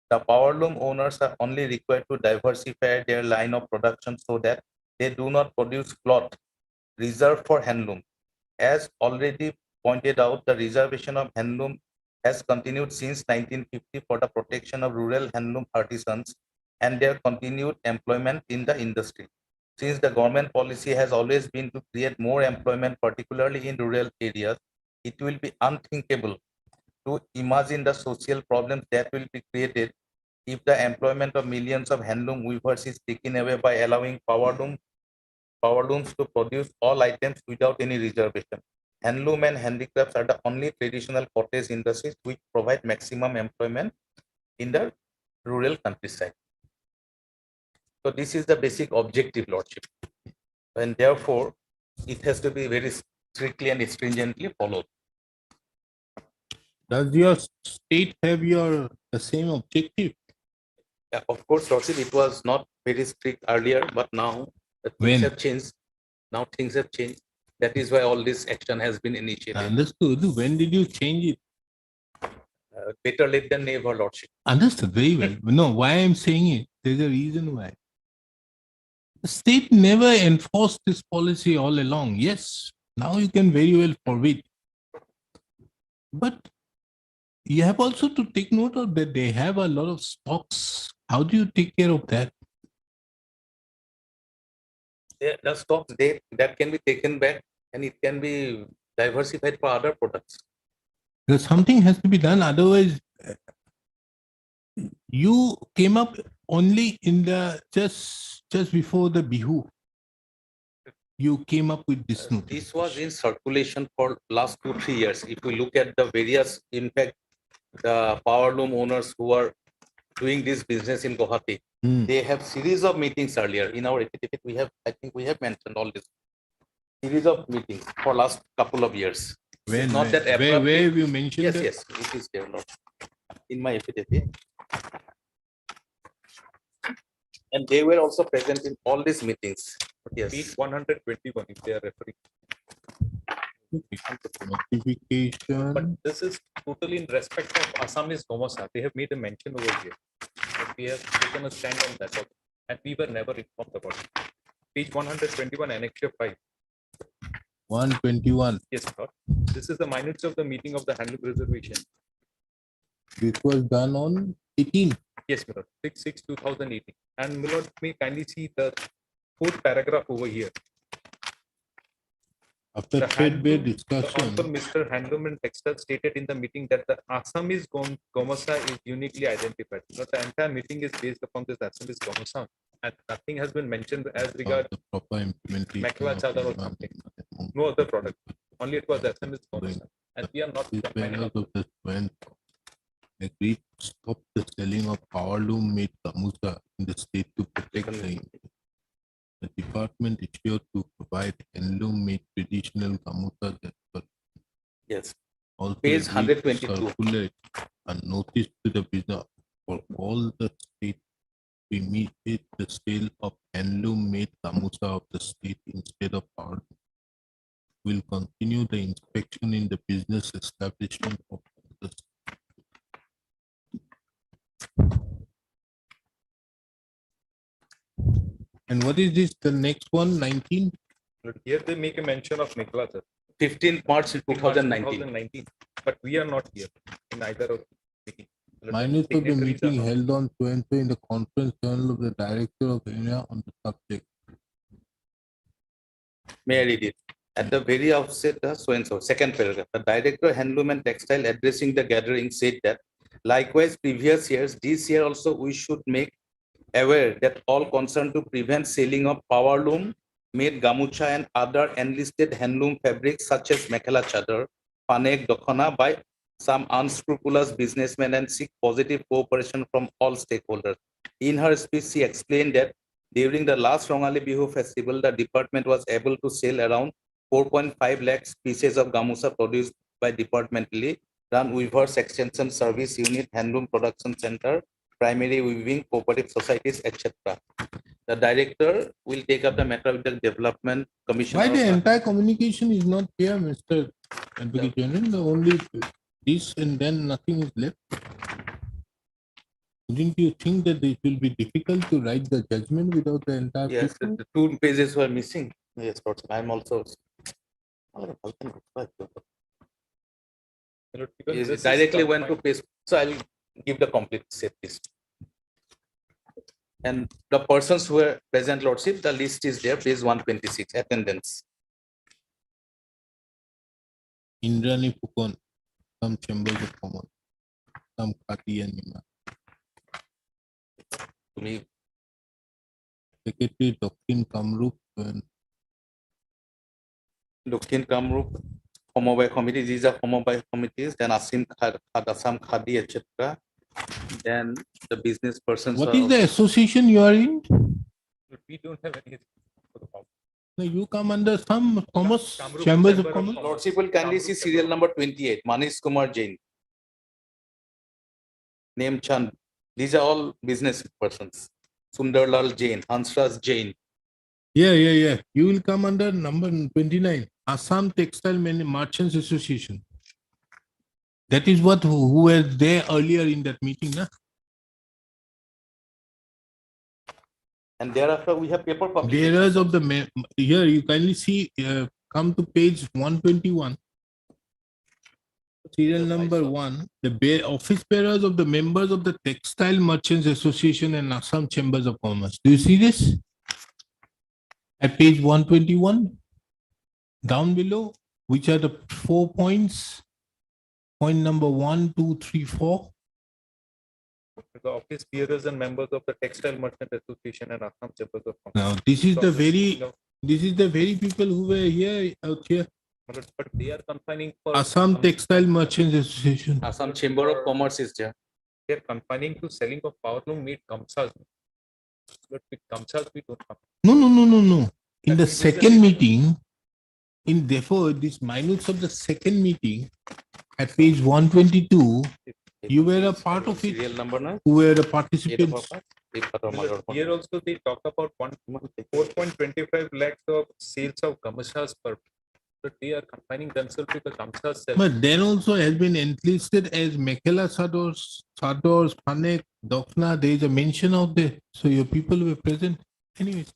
The power loom owners are only required to diversify their line of production so that they do not produce cloth reserved for handloom. As already pointed out, the reservation of handloom has continued since 1950 for the protection of rural handloom artisans and their continued employment in the industry. Since the government policy has always been to create more employment, particularly in rural areas, it will be unthinkable to imagine the social problems that will be created if the employment of millions of handloom weavers is taken away by allowing power looms to produce all items without any reservation. Handloom and handicrafts are the only traditional cottage industries which provide maximum employment in the rural countryside. So this is the basic objective, Lordship, and therefore it has to be very strictly and stringently followed. Does your state have the same objective? Yeah, of course, Lordship, it was not very strict earlier, but now the things When? have changed. Now things have changed. That is why all this action has been initiated. Understood. When did you change it? Better late than never, Lordship. Understood very well. No, why I'm saying it, there's a reason why. The state never enforced this policy all along. Yes, now you can very well forbid. But you have also to take note of that they have a lot of stocks. How do you take care of that? The stocks that can be taken back and it can be diversified for other products. Because something has to be done. Otherwise, you came up only in the just before the Bihu. You came up with this notice. This was in circulation for last 2-3 years. If we look at the various, in fact, the power loom owners who are doing this business in Guwahati, they have series of meetings earlier. In our affidavit, we have, I think we have mentioned all this series of meetings for last couple of years. Where Where you mentioned yes, that? yes, it is there, Lord, in my affidavit. And they were also present in all these meetings. Yes. Page 121, if they are referring. Notification. But this is totally in respect of Assamese Gomosa. They have made a mention over here. But we have taken a stand on that also, and we were never informed about it. Page 121, Annexure 5. 121. Yes, sir. This is the minutes of the meeting of the handloom reservation. This was done on 18. Yes, my lord. 6/6/2018. And my lord, may kindly see the fourth paragraph over here. After The threadbare handloom- discussion. The Honorable Mr. Handloom and Textile stated in the meeting that the Assamese Gomosa is uniquely identified. Not the entire meeting is based upon this Assamese Gomosa, and nothing has been mentioned as regard the proper implementation. Mekla of Chadar or the something. No other product. Only it was Assamese Gomosa, and we are not. These bearers of the strength agreed to stop the selling of powerloom made gamusa in the state to protect the interest. The department issued to provide handloom made traditional gamusa that were Yes. also Page agreed to 122. circulate a notice to the business for all the states to immediate the sale of handloom made gamusa of the state instead of power. Will continue the inspection in the business establishment of the state. And what is this, the next one, 19? Here they make a mention of Mekla, sir. 15th March 2019. 2019. But we are not here in either of the meeting. Minutes of the Signatories are meeting not. held on 20 in the conference journal of the director of area on the subject. May I read it? At the very outset, so and so, second paragraph, the director handloom and textile addressing the gathering said that likewise previous years, this year also we should make aware that all concerned to prevent selling of powerloom made gamucha and other enlisted handloom fabrics such as Mekhala Chadar, Panek, Dokhana by some unscrupulous businessmen and seek positive cooperation from all stakeholders. In her speech, she explained that during the last Rongali Bihu festival, the department was able to sell around 4.5 lakhs pieces of gamusa produced by departmentally run Weavers Extension Service Unit, Handloom Production Center, Primary Weaving Cooperative Societies, etc. The director will take up the matter with the Development Commission. Why the entire communication is not here, Mr. Advocate General? The only this and then nothing is left. Didn't you think that it will be difficult to write the judgment without the entire? Yes, people? the 2 pages were missing. Yes, I'm also. Yes, it directly went to page, so I'll give the complete set list. And the persons who were present, Lordship, the list is there, page 126, attendance. Indrani Pukon, some chambers of commerce, some Kati and Nima. Secretary Dr. Kamrup and Dukhin Kamrup, Homobai Committee, these are Homobai committees, then Assam Khadi, etc. Then the business persons. what is the association you are in? We don't have any. No, you come under some commerce, chambers of commerce. Lordship will kindly see serial number 28, Manish Kumar Jain. Name Chand. These are all business persons. Sundarlal Jain, Hansraj Jain. Yeah. You will come under number 29, Assam Textile Merchants Association. That is what who was there earlier in that meeting, na? And thereafter we have paper publication. Bearers of the here you kindly see, come to page 121. Serial number 1, the office bearers of the members of the Textile Merchants Association and Assam Chambers of Commerce. Do you see this? At page 121, down below, which are the 4 points? Point number 1, 2, 3, 4. The office bearers and members of the Textile Merchant Association and Assam Chambers of Commerce. Now, this is So, the very, no, this is the very people who were here out here. but they are confining for Assam Textile Merchants Association. Assam Chamber of Commerce is there. they are confining to selling of powerloom made gamsas. But with gamsas we don't have. No. In the second meeting, therefore, these minutes of the second meeting at page 122, you were a part of it. Serial number na? Who were the participants? Here also they talk about 4.25 lakhs of sales of gamsas per but they are confining themselves to the Kamsa cell. But then also has been enlisted as Mekhala Sadors, Panek, Dokna. There is a mention of there. So your people were present. Anyways.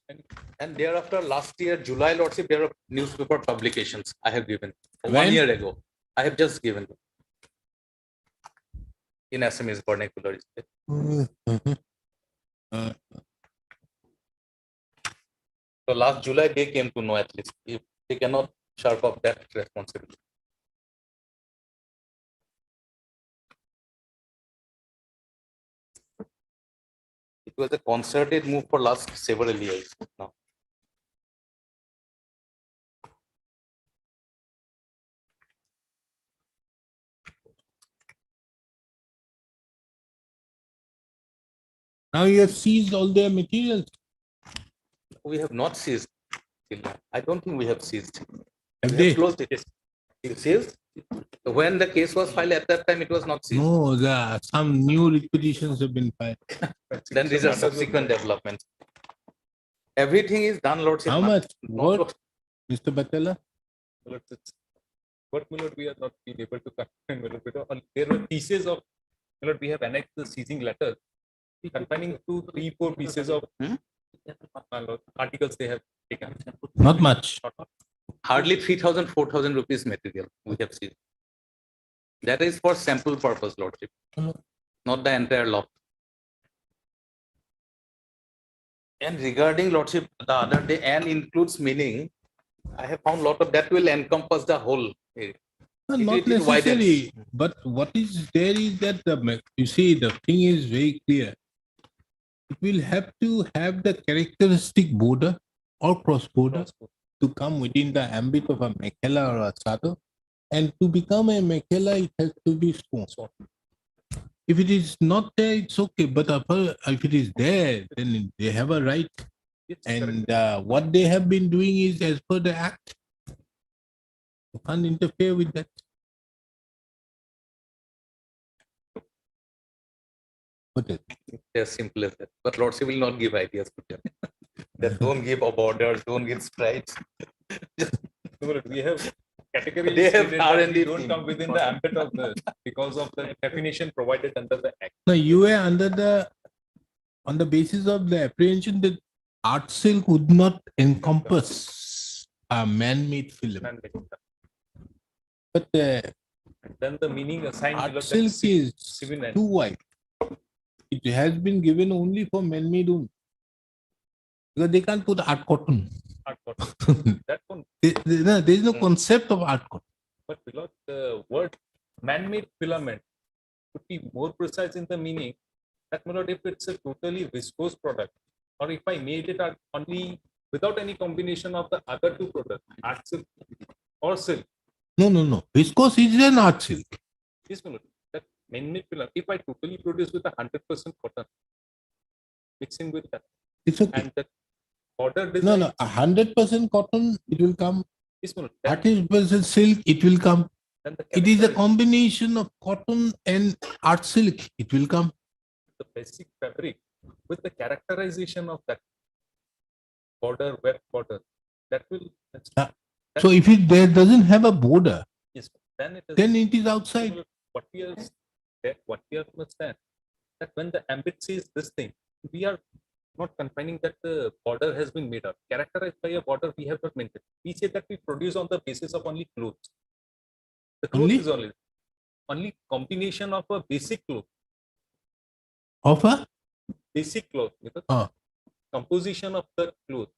And thereafter, last year, July, Lordship, there are newspaper publications I have given. When? 1 year ago. I have just given. In Assamese vernacular. So last July, they came to know at least. If they cannot sharp up that responsibility. It was a concerted move for last several years now. Now you have seized all their materials. We have not seized. I don't think we have seized. Have We they? closed it. You seized? When the case was filed at that time, it was not seized. No, some new requisitions have been filed. Then these are subsequent developments. Everything is done, Lordship. How much? What, Mr. Batala? But my lord, we are not being able to confine, my lord, because there were pieces of, my lord, we have annexed the seizing letters, confining to 3-4 pieces of my lord, articles they have taken. Not much. Hardly 3,000, 4,000 rupees material we have seen. That is for sample purpose, Lordship, not the entire lot. And regarding Lordship, the other day, and includes meaning, I have found a lot of that will encompass the whole area. No, It- not it widens. necessary. But what is there is that you see the thing is very clear. It will have to have the characteristic border or cross border to come within the ambit of a Mekhala or a Sador. And to become a Mekhala, it has to be stone. If it is not there, it's okay. But if it is there, then they have a right. And what they have been doing is as per the act. You can't interfere with that. What is it? As simple as that. But Lordship will not give ideas to them. That don't give a border, don't give sprites. We have categories They have stated that R&D we don't team. come within the ambit of this because of the definition provided under the act. No, you were on the basis of the apprehension that art silk would not encompass a man-made film. But Then the meaning assigned below art that silk is civil and too wide. It has been given only for man-made only. Because they can't put art cotton. art cotton. That one, There is no concept of art cotton. but below the word man-made filament would be more precise in the meaning that my lord, if it's a totally viscose product, or if I made it only without any combination of the other two products, art silk or silk, No. Viscose is an art silk. this my lord, that man-made filament, if I totally produce with 100% cotton, mixing with that, It's okay. and the border design, No, 100% cotton, it will come. this my lord, then 30% silk, it will come. the It is a character- combination of cotton and art silk. It will come. the basic fabric with the characterization of that border, web border, that will, So if it there doesn't have a border, yes, then it is. then it is outside. What we are, what we are to understand, that when the ambit says this thing, we are not confining that the border has been made up. Characterized by a border, we have not maintained. We say that we produce on the basis of only clothes. The cloth Only? is only combination of a basic cloth, Of a? basic cloth, with the Ah. composition of the cloth.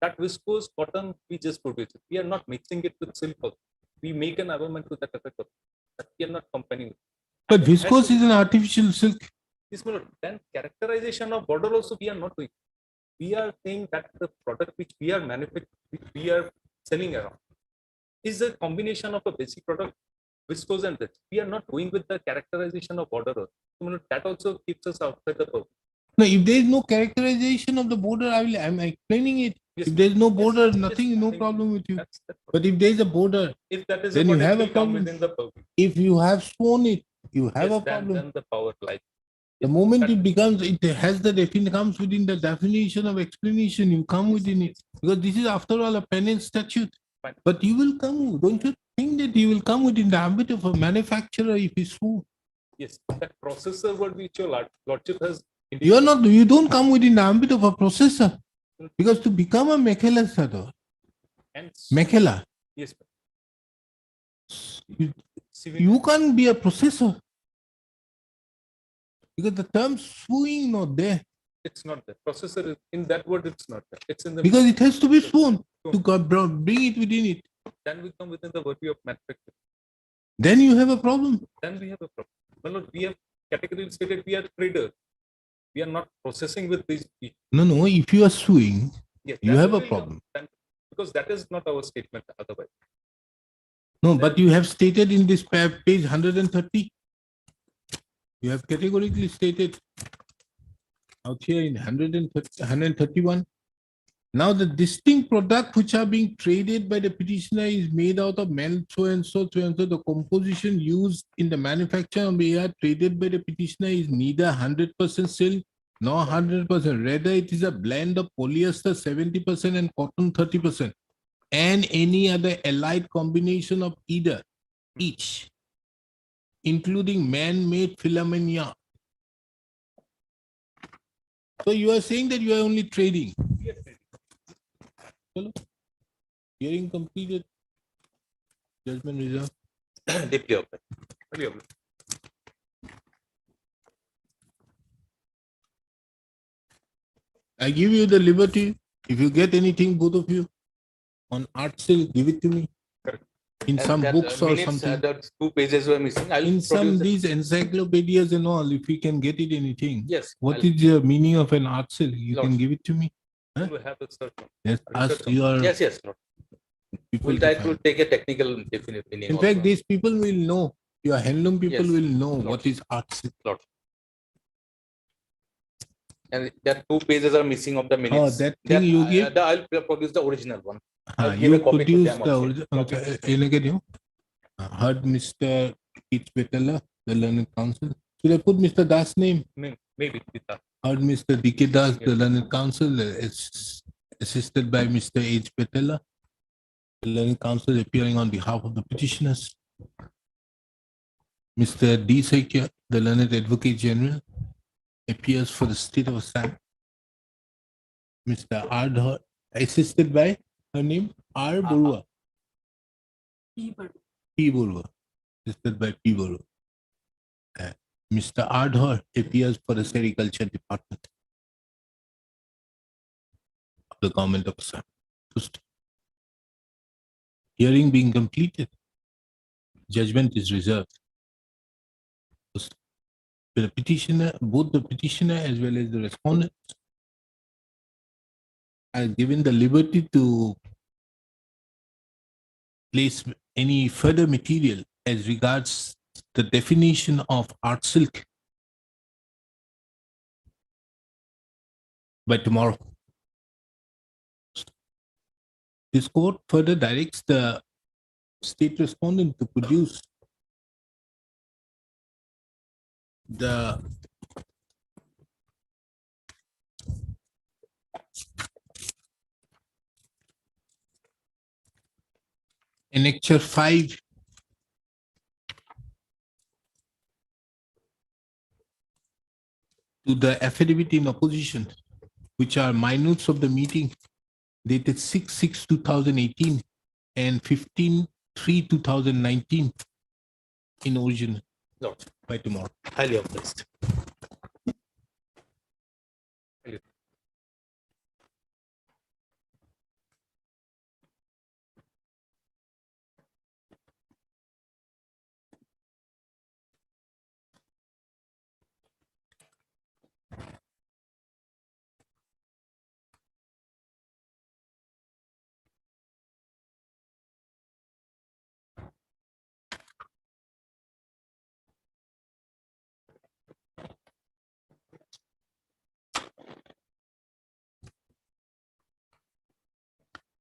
That viscose cotton we just produce it. We are not mixing it with silk also. We make an arrangement to that effect. That we are not combining. But viscose is an artificial silk. This will then characterization of border also we are not doing. We are saying that the product which we are manufacturing, which we are selling around, is a combination of a basic product, viscose and this. We are not going with the characterization of border also. So that also keeps us outside the purpose. No, if there is no characterization of the border, I'm explaining it. If there is no border, nothing, no problem with you. But if there is a border, If that is then you border, it have a will come problem. within the purview. If you have sworn it, you have Yes, a problem. then the power lies. The moment it becomes, it has the comes within the definition of explanation, you come within it. Because this is after all a penal statute. But you will come, don't you think that you will come within the ambit of a manufacturer if you sue? Yes, that processor what which your lordship has. You are not, you don't come within the ambit of a processor. Because to become a Mekhala Sador, And Mekhala, yes, you can't be a processor. Because the term suing not there. it's not there. Processor is in that word. It's not there. It's in the. Because it has to be sworn to bring it within it. Then we come within the virtue of manufacture. Then you have a problem. Then we have a problem. Well, no, we have categorically stated we are trader. We are not processing with these people. No, if you are suing, Yes, you that have a will be problem. because that is not our statement otherwise. No, but you have stated in this page 130. You have categorically stated out here in 131. Now the distinct product which are being traded by the petitioner is made out of metal so and so. The composition used in the manufacture of AR traded by the petitioner is neither 100% silk nor 100%. Rather, it is a blend of polyester 70% and cotton 30%, and any other allied combination of either, each, including man-made filament yarn. So you are saying that you are only trading. Hello? Hearing completed. Judgment reserved. Deeply open. I give you the liberty. If you get anything, both of you, on art sale, give it to me. In And some that, books or minutes, something. The 2 pages were missing. I'll In some produce it. these encyclopedias and all, if we can get it anything. Yes, What I'll- is the meaning of an art sale? You can Lord. give it to me. Huh? We have a search. Yes, ask your Yes, yes. Lord. people. We'll to try find. to take a technical definite meaning. In also. fact, these people will know. Your handloom people Yes. will know what is art sale. Lord. And that 2 pages are missing of the minutes. that thing you give? I'll produce the original one. I'll give You a copy to produce them the also. original. Heard Mr. Keith Petala, the learned counsel. Should I put Mr. Das' name? Maybe. Heard Mr. D.K. Das, the learned counsel, assisted by Mr. H. Petala, the learned counsel appearing on behalf of the petitioners. Mr. D. Sekya, the learned advocate general, appears for the state of Assam. Mr. R. Dhar, assisted by her name R. Burua. P. Burua, assisted by P. Burua. Mr. R. Dhar appears for the sericulture department of the government of Assam. Hearing being completed, judgment is reserved. The petitioner, both the petitioner as well as the respondents, are given the liberty to place any further material as regards the definition of art silk by tomorrow. This court further directs the state respondent to produce the Annexure 5 to the affidavit in opposition, which are minutes of the meeting dated 6/6/2018 and 15/3/2019 in original. Lord. By tomorrow. Highly obliged.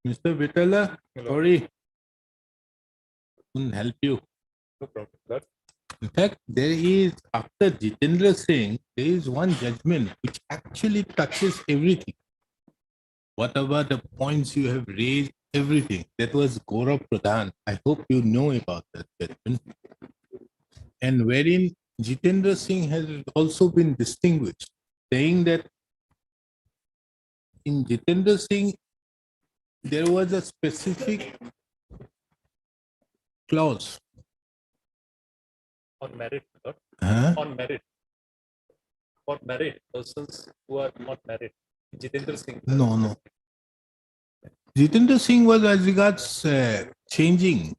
Mr. Vitala, sorry, couldn't help you. No problem. That In fact, there is, after Jitendra Singh, there is one judgment which actually touches everything. Whatever the points you have raised everything. That was Gaurav Pradhan. I hope you know about that judgment. And wherein Jitendra Singh has also been distinguished, saying that in Jitendra Singh, there was a specific clause. On merit, not Huh? on merit. For merit, persons who are not married. Jitendra Singh. No. Jitendra Singh was as regards changing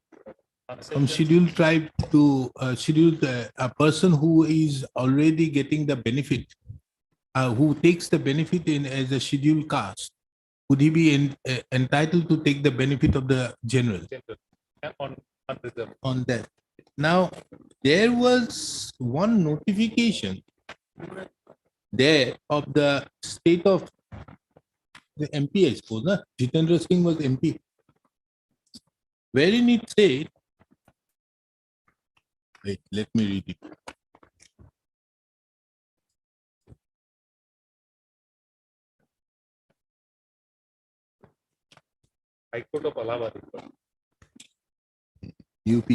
from scheduled tribe to scheduled, a person who is already getting the benefit, who takes the benefit in as a scheduled caste. Would he be entitled to take the benefit of the general? On unreserved. On that. Now, there was one notification there of the state of the MP, I suppose, na? Jitendra Singh was MP, wherein it said, wait, let me read it. High Court of Allahabad. UP.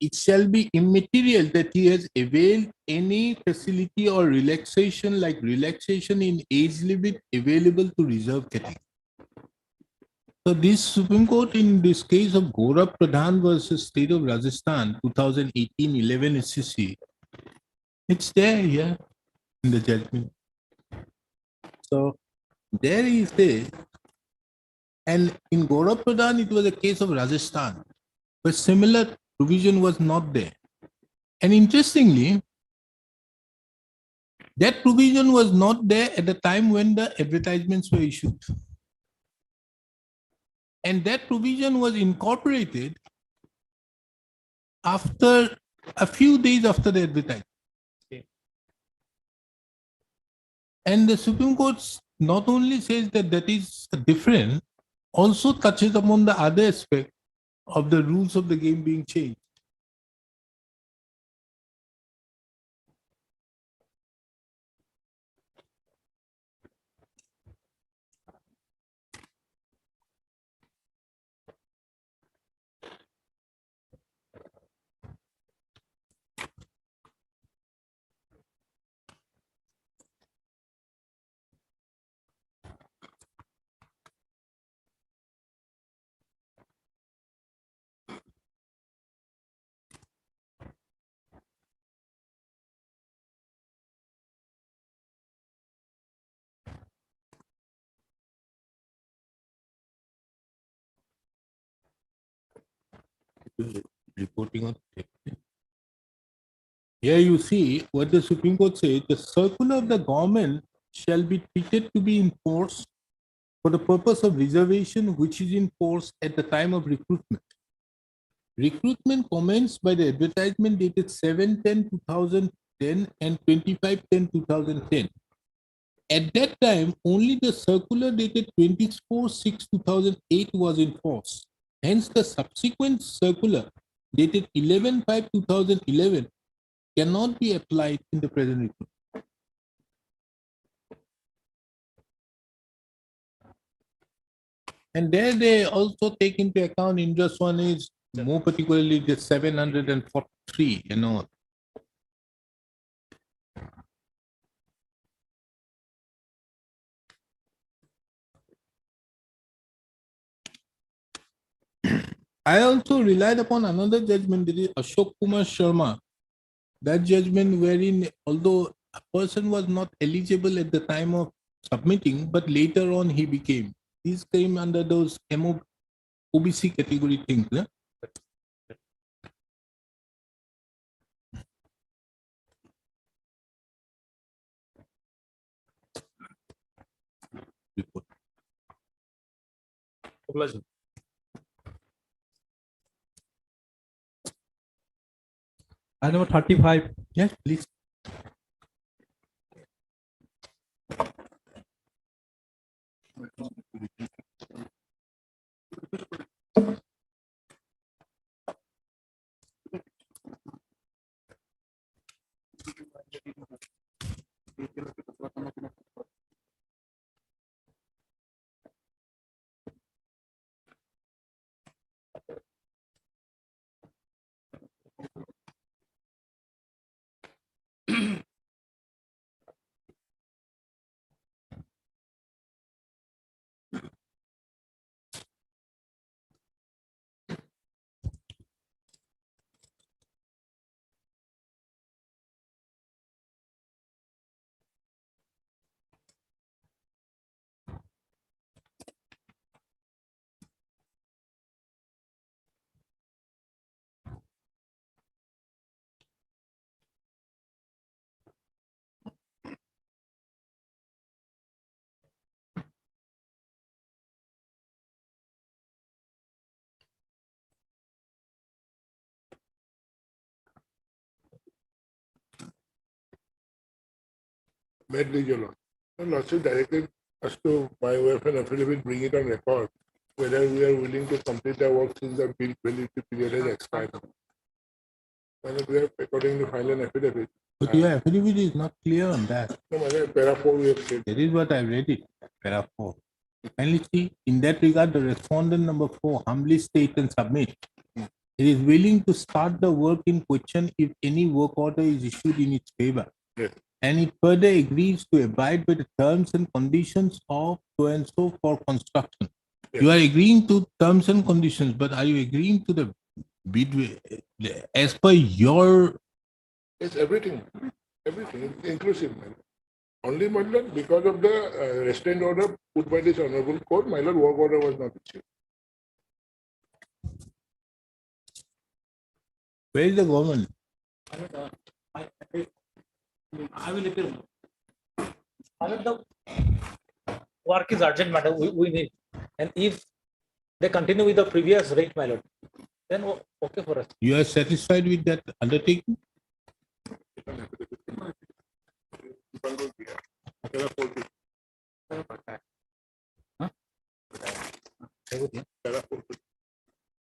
It shall be immaterial that he has availed any facility or relaxation like relaxation in age limit available to reserve category. So this Supreme Court in this case of Gaurav Pradhan versus State of Rajasthan 2018-11 SCC, it's there here in the judgment. So there is this, and in Gaurav Pradhan it was a case of Rajasthan, but similar provision was not there. And interestingly, that provision was not there at the time when the advertisements were issued. And that provision was incorporated after a few days after the advertisement. And the Supreme Court not only says that that is different, also touches upon the other aspect of the rules of the game being changed. Reporting on here you see what the Supreme Court says: the circular of the government shall be treated to be in force for the purpose of reservation which is in force at the time of recruitment. Recruitment commenced by the advertisement dated 7/10/2010 and 25/10/2010. At that time, only the circular dated 24/6/2008 was in force. Hence, the subsequent circular dated 11/5/2011 cannot be applied in the present recruitment. And there they also take into account interest one is more particularly the 743 and all. I also relied upon another judgment, that is Ashok Kumar Sharma. That judgment wherein although a person was not eligible at the time of submitting, but later on he became. These came under those OBC category things. Yeah? Report. Item number 35. Yes, please. met with your lord. The lordship directed us to, by way of an affidavit, bring it on record, whether we are willing to complete the work since the bill validity period has expired. And we have accordingly filed an affidavit. But your affidavit is not clear on that. No, para 4 we have said. That is what I read it, para 4. Finally, see, in that regard, the respondent number 4 humbly state and submit. It is willing to start the work in question if any work order is issued in its favor. Yes. And it further agrees to abide by the terms and conditions of so and so for construction. Yes. You are agreeing to terms and conditions, but are you agreeing to the bid as per your? It's everything, inclusive. Man. Only, my lord, because of the restraint order put by this honorable court, my lord, work order was not issued. Where is the government? I will appeal. The work is urgent matter, we need. And if they continue with the previous rate, my lord, then okay for us. You are satisfied with that undertaking?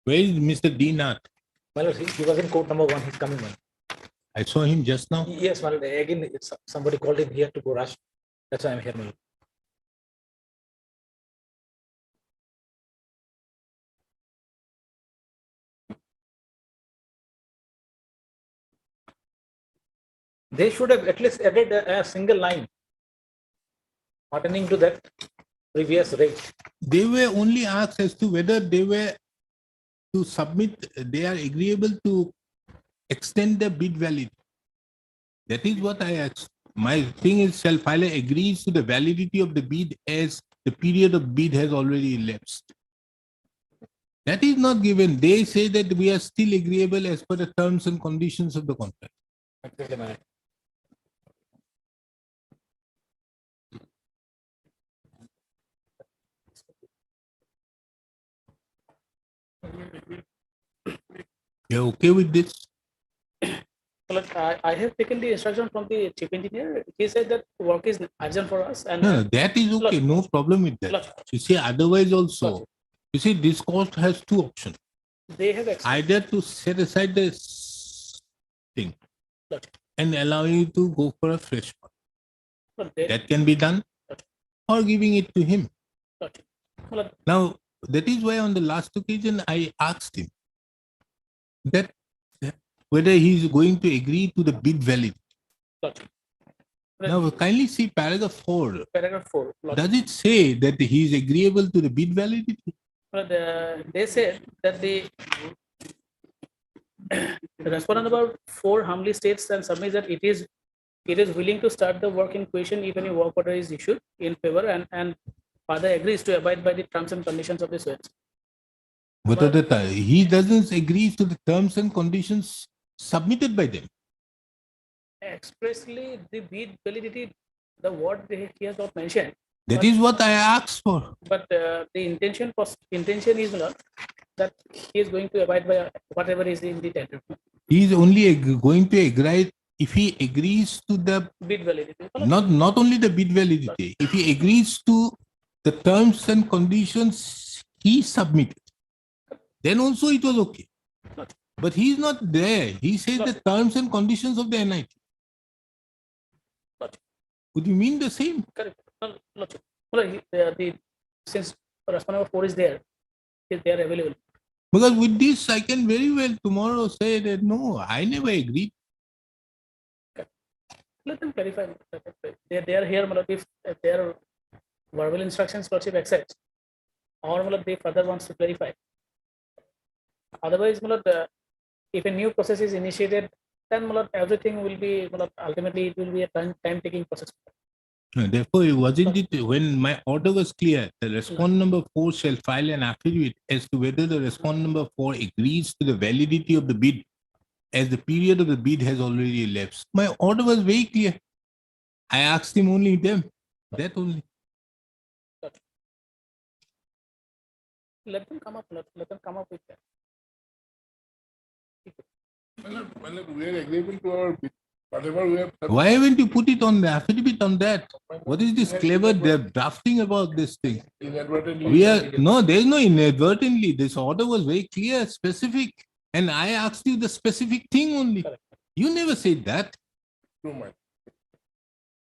Where is Mr. D. Nath? My lord, he was in court number 1, he's coming in. I saw him just now. Yes, my lord, again, somebody called him here to go rush. That's why I'm here, my lord. They should have at least added a single line pertaining to that previous rate. They were only asked as to whether they were to submit, they are agreeable to extend the bid validity. That is what I asked. My thing is self-filer agrees to the validity of the bid as the period of bid has already elapsed. That is not given. They say that we are still agreeable as per the terms and conditions of the contract. Exactly, my lord. You're okay with this? Well, I have taken the instruction from the chief engineer. He said that work is urgent for us. And No, that is okay. No problem with that. You see, otherwise also, you see, this court has two options. they have Either to set aside this thing and allow you to go for a fresh one. Well, they- That can be done, or giving it to him. Well, Now, that is why on the last occasion I asked him that whether he is going to agree to the bid validity. Now, kindly see paragraph 4. Paragraph 4. Does it say that he is agreeable to the bid validity? Well, they said that the respondent number 4 humbly states and submits that it is willing to start the work in question if any work order is issued in favor and further agrees to abide by the terms and conditions of the suits. What are the he doesn't agree to the terms and conditions submitted by them. Expressly, the bid validity, the word he has not mentioned. That is what I asked for. But the intention is not that he is going to abide by whatever is in the tender. He is only going to agree if he agrees to the Bid validity. not only the bid validity. If he agrees to the terms and conditions he submitted, then also it was okay. But he is not there. He says the terms and conditions of the NIT. Would you mean the same? Correct. Well, since respondent 4 is there, they are available. Because with this, I can very well tomorrow say that no, I never agreed. Let them clarify. They are here, if their verbal instructions lordship accepts, or they further wants to clarify. Otherwise, if a new process is initiated, then everything will be ultimately it will be a time-taking process. Therefore, wasn't it when my order was clear, the respondent number 4 shall file an affidavit as to whether the respondent number 4 agrees to the validity of the bid as the period of the bid has already elapsed. My order was very clear. I asked him only them, that only. Let them come up. Let them come up with that. We are agreeable to our bid. Whatever we have. Why haven't you put it on the affidavit on that? What is this clever drafting about this thing? Inadvertently. No, there's no inadvertently. This order was very clear, specific. And I asked you the specific thing only. You never said that. Too much.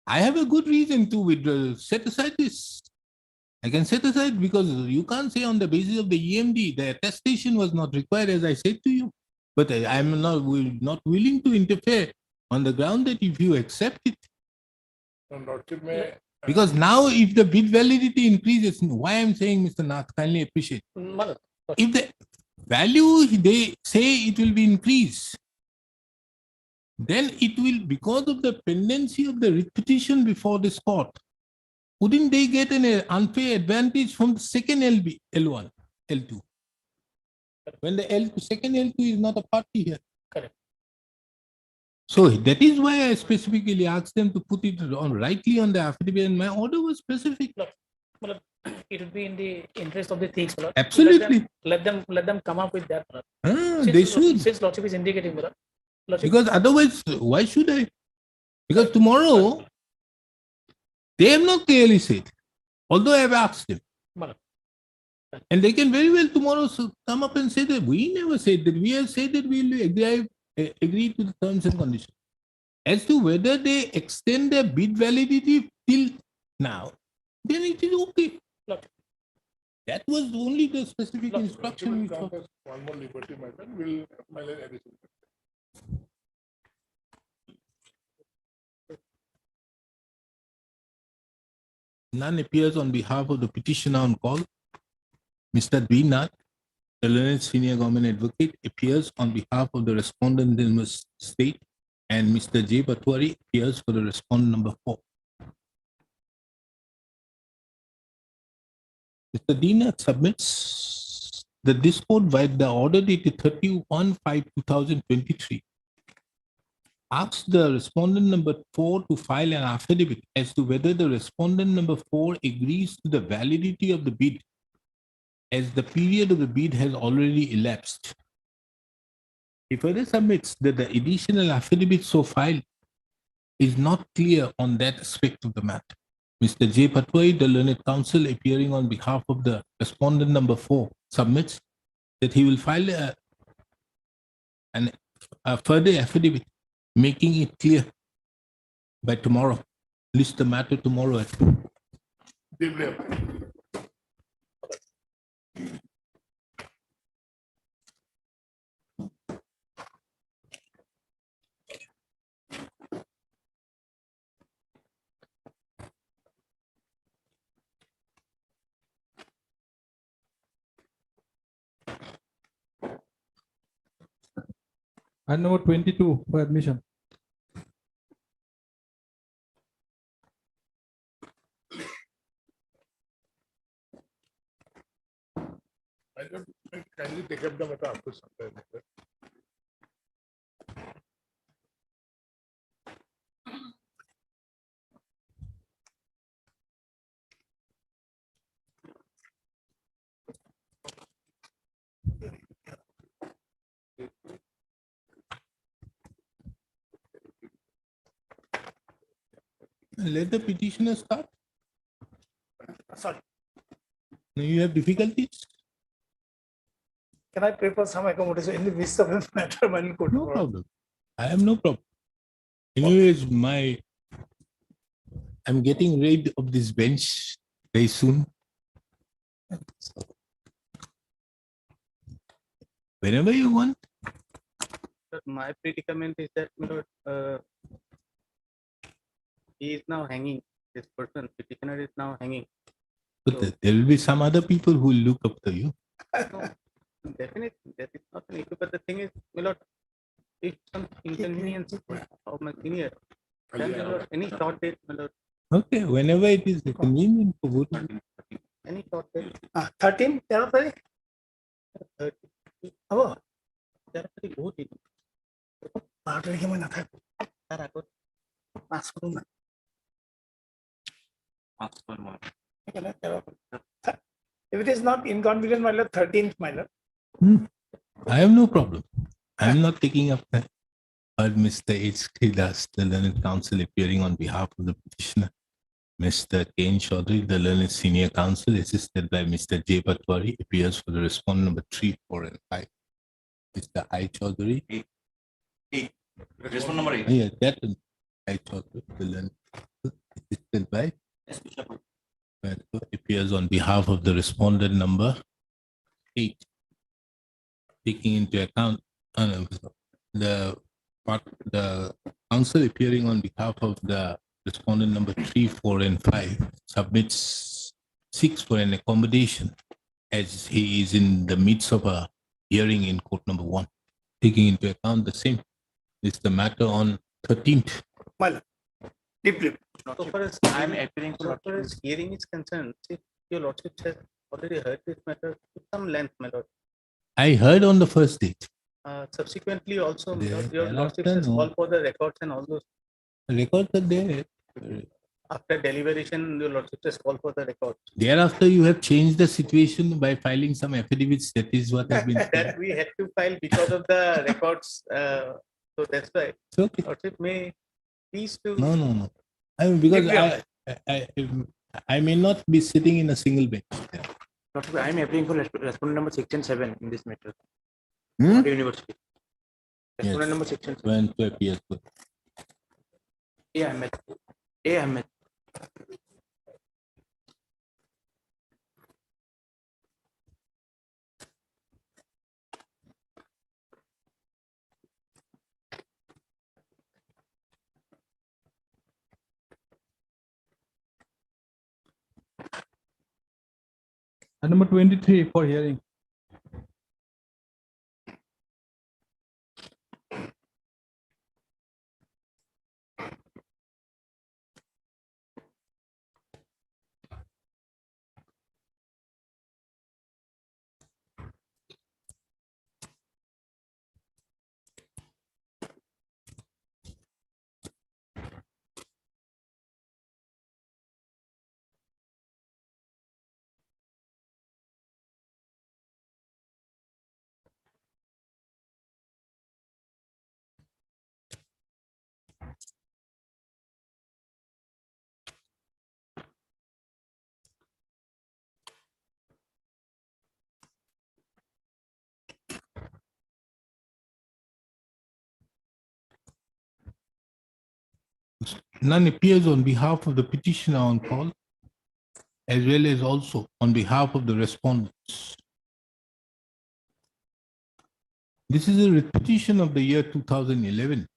I have a good reason to withdraw, set aside this. I can set aside because you can't say on the basis of the EMD, the attestation was not required, as I said to you. But I am not willing to interfere on the ground that if you accept it. No, Lordship may. Because now if the bid validity increases, why I'm saying, Mr. Nath, kindly appreciate. If the value they say it will be increased, then it will, because of the pendency of the writ petition before this court, wouldn't they get an unfair advantage from the second L1, L2? When the second L2 is not a party here. Correct. So that is why I specifically asked them to put it on rightly on the affidavit, and my order was specific. It would be in the interest of the things. Absolutely. Let them come up with that. They should. Since Lordship is indicating, Because otherwise, why should I? Because tomorrow, they have not clearly said, although I have asked them. And they can very well tomorrow come up and say that we never said that. We have said that we will agree to the terms and conditions. As to whether they extend their bid validity till now, then it is okay. That was only the specific instruction. We saw. One more liberty matter will file an addition. None appears on behalf of the petitioner on call. Mr. B. Nath, the learned senior government advocate, appears on behalf of the respondent in the state, and Mr. J. Patwari appears for the respondent number 4. Mr. D. Nath submits that this court, by the order dated 31/5/2023, asks the respondent number 4 to file an affidavit as to whether the respondent number 4 agrees to the validity of the bid, as the period of the bid has already elapsed. He further submits that the additional affidavit so filed is not clear on that aspect of the matter. Mr. J. Patwari, the learned counsel appearing on behalf of the respondent number 4, submits that he will file a further affidavit, making it clear by tomorrow. List the matter tomorrow at Item number 22 for admission. I don't kindly take up the matter after some time. let the petitioner start. Sorry, Now you have difficulties? can I pay for some accommodation in the midst of this matter? No problem. I have no problem. Anyways, I'm getting rid of this bench very soon. Whenever you want. My predicament is that he is now hanging. This person, petitioner, is now hanging. But there will be some other people who will look up to you. No, definitely, that is not an issue. But the thing is, my lord, if some inconvenience of my senior, then my lord, any short date, my lord. Okay, whenever it is convenient for both. Any short date. 13, 13? Oh, 13 বহুত দিন। 12 তারিখে মই নাথাকো। তার আগত 5 করুন না। 5 মাহ। সেইকাৰণে 13। If it is not inconvenient, my lord, 13th, my lord. I have no problem. I am not taking up that. heard Mr. H.K. Das, the learned counsel appearing on behalf of the petitioner. Mr. Ken Chaudhary, the learned senior counsel, assisted by Mr. J. Patwari, appears for the respondent number 3, 4, and 5. Mr. I. Chaudhary. Respondent number 8. Yeah, that one. I Chaudhary, the learned counsel, assisted by appears on behalf of the respondent number 8. Taking into account the counsel appearing on behalf of the respondent number 3, 4, and 5 submits 6 for an accommodation as he is in the midst of a hearing in court number 1. Taking into account the same is the matter on 13th. So far as I'm appearing, so far as hearing is concerned, see, your lordship has already heard this matter with some length, my lord. I heard on the first date. Subsequently also, my lord, your Thereafter, lordship has no. called for the records and all those. Records are there. After deliberation, your lordship has called for the records. Thereafter, you have changed the situation by filing some affidavits. That is what has been said. That we had to file because of the records. So that's why. It's okay. Lordship may please to. No. I mean, because I may not be sitting in a single bench. I am appearing for respondent number 6 and 7 in this matter. Hmm? University. Respondent Yes. number 6 and 7. When to appear. A. Ahmed. A. Ahmed. And number 23 for hearing. None appears on behalf of the petitioner on call, as well as also on behalf of the respondents. This is a repetition of the year 2011.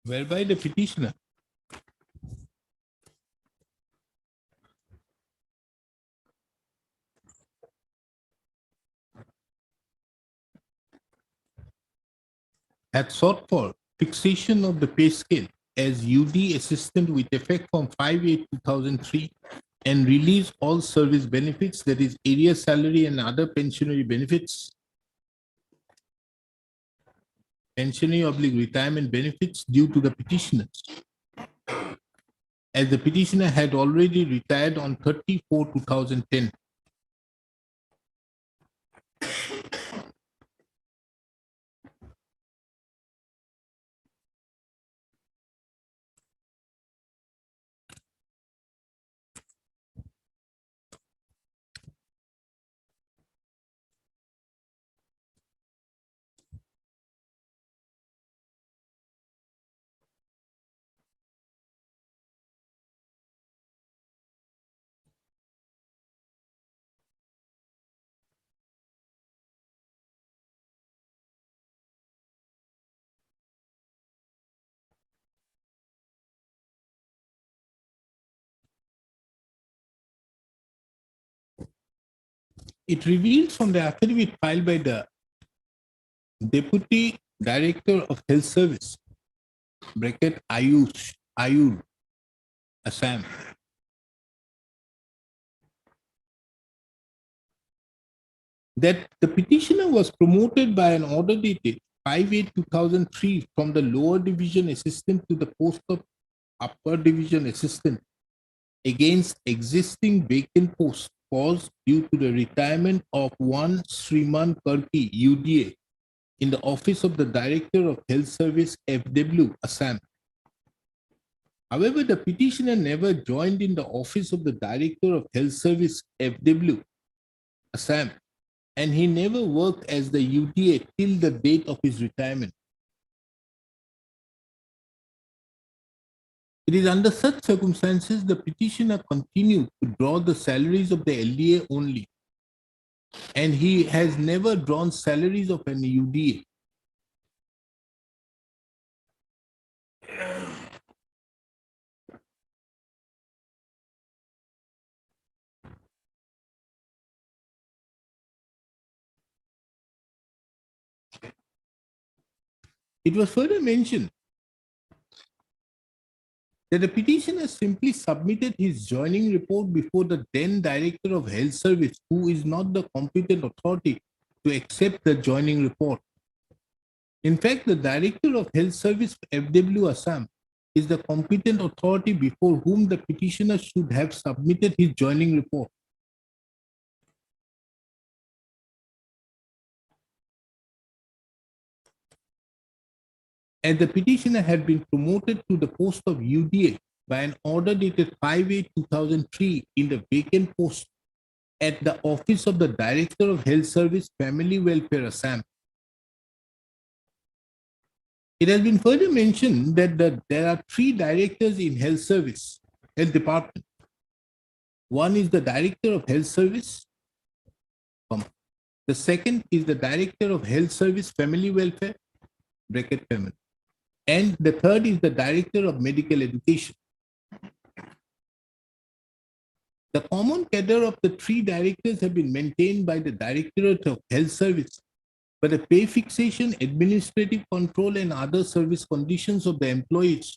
Whereby the petitioner had sought for fixation of the pay scale as UD assistant with effect from 5/8/2003 and release all service benefits, that is area salary and other pensionary benefits, pensionary/retirement benefits due to the petitioners, as the petitioner had already retired on 30/4/2010. it reveals from the affidavit filed by the Deputy Director of Health Service, bracket Ayur, Assam, that the petitioner was promoted by an order dated 5/8/2003 from the lower division assistant to the post of upper division assistant against existing vacant posts caused due to the retirement of one Sriman Karki, UDA, in the office of the Director of Health Service, FW, Assam. However, the petitioner never joined in the office of the Director of Health Service, FW, Assam, and he never worked as the UDA till the date of his retirement. It is under such circumstances the petitioner continued to draw the salaries of the LDA only, and he has never drawn salaries of an UDA. It was further mentioned that the petitioner simply submitted his joining report before the then Director of Health Service, who is not the competent authority to accept the joining report. In fact, the Director of Health Service, FW, Assam, is the competent authority before whom the petitioner should have submitted his joining report. As the petitioner had been promoted to the post of UDA by an order dated 5/8/2003 in the vacant post at the office of the Director of Health Service, Family Welfare, Assam. It has been further mentioned that there are three directors in Health Service, Health Department. One is the Director of Health Service. The second is the Director of Health Service, Family Welfare, bracket family. And the third is the Director of Medical Education. The common cadre of the three directors have been maintained by the Directorate of Health Service, but the pay fixation, administrative control, and other service conditions of the employees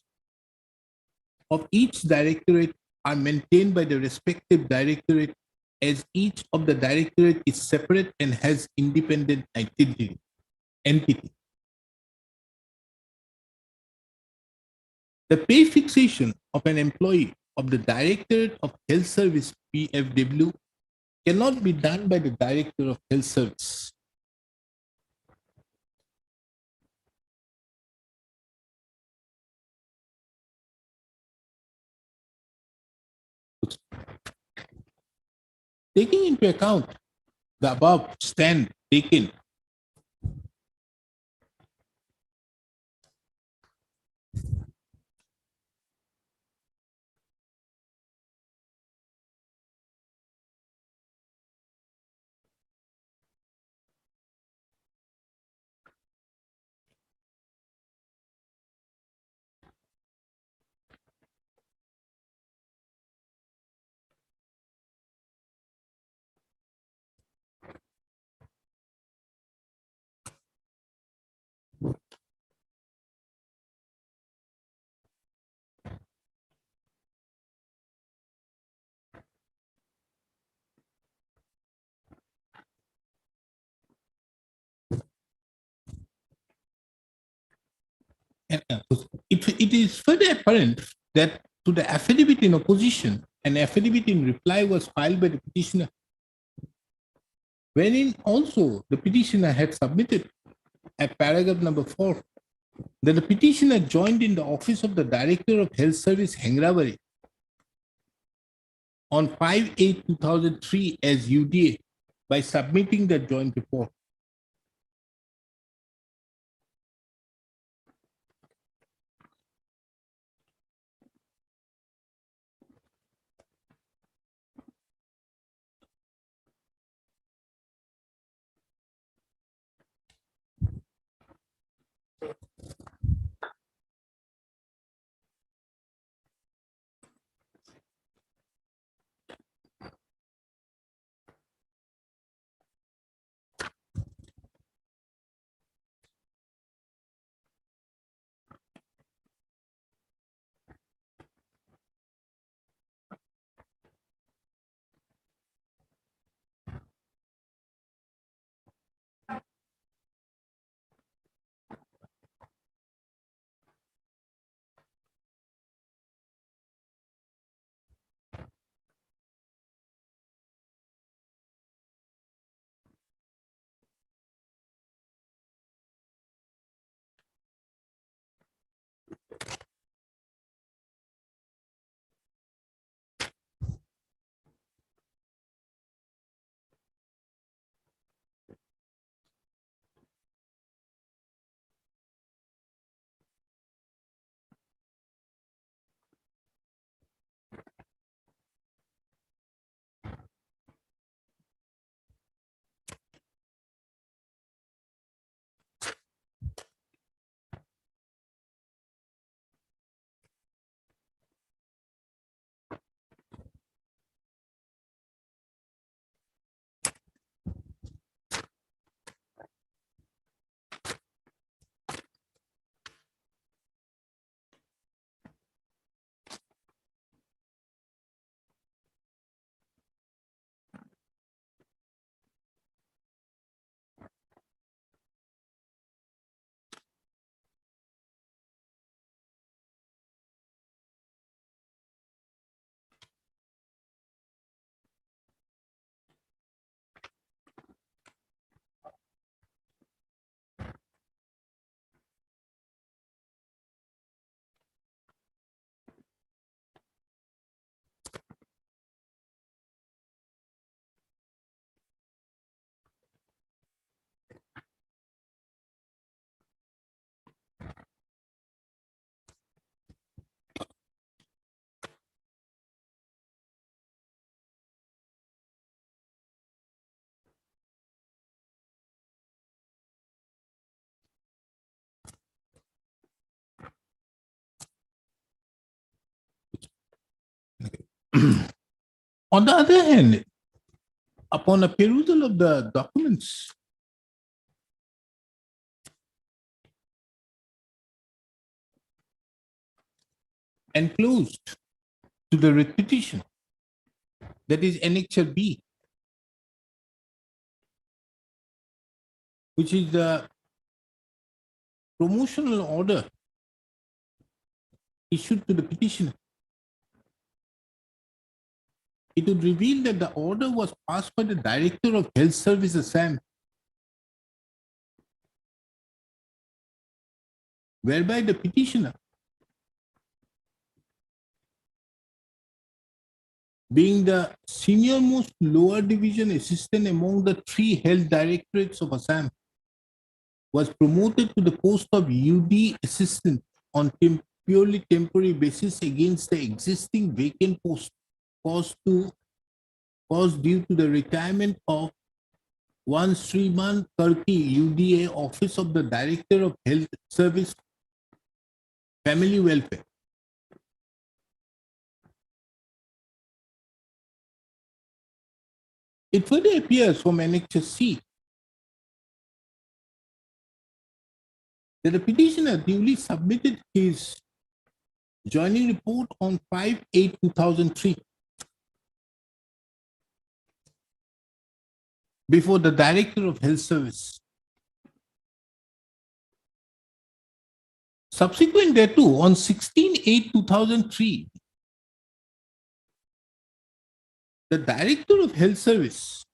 of each directorate are maintained by the respective directorate, as each of the directorate is separate and has independent entity. The pay fixation of an employee of the Directorate of Health Service, PFW, cannot be done by the Director of Health Service. Taking into account the above stand taken, it is further apparent that to the affidavit in opposition, an affidavit in reply was filed by the petitioner, wherein also the petitioner had submitted at paragraph number 4 that the petitioner joined in the office of the Director of Health Service, Hengravari, on 5/8/2003 as UDA by submitting the joint report. On the other hand, upon a perusal of the documents, enclosed to the writ petition, that is Annexure B, which is the promotional order issued to the petitioner, it would reveal that the order was passed by the Director of Health Services, SAM, whereby the petitioner, being the senior most lower division assistant among the 3 health directorates of Assam, was promoted to the post of UD assistant on purely temporary basis against the existing vacant post caused due to the retirement of one Sriman Karki, UDA, Office of the Director of Health Service, Family Welfare. It further appears from Annexure C that the petitioner duly submitted his joining report on 5/8/2003 before the Director of Health Service. Subsequent thereto, on 16/8/2003, the Director of Health Service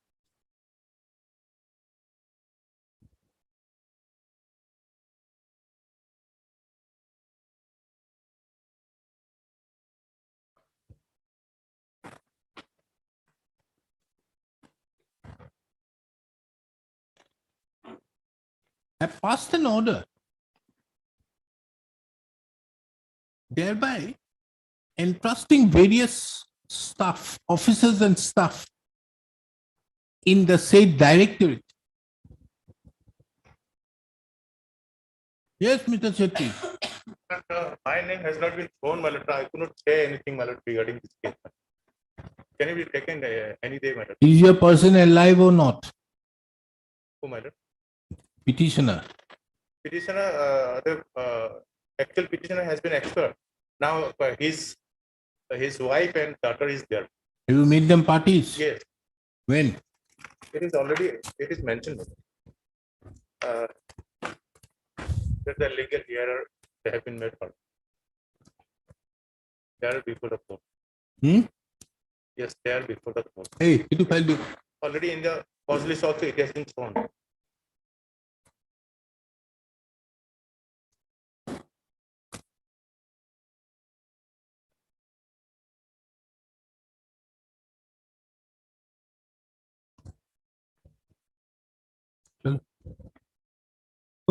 have passed an order thereby entrusting various staff, officers and staff in the said directorate. Yes, Mr. Chetty. My name has not been thrown, my lord. I could not say anything, my lord, regarding this case. Can it be taken any day, my lord? Is your person alive or not? Who, my lord? Petitioner. Petitioner, the actual petitioner has been expert. Now his wife and daughter is there. Have you made them parties? Yes. When? It is mentioned. That the legal error they have been made for. They are before the court. Yes, they are before the court. Hey, it will Already in the cause list also it has been shown.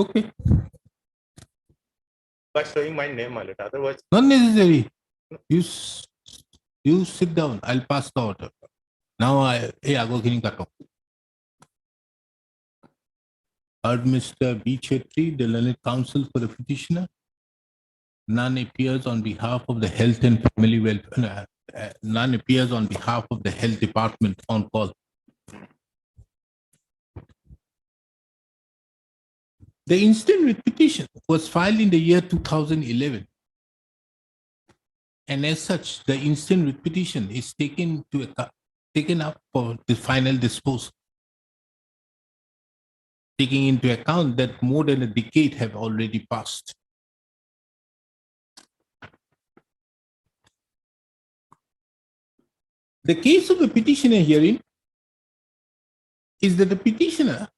Okay. By showing my name, my lord. Otherwise, Not necessary. You sit down. I'll pass the order. Now hey, ago kini kato. Heard Mr. B. Chetri, the learned counsel for the petitioner. None appears on behalf of the Health and Family Welfare. None appears on behalf of the Health Department on call. The instant writ petition was filed in the year 2011. And as such, the instant writ petition is taken up for the final disposal, taking into account that more than a decade have already passed. The case of the petitioner herein is that the petitioner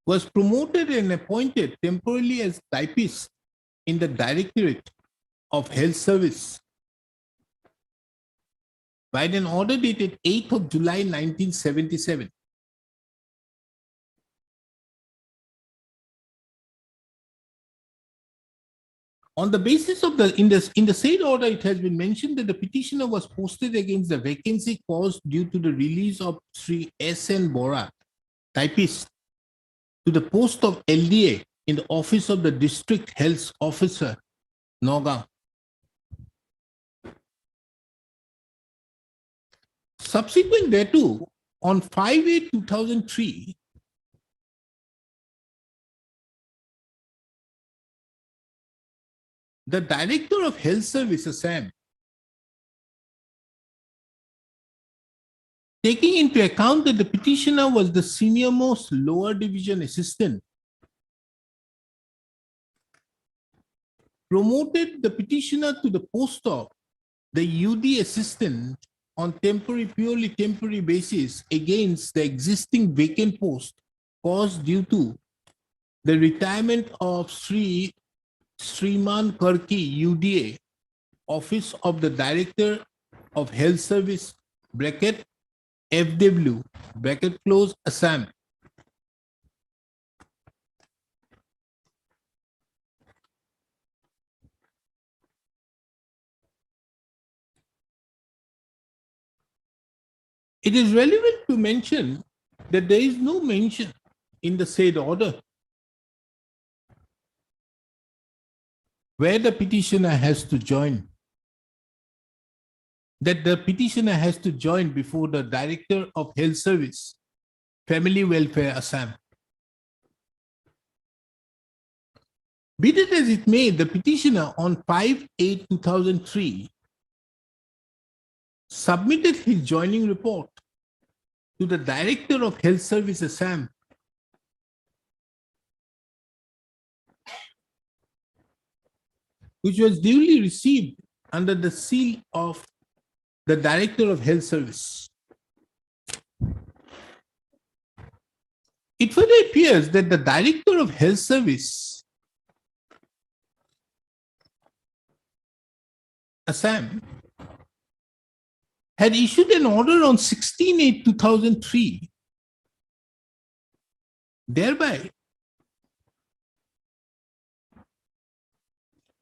was promoted and appointed temporarily as typist in the Directorate of Health Service by an order dated 8th of July 1977. On the basis of in the said order, it has been mentioned that the petitioner was posted against the vacancy caused due to the release of Sri S.N. Bora, typist, to the post of LDA in the office of the District Health Officer, Nagaon. Subsequent thereto, on 5/8/2003, the Director of Health Service, Assam, taking into account that the petitioner was the senior-most lower division assistant, promoted the petitioner to the post of the UD assistant on purely temporary basis against the existing vacant post caused due to the retirement of Sriman Karki, UDA, Office of the Director of Health Service, bracket FW, bracket close, Assam. It is relevant to mention that there is no mention in the said order where the petitioner has to join, that the petitioner has to join before the Director of Health Service, Family Welfare, Assam. Be it as it may, the petitioner on 5/8/2003 submitted his joining report to the Director of Health Service, Assam, which was duly received under the seal of the Director of Health Service. It further appears that the Director of Health Service, Assam, had issued an order on 16/8/2003, thereby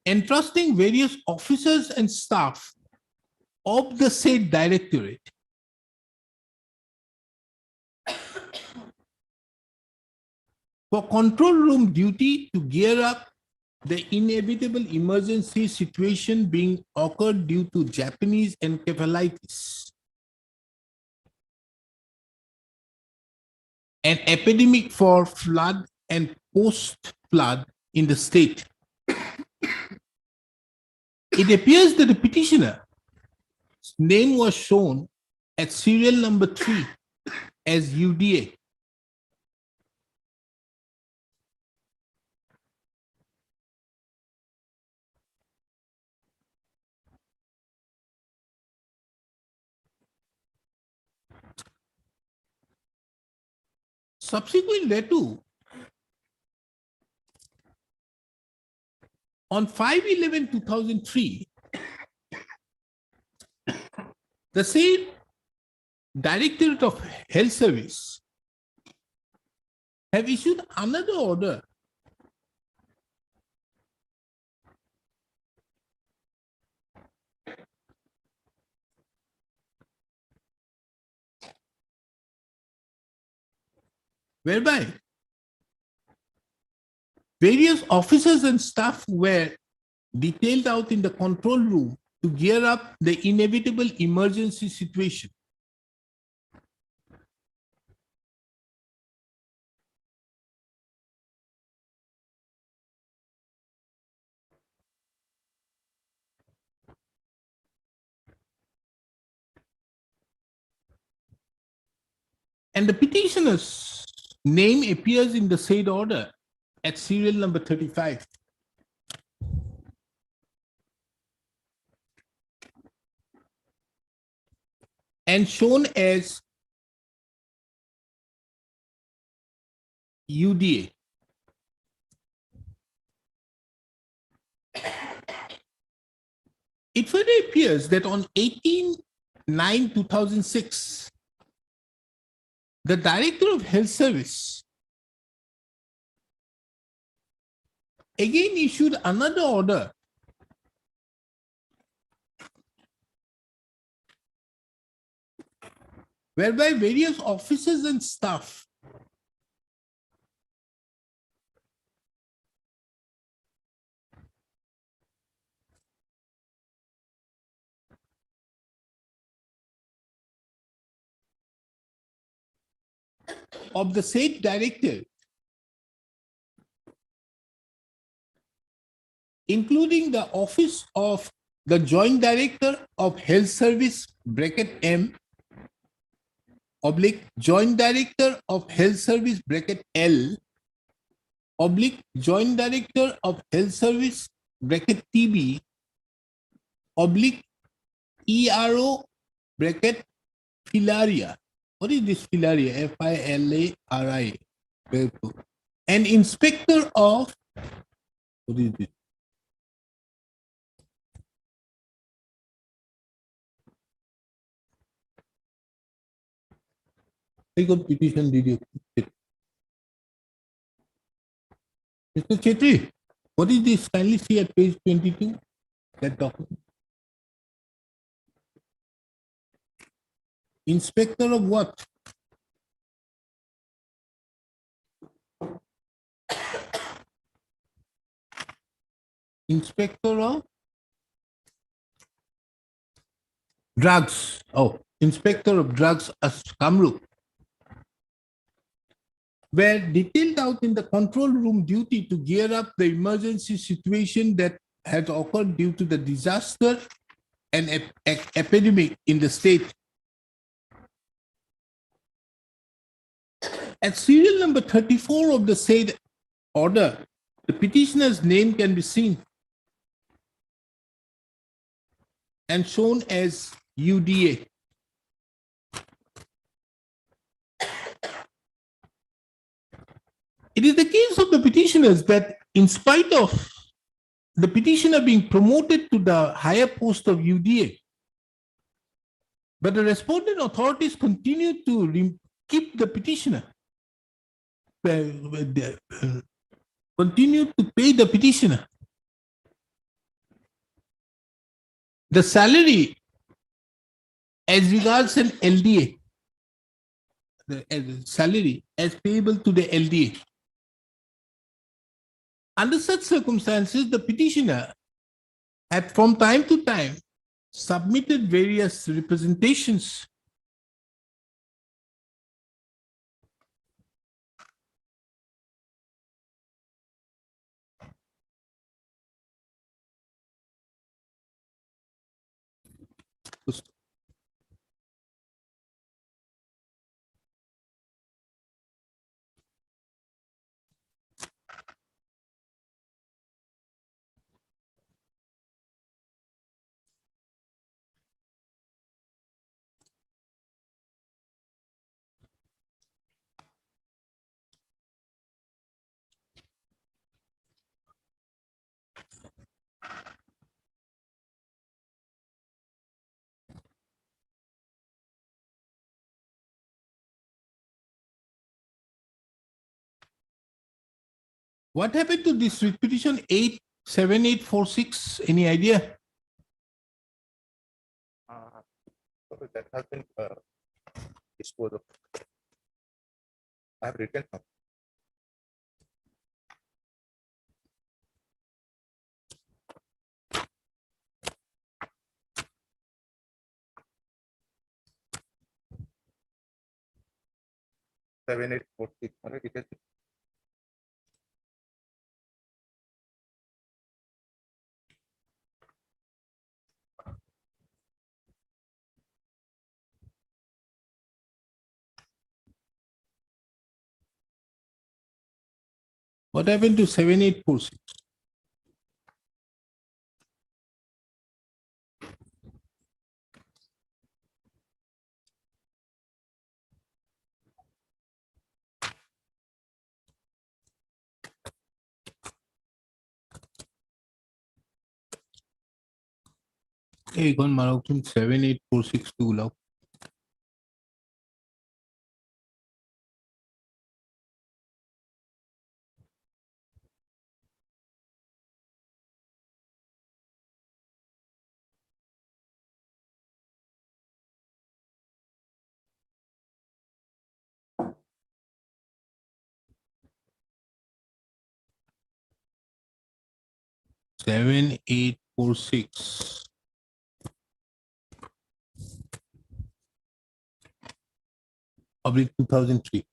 entrusting various officers and staff of the said directorate for control room duty to gear up the inevitable emergency situation being occurred due to Japanese encephalitis, an epidemic for flood and post-flood in the state. It appears that the petitioner's name was shown at serial number 3 as UDA. Subsequent thereto, on 5/11/2003, the same Directorate of Health Service have issued another order whereby various officers and staff were detailed out in the control room to gear up the inevitable emergency situation. And the petitioner's name appears in the said order at serial number 35. And shown as UDA. It further appears that on 9/2006, the Director of Health Service again issued another order whereby various officers and staff of the said director, including the office of the Joint Director of Health Service bracket M oblique Joint Director of Health Service bracket L oblique Joint Director of Health Service bracket TB oblique ERO bracket filaria. What is this filaria? F-I-L-A-R-I. Very good. An inspector of, what is this? Take a petition, did you? Mr. Chetri, what is this? Kindly see at page 22, that document. Inspector of what? Inspector of drugs. Oh, Inspector of Drugs as Kamrup, were detailed out in the control room duty to gear up the emergency situation that had occurred due to the disaster and epidemic in the state. At serial number 34 of the said order, the petitioner's name can be seen and shown as UDA. It is the case of the petitioners that in spite of the petitioner being promoted to the higher post of UDA, but the respondent authorities continue to keep the petitioner, continue to pay the petitioner the salary as regards an LDA, the salary as payable to the LDA. Under such circumstances, the petitioner had from time to time submitted various representations What happened to this petition 87846? Any idea? That has been disposed of. I have written some. Seven, eight, 46. It has been. What happened to 7846? এইখন মাৰকচোন 78462 ওলাওক। Seven, 846. Oblique 2003.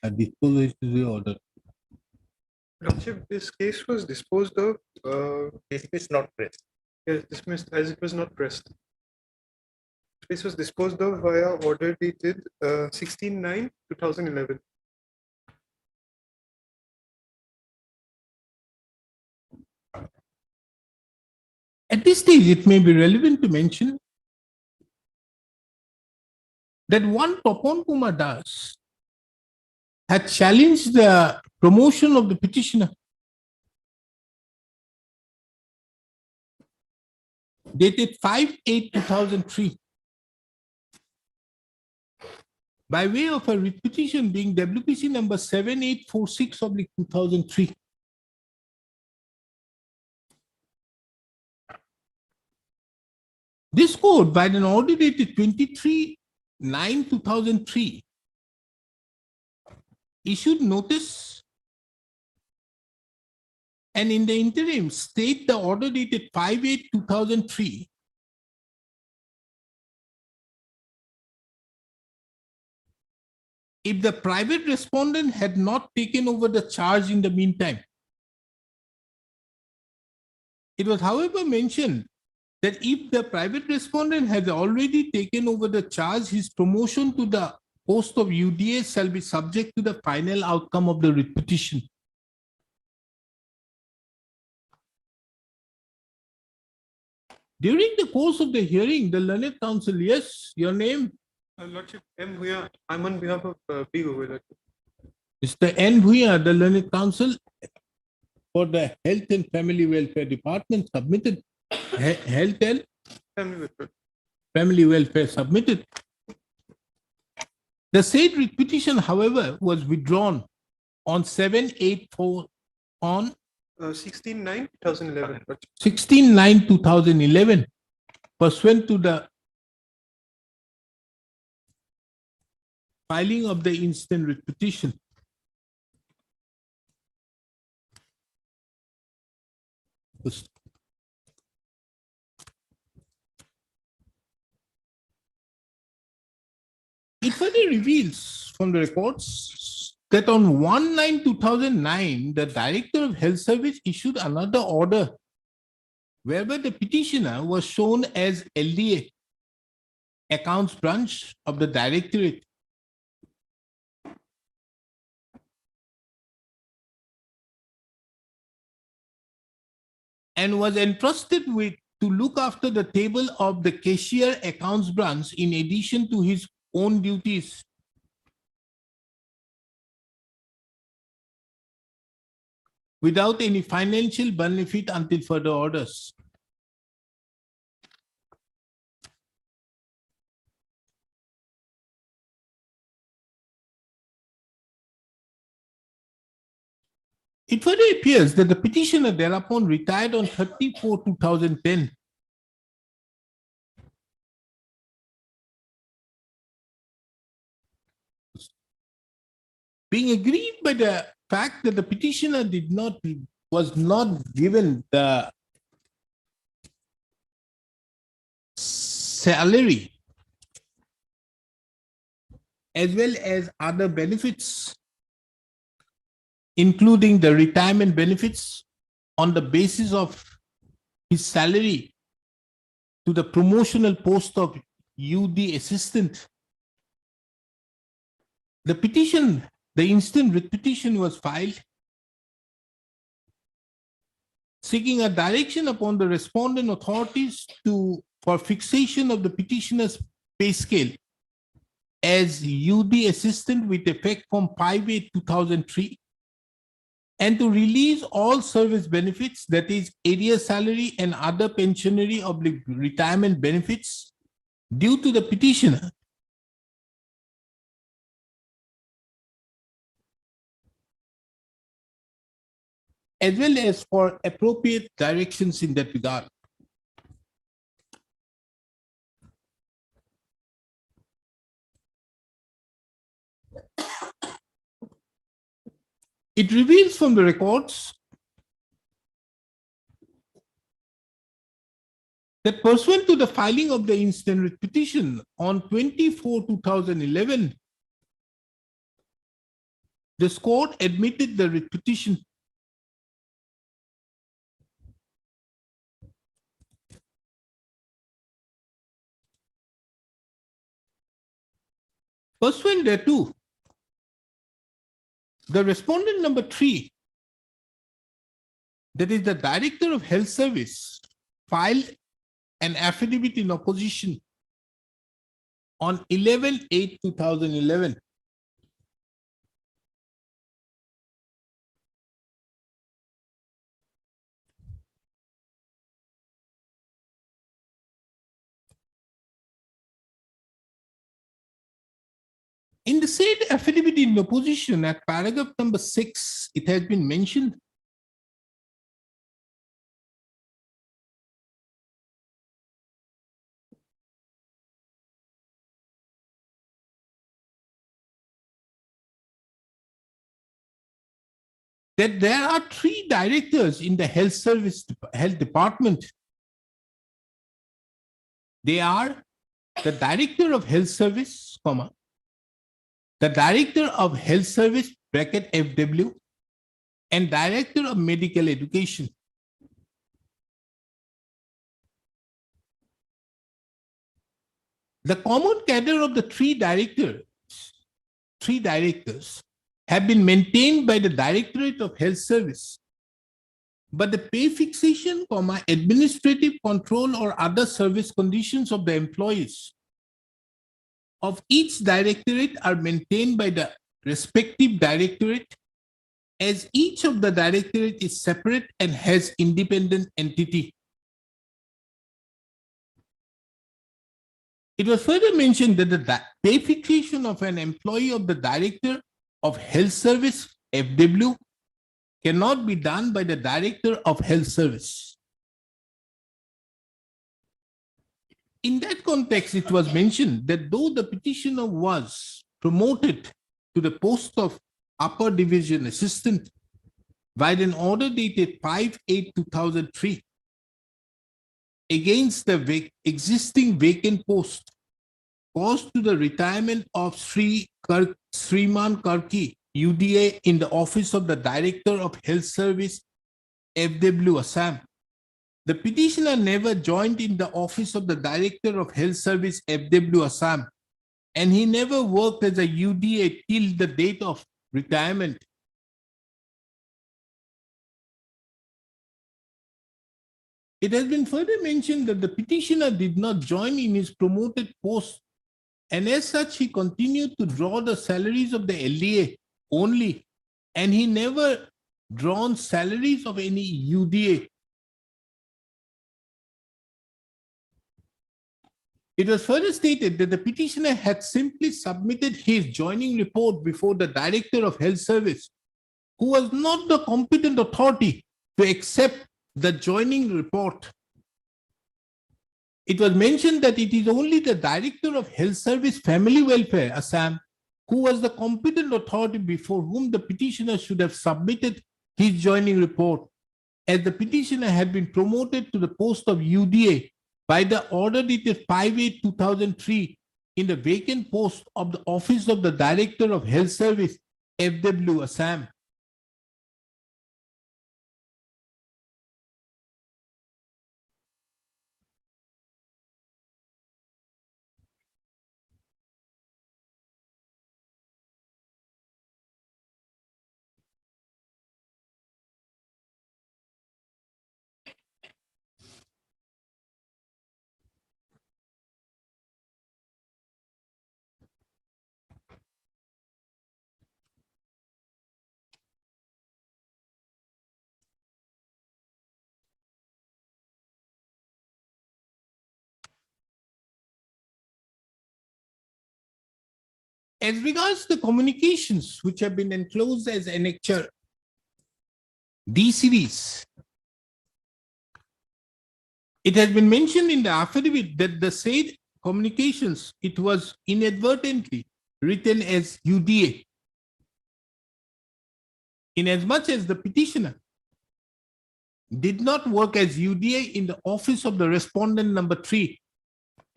A disposition order. Lordship, this case was disposed of. Dismissed, not pressed. Yes, dismissed as it was not pressed. This was disposed of via order dated 16/9/2011. At this stage, it may be relevant to mention that one Pawan Kumar Das had challenged the promotion of the petitioner dated 5/8/2003 by way of a writ petition being WPC number 7846/2003. This court, by an order dated 23/9/2003, issued notice and in the interim state the order dated 5/8/2003 if the private respondent had not taken over the charge in the meantime. It was, however, mentioned that if the private respondent has already taken over the charge, his promotion to the post of UDA shall be subject to the final outcome of the writ petition. During the course of the hearing, the learned counsel, yes, your name? Lordship, M. Bhuya, I'm on behalf of P. Gogoi. Mr. N. Bhuya, the learned counsel for the Health and Family Welfare Department submitted. Health and Family Welfare submitted. The said writ petition, however, was withdrawn on 7/8/4 on 16/9/2011. 16/9/2011 pursuant to the filing of the instant writ petition. It further reveals from the records that on 1/9/2009, the Director of Health Service issued another order whereby the petitioner was shown as LDA, Accounts Branch of the Directorate. And was entrusted with to look after the table of the Cashier Accounts Branch in addition to his own duties. Without any financial benefit until further orders. It further appears that the petitioner thereupon retired on 30/4/2010. Being aggrieved by the fact that the petitioner was not given the salary as well as other benefits, including the retirement benefits on the basis of his salary to the promotional post of UD assistant. The petition, the instant writ petition was filed seeking a direction upon the respondent authorities for fixation of the petitioner's pay scale as UD assistant with effect from 5/8/2003, and to release all service benefits, that is area salary and other pensionary or retirement benefits due to the petitioner, as well as for appropriate directions in that regard. It reveals from the records that pursuant to the filing of the instant writ petition on 24/2011, this court admitted the writ petition. Pursuant thereto, the respondent number 3, that is the Director of Health Service, filed an affidavit in opposition on 11/8/2011. In the said affidavit in opposition at paragraph number 6, it has been mentioned that there are 3 directors in the health department. They are the Director of Health Service, the Director of Health Service (FW), and Director of Medical Education. The common cadre of the 3 directors have been maintained by the Directorate of Health Service, but the pay fixation, administrative control or other service conditions of the employees of each directorate are maintained by the respective directorate, as each of the directorate is separate and has independent entity. It was further mentioned that the pay fixation of an employee of the Director of Health Service (FW) cannot be done by the Director of Health Service. In that context, it was mentioned that though the petitioner was promoted to the post of Upper Division Assistant by an order dated 5/8/2003 against the existing vacant post caused to the retirement of Sriman Karki, UDA, in the office of the Director of Health Service, FW, Assam. The petitioner never joined in the office of the Director of Health Service, FW, Assam, and he never worked as a UDA till the date of retirement. It has been further mentioned that the petitioner did not join in his promoted post, and as such, he continued to draw the salaries of the LDA only, and he never drawn salaries of any UDA. It was further stated that the petitioner had simply submitted his joining report before the Director of Health Service, who was not the competent authority to accept the joining report. It was mentioned that it is only the Director of Health Service Family Welfare, Assam, who was the competent authority before whom the petitioner should have submitted his joining report, as the petitioner had been promoted to the post of UDA by the order dated 5/8/2003 in the vacant post of the office of the Director of Health Service, FW, Assam. As regards the communications which have been enclosed as annexure D series, it has been mentioned in the affidavit that the said communications, it was inadvertently written as UDA. Inasmuch as the petitioner did not work as UDA in the office of the respondent number 3,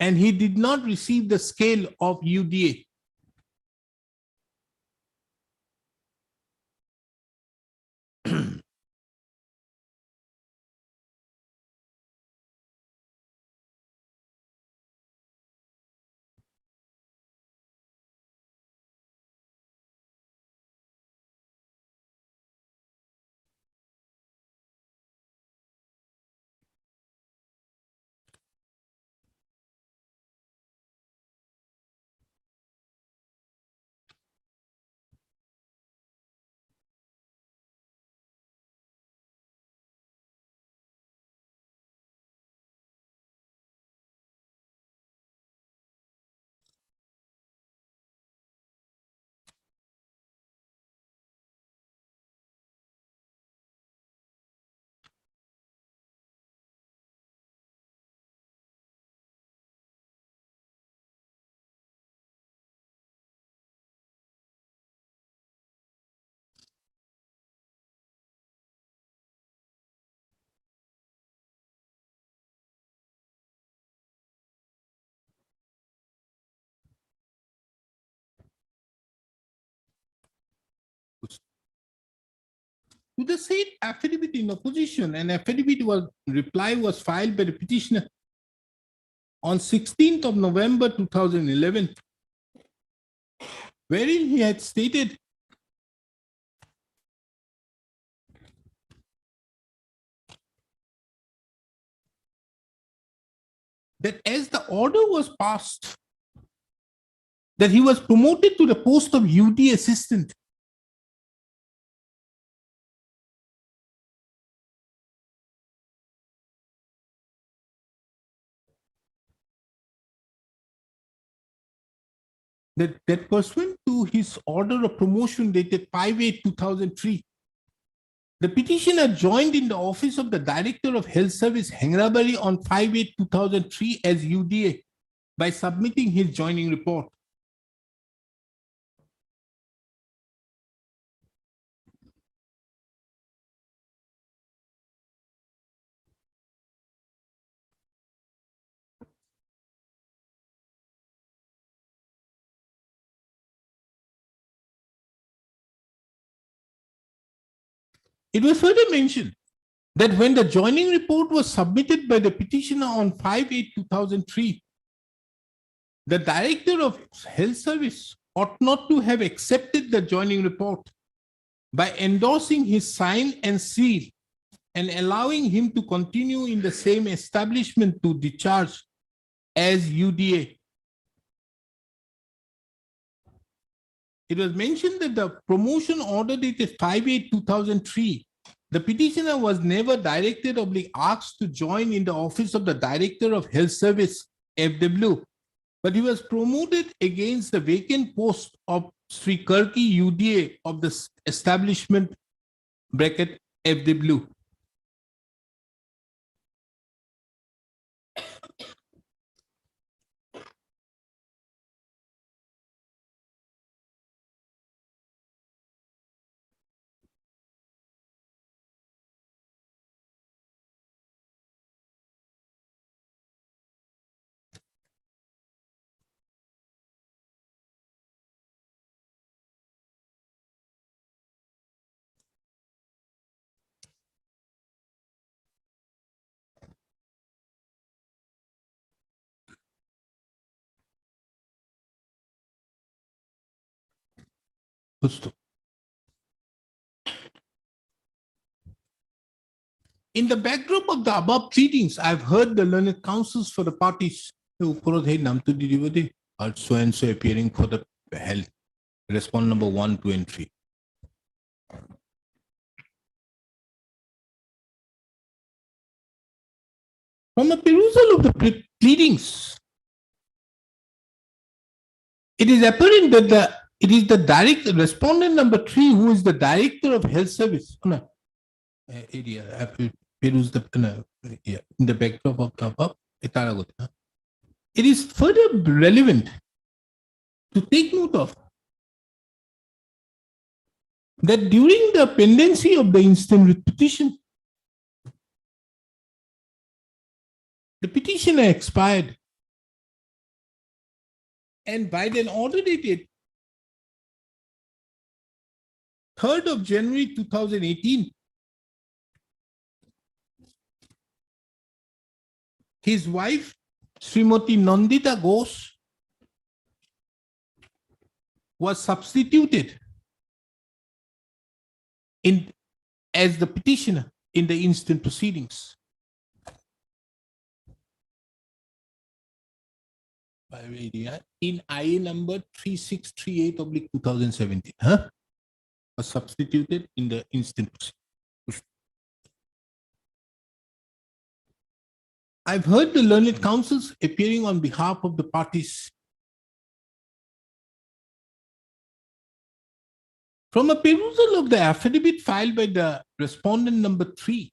and he did not receive the scale of UDA. To the said affidavit in opposition, an affidavit reply was filed by the petitioner on 16th of November 2011, wherein he had stated that as the order was passed, that he was promoted to the post of UD assistant. That pursuant to his order of promotion dated 5/8/2003, the petitioner joined in the office of the Director of Health Service, Hengrabari, on 5/8/2003 as UDA by submitting his joining report. It was further mentioned that when the joining report was submitted by the petitioner on 5/8/2003, the Director of Health Service ought not to have accepted the joining report by endorsing his sign and seal and allowing him to continue in the same establishment to discharge as UDA. It was mentioned that the promotion order dated 5/8/2003, the petitioner was never directed or asked to join in the office of the Director of Health Service, FW, but he was promoted against the vacant post of Sri Karki UDA of the establishment bracket FW. In the backdrop of the above pleadings, I've heard the learned counsels for the parties who are so and so appearing for the health. Respond number 1, 2, and 3. From a perusal of the pleadings, it is apparent that the It is the direct respondent number 3 who is the director of health service. No, area. Peruse the in the backdrop of it is further relevant to take note of that during the pendency of the instant writ petition, the petitioner expired, and by an order dated 3rd of January 2018, his wife, Srimati Nandita Ghosh, was substituted as the petitioner in the instant proceedings. In IA number 3638/2017, was substituted in the instant proceedings. I've heard the learned counsels appearing on behalf of the parties. From a perusal of the affidavit filed by the respondent number 3,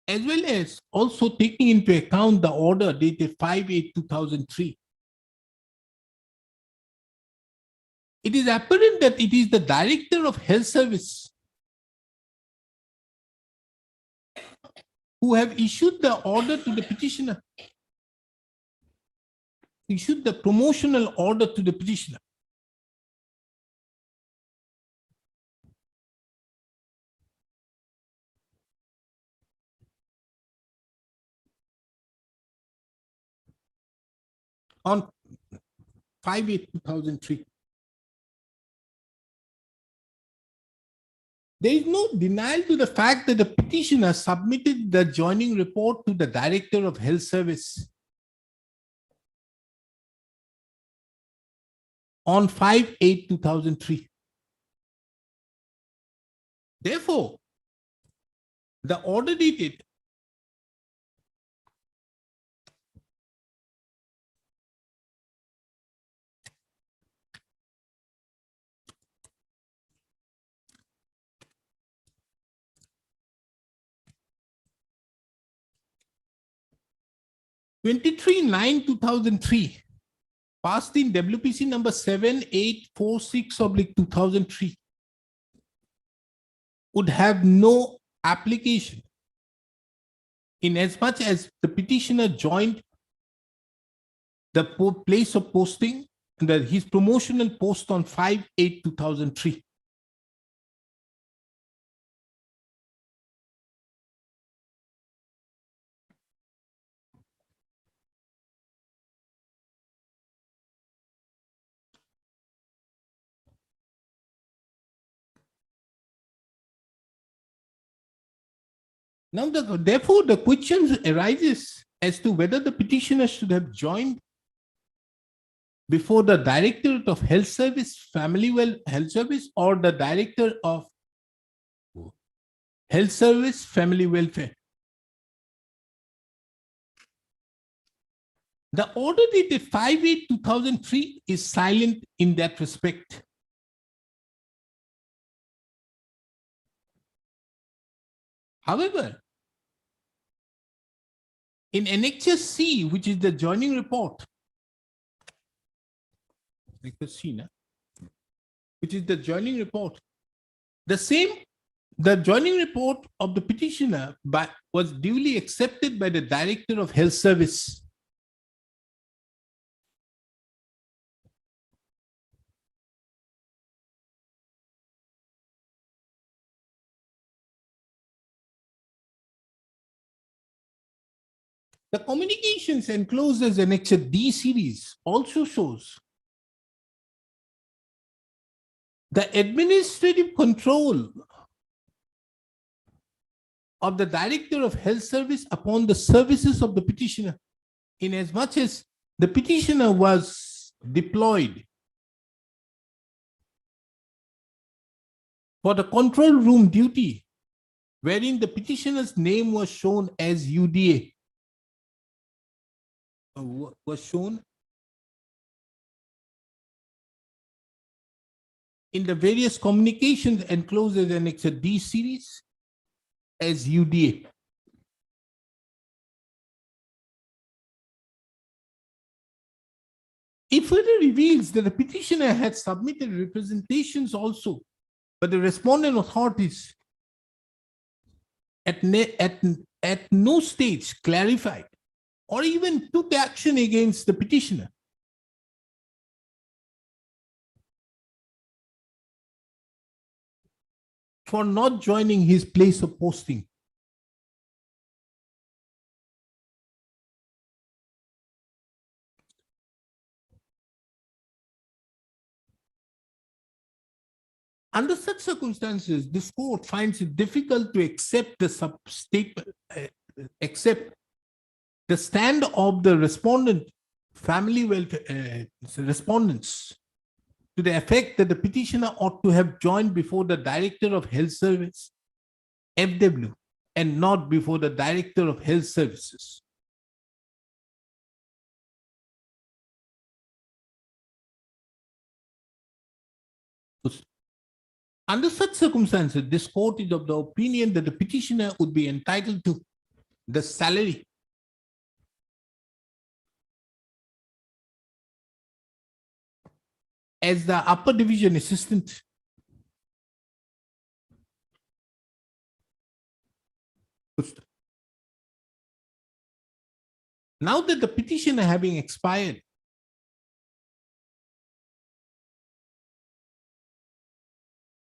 as well as also taking into account the order dated 5/8/2003, it is apparent that it is the Director of Health Service who have issued the order to the petitioner, issued the promotional order to the petitioner. On 5/8/2003. There is no denial to the fact that the petitioner submitted the joining report to the Director of Health Service on 5/8/2003. Therefore, the order dated 23/9/2003, passed in WPC number 7846/2003, would have no application in as much as the petitioner joined the place of posting, his promotional post on 5/8/2003. Now, therefore, the question arises as to whether the petitioner should have joined before the Directorate of Health Service, Health Service, or the Director of Health Service, Family Welfare. The order dated 5/8/2003 is silent in that respect. However, in Annexure C, which is the joining report, which is the joining report, the joining report of the petitioner was duly accepted by the Director of Health Service. The communications enclosed as Annexure D series also shows the administrative control of the Director of Health Service upon the services of the petitioner, in as much as the petitioner was deployed for the control room duty, wherein the petitioner's name was shown as UDA. Was shown in the various communications enclosed as Annexure D series as UDA. It further reveals that the petitioner had submitted representations also, but the respondent authorities at no stage clarified or even took action against the petitioner. For not joining his place of posting. Under such circumstances, this court finds it difficult to accept the accept the stand of the respondent family welfare respondents to the effect that the petitioner ought to have joined before the Director of Health Service, FW, and not before the Director of Health Services. Under such circumstances, this court is of the opinion that the petitioner would be entitled to the salary as the upper division assistant now that the petitioner having expired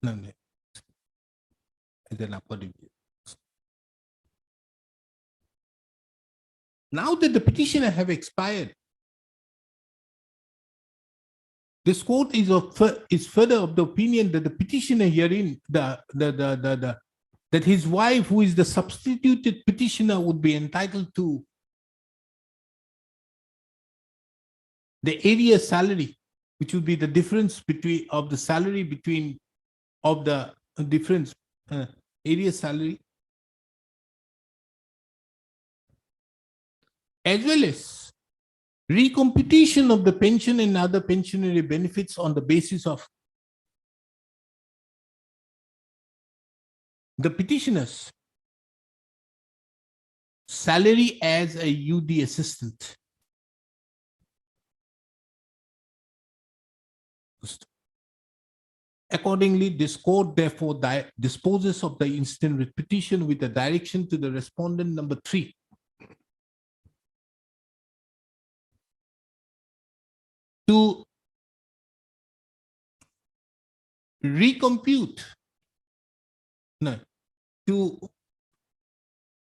as an upper division. Now that the petitioner have expired, this court is further of the opinion that the petitioner herein, that his wife, who is the substituted petitioner, would be entitled to the area salary, which would be the difference between of the salary between of the difference area salary, as well as recomputation of the pension and other pensionary benefits on the basis of the petitioner's salary as a UD assistant. Accordingly, this court therefore disposes of the instant writ petition with a direction to the respondent number 3 to recompute, to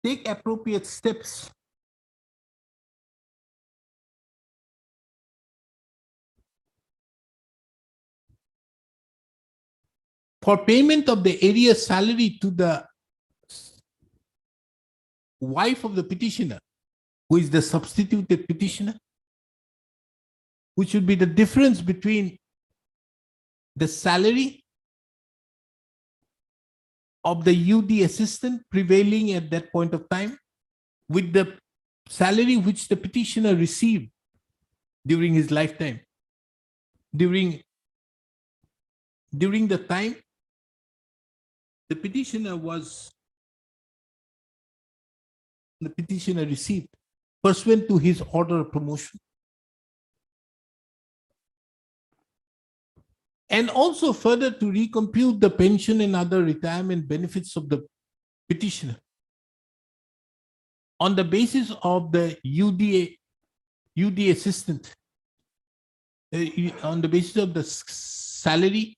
take appropriate steps for payment of the area salary to the wife of the petitioner, who is the substituted petitioner, which would be the difference between the salary of the UD assistant prevailing at that point of time with the salary which the petitioner received during his lifetime, during the time the petitioner received pursuant to his order of promotion. And also further to recompute the pension and other retirement benefits of the petitioner on the basis of the UD assistant, on the basis of the salary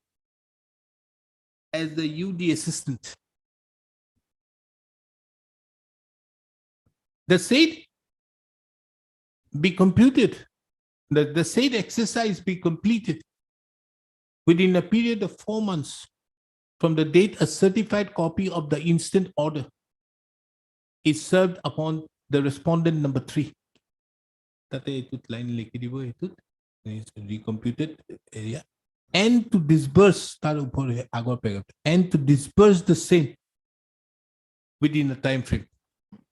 as the UD assistant. The said be computed, the said exercise be completed within a period of 4 months from the date a certified copy of the instant order is served upon the respondent number 3. Tate etut line likhi dibo etut recomputed area and to disburse tar upore agor paragraph and to disburse the same within a time frame.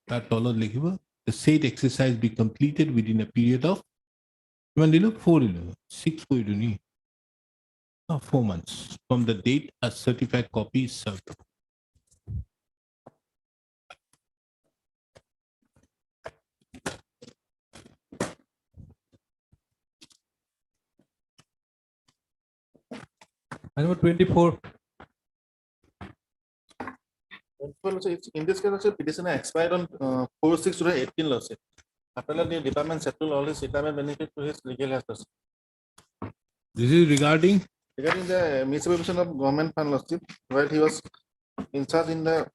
Tar tolot likhibo the said exercise be completed within a period of 4 6 4 months from the date a certified copy is served. Item number 24. Well, also, in this case, also petitioner expired on 4/6/2018 lawsuit. After that, the department settled all his retirement benefit to his legal assets. This is regarding Regarding the misappropriation of government fund lawsuit, while he was in charge in the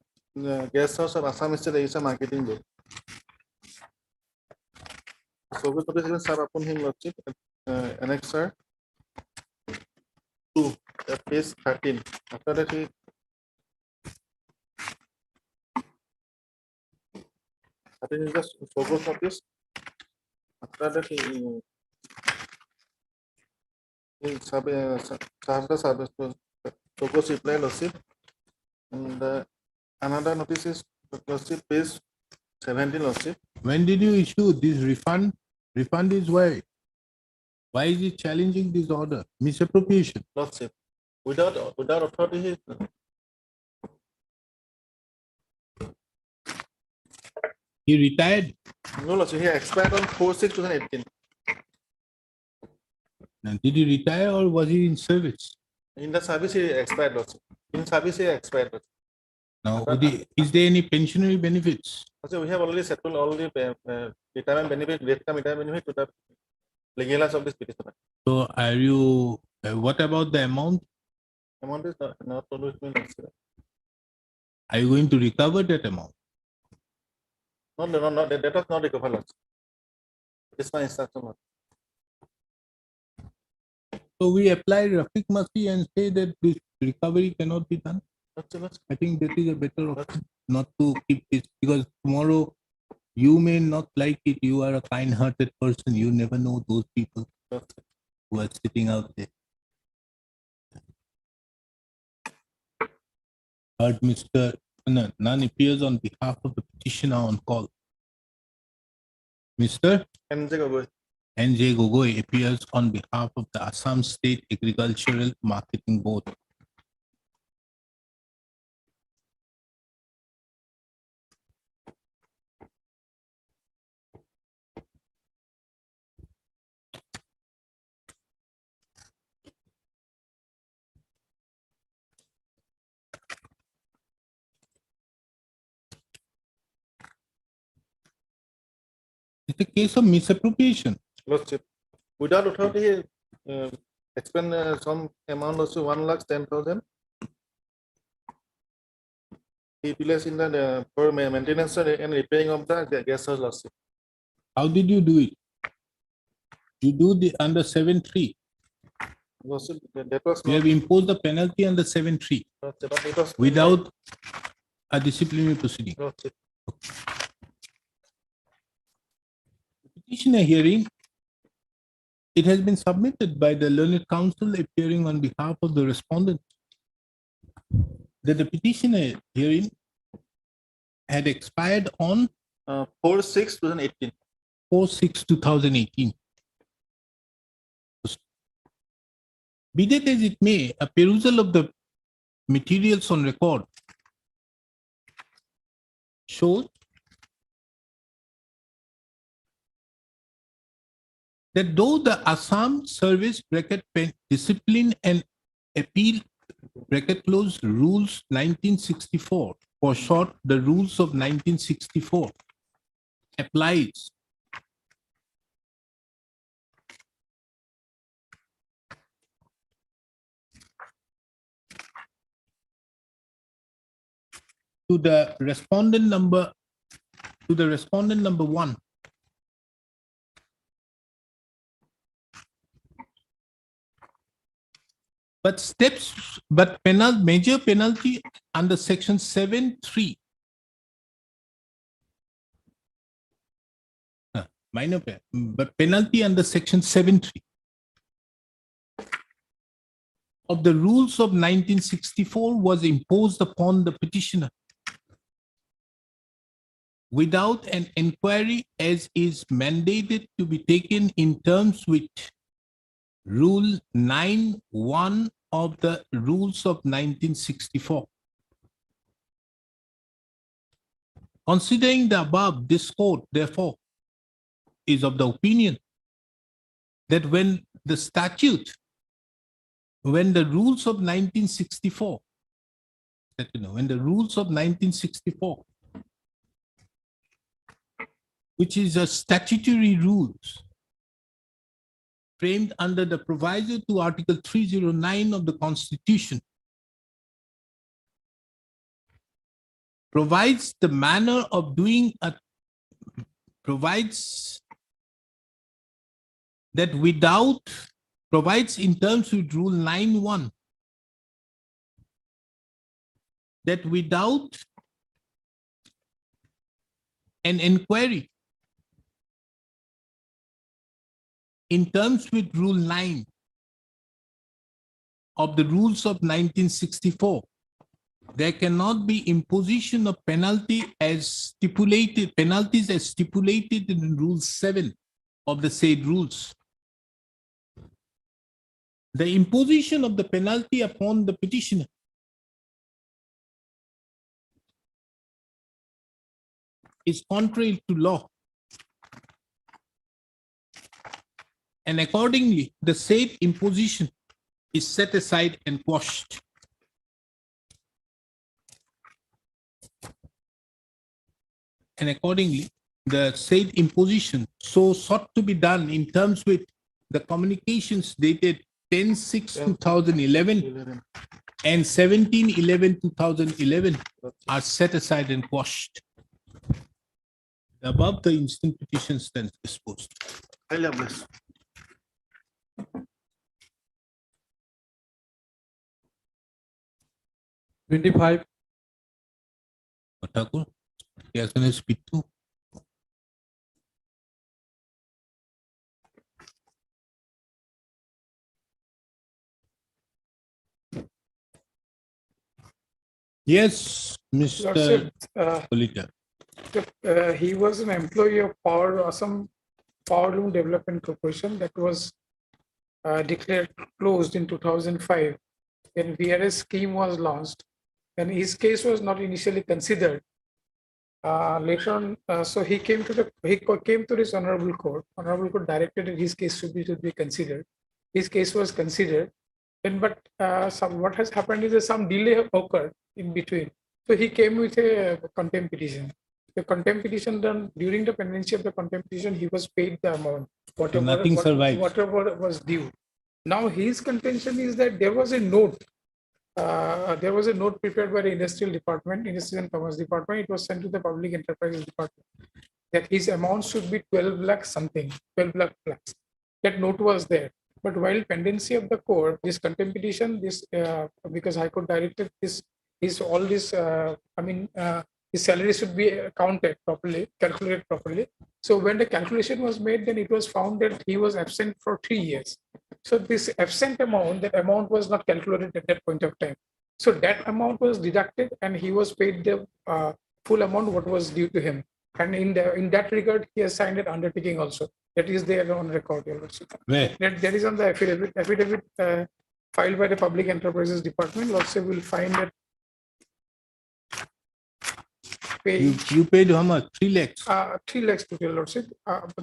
guest house of Assam State Asia Marketing Board. So we notice serve upon him lawsuit, annexer 2, page 13. After that, he I think it's just focus notice. After that, he served the service to focus reply lawsuit. And another notice is lawsuit page 17 lawsuit. when did you issue this refund? Refund is why? Why is he challenging this order? Misappropriation. Lordship. Without authority, He retired. no lordship. He expired on 4/6/2018. And did he retire or was he in service? In the service, he expired lordship. In service, he expired. Lordship. Now, is there any pensionary benefits? Also, we have already settled all the retirement benefit, lifetime retirement benefit to the legalize of this petitioner. So are you, what about the amount? Amount is not told with me. Lordship. Are you going to recover that amount? No, that was not recovered. Lordship. It's my instruction. Lordship. So we apply Rafiq Masi and say that this recovery cannot be done. Lordship. I think that is a better option, not to keep this, because tomorrow you may not like it. You are a kind-hearted person. You never know those people who are sitting out there. Heard Mr. None appears on behalf of the petitioner on call. Mr. NJ Gogoi. N.J. Gogoi appears on behalf of the Assam State Agricultural Marketing Board. It's a case of misappropriation. Lordship. Without authority, he expend some amount also 1,10,000. He placed in the for maintenance and repairing of the guest house. Lordship. How did you do it? You do the under 7.3. Lordship, that was You have imposed a penalty under 7.3 Lordship, but it was without a disciplinary proceeding. Lordship. Petitioner hearing, it has been submitted by the learned counsel appearing on behalf of the respondent that the petitioner hearing had expired on 4/6/2018. 4/6/2018. Be that as it may, a perusal of the materials on record shows that though the Assam Service Discipline and Appeal Rules 1964, for short, the rules of 1964, applies to the respondent number 1. But major penalty under section 7.3. But penalty under section 7.3 of the rules of 1964 was imposed upon the petitioner without an inquiry as is mandated to be taken in terms with Rule 9(1) of the rules of 1964. Considering the above, this court, therefore, is of the opinion that when the statute, when the rules of 1964, when the rules of 1964, which is a statutory rules framed under the proviso to Article 309 of the Constitution, provides the manner of doing provides that provides in terms with Rule 9(1) that without an inquiry in terms with Rule 9 of the rules of 1964, there cannot be imposition of penalties as stipulated in Rule 7 of the said rules. The imposition of the penalty upon the petitioner is contrary to law, and accordingly, the said imposition is set aside and quashed. And accordingly, the said imposition so sought to be done in terms with the communications dated 10/6/2011 and 17/11/2011 are set aside and quashed. The above the instant petition stands disposed. I love this. Twenty-five. Thakur, he has to speak too. Yes, Mr. Lordship, Kolita. he was an employee of Assam Powerloom Development Corporation that was declared closed in 2005. Then VRS scheme was launched, and his case was not initially considered. Later on, so he came to this honorable court. Honorable court directed that his case should be considered. His case was considered, and but what has happened is that some delay occurred in between. So he came with a contempt petition. The contempt petition done during the pendency of the contempt petition, he was paid the amount, whatever was due. Now his contention is that there was a note. There was a note prepared by the Industrial and Commerce Department. It was sent to the Public Enterprises Department that his amount should be 12 lakh something, 12 lakh plus. That note was there. But while pendency of the court, this contempt petition, because High Court directed this, his salary should be counted properly, calculated properly. So when the calculation was made, then it was found that he was absent for 3 years. So this absent amount, that amount was not calculated at that point of time. So that amount was deducted, and he was paid the full amount what was due to him. And in that regard, he has signed an undertaking also. That is there on record. Where? That is on the affidavit filed by the Public Enterprises Department. Lordship will find that. You paid how much? 3 lakhs? 3 lakhs total, Lordship.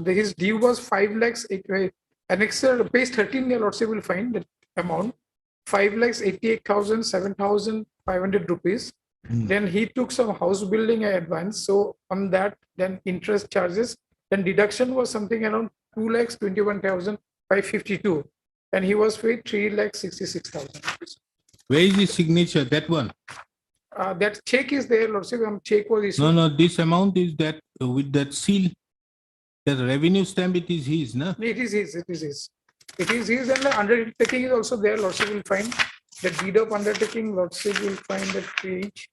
His due was 5 lakhs. Annexer page 13, your Lordship will find that amount 5,88,007,500 rupees. Then he took some house building advance. So on that, then interest charges, then deduction was something around 2,21,552, and he was paid 3,66,000. Where is the signature? That one? That check is there, Lordship. Check was issued. No, this amount is that with that seal. The revenue stamp, it is his, no? It is his, and the undertaking is also there. Lordship will find the deed of undertaking. Lordship will find that page.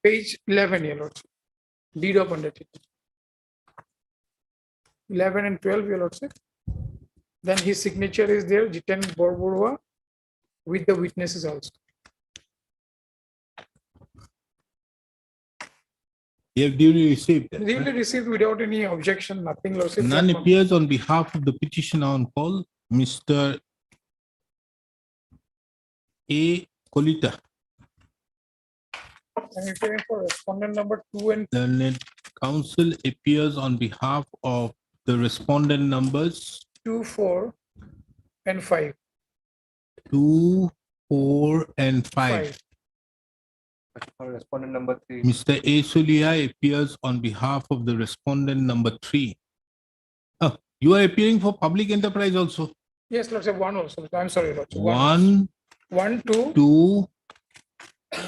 Page 11 here, Lordship. Deed of undertaking. 11 and 12, your Lordship. Then his signature is there, Jiten Borburua, with the witnesses also. You have duly received that, Duly right? received without any objection, nothing, Lordship. None appears on behalf of the petitioner on call, Mr. A. Kolita. I'm appearing for respondent number 2 and Learned counsel appears on behalf of the respondent numbers 2, 4, and 5. 2, 4, and 5. Respondent number 3. Mr. A. Sulia appears on behalf of the respondent number 3. Oh, you are appearing for public enterprise also. Yes, Lordship, 1 also. I'm sorry, Lordship. 1, 1, 2, 2,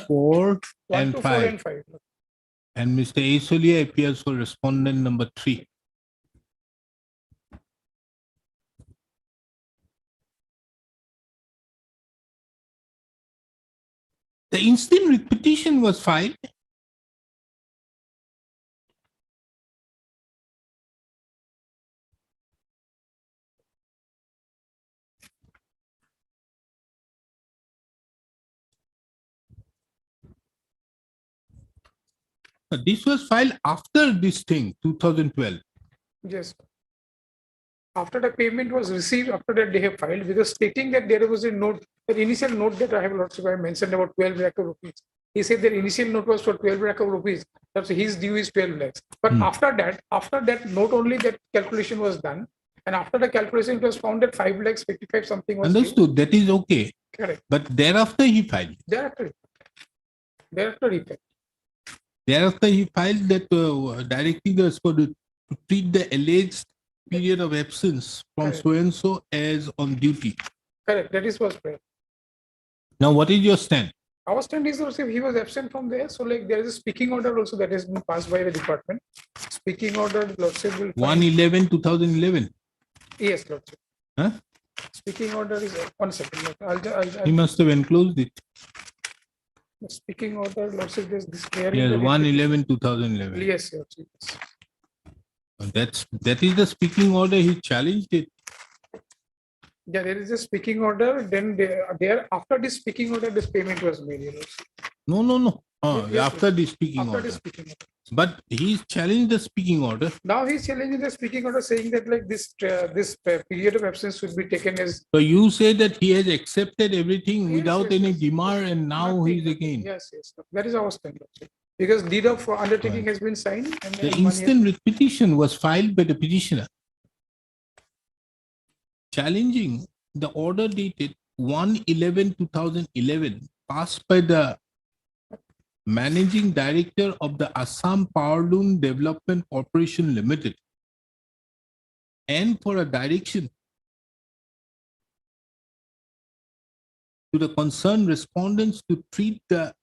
4, 1, and 2, 4, 5. and 5. And Mr. A. Sulia appears for respondent number 3. The instant writ petition was filed. This was filed after this thing, 2012. Yes. After the payment was received, after that they have filed, because stating that there was a note, an initial note that I have, Lordship, I mentioned about 12 lakh of rupees. He said that initial note was for 12 lakh of rupees. That's his due is 12 lakhs. But after that, not only that calculation was done, and after the calculation, it was found that 5 lakhs 55 something was due. Understood, that is okay. Correct. But thereafter he filed. Thereafter he filed. Thereafter he filed that directing the respondent to treat the alleged period of absence from Correct. so-and-so as on duty. Correct. That is was prayer. Now, what is your stand? Our stand is also if he was absent from there, so like there is a speaking order also that has been passed by the department. Speaking order, Lordship will. 1/11/2011. Yes, Lordship. Huh? Speaking order is 1 second. He must have enclosed it. The speaking order, Lordship, is this clearing. Yes, the 1/11/2011. Yes, Lordship. That is the speaking order. He challenged it. Yeah, there is a speaking order. Then there after this speaking order, this payment was made. No. Yes, After the speaking After order. the speaking order. But he challenged the speaking order. Now he's challenging the speaking order, saying that like this period of absence should be taken as. So you say that he has accepted everything Yes, without yes, any yes. demur, and now Nothing, he's again. Yes, that is our stand. Lordship. Because deed of undertaking has been signed. And The money has- instant writ petition was filed by the petitioner, challenging the order dated 1/11/2011 passed by the Managing Director of the Assam Powerloom Development Corporation Limited, and for a direction to the concerned respondents to treat the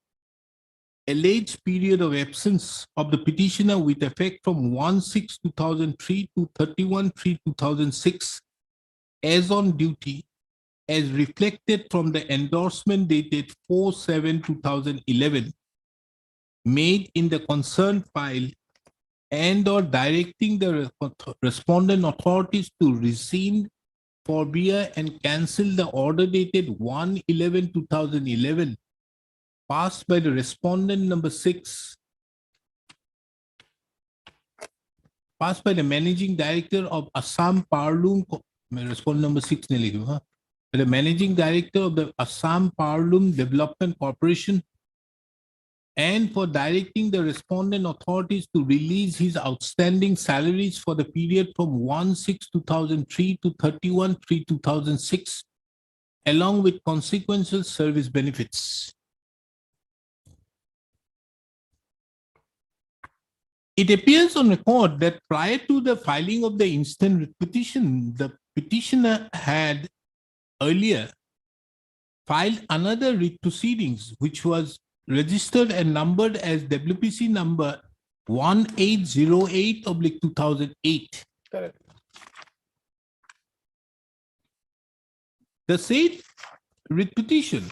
alleged period of absence of the petitioner with effect from 1/6/2003 to 31/3/2006 as on duty, as reflected from the endorsement dated 4/7/2011 made in the concerned file, and or directing the respondent authorities to rescind, forbear, and cancel the order dated 1/11/2011 passed by the respondent number 6, passed by the Managing Director of Assam Powerloom, respondent number 6 ne likhu, huh? The Managing Director of the Assam Powerloom Development Corporation, and for directing the respondent authorities to release his outstanding salaries for the period from 1/6/2003 to 31/3/2006, along with consequential service benefits. It appears on record that prior to the filing of the instant writ petition, the petitioner had earlier filed another writ proceedings, which was registered and numbered as WPC number 1808/2008. Correct. The said writ petition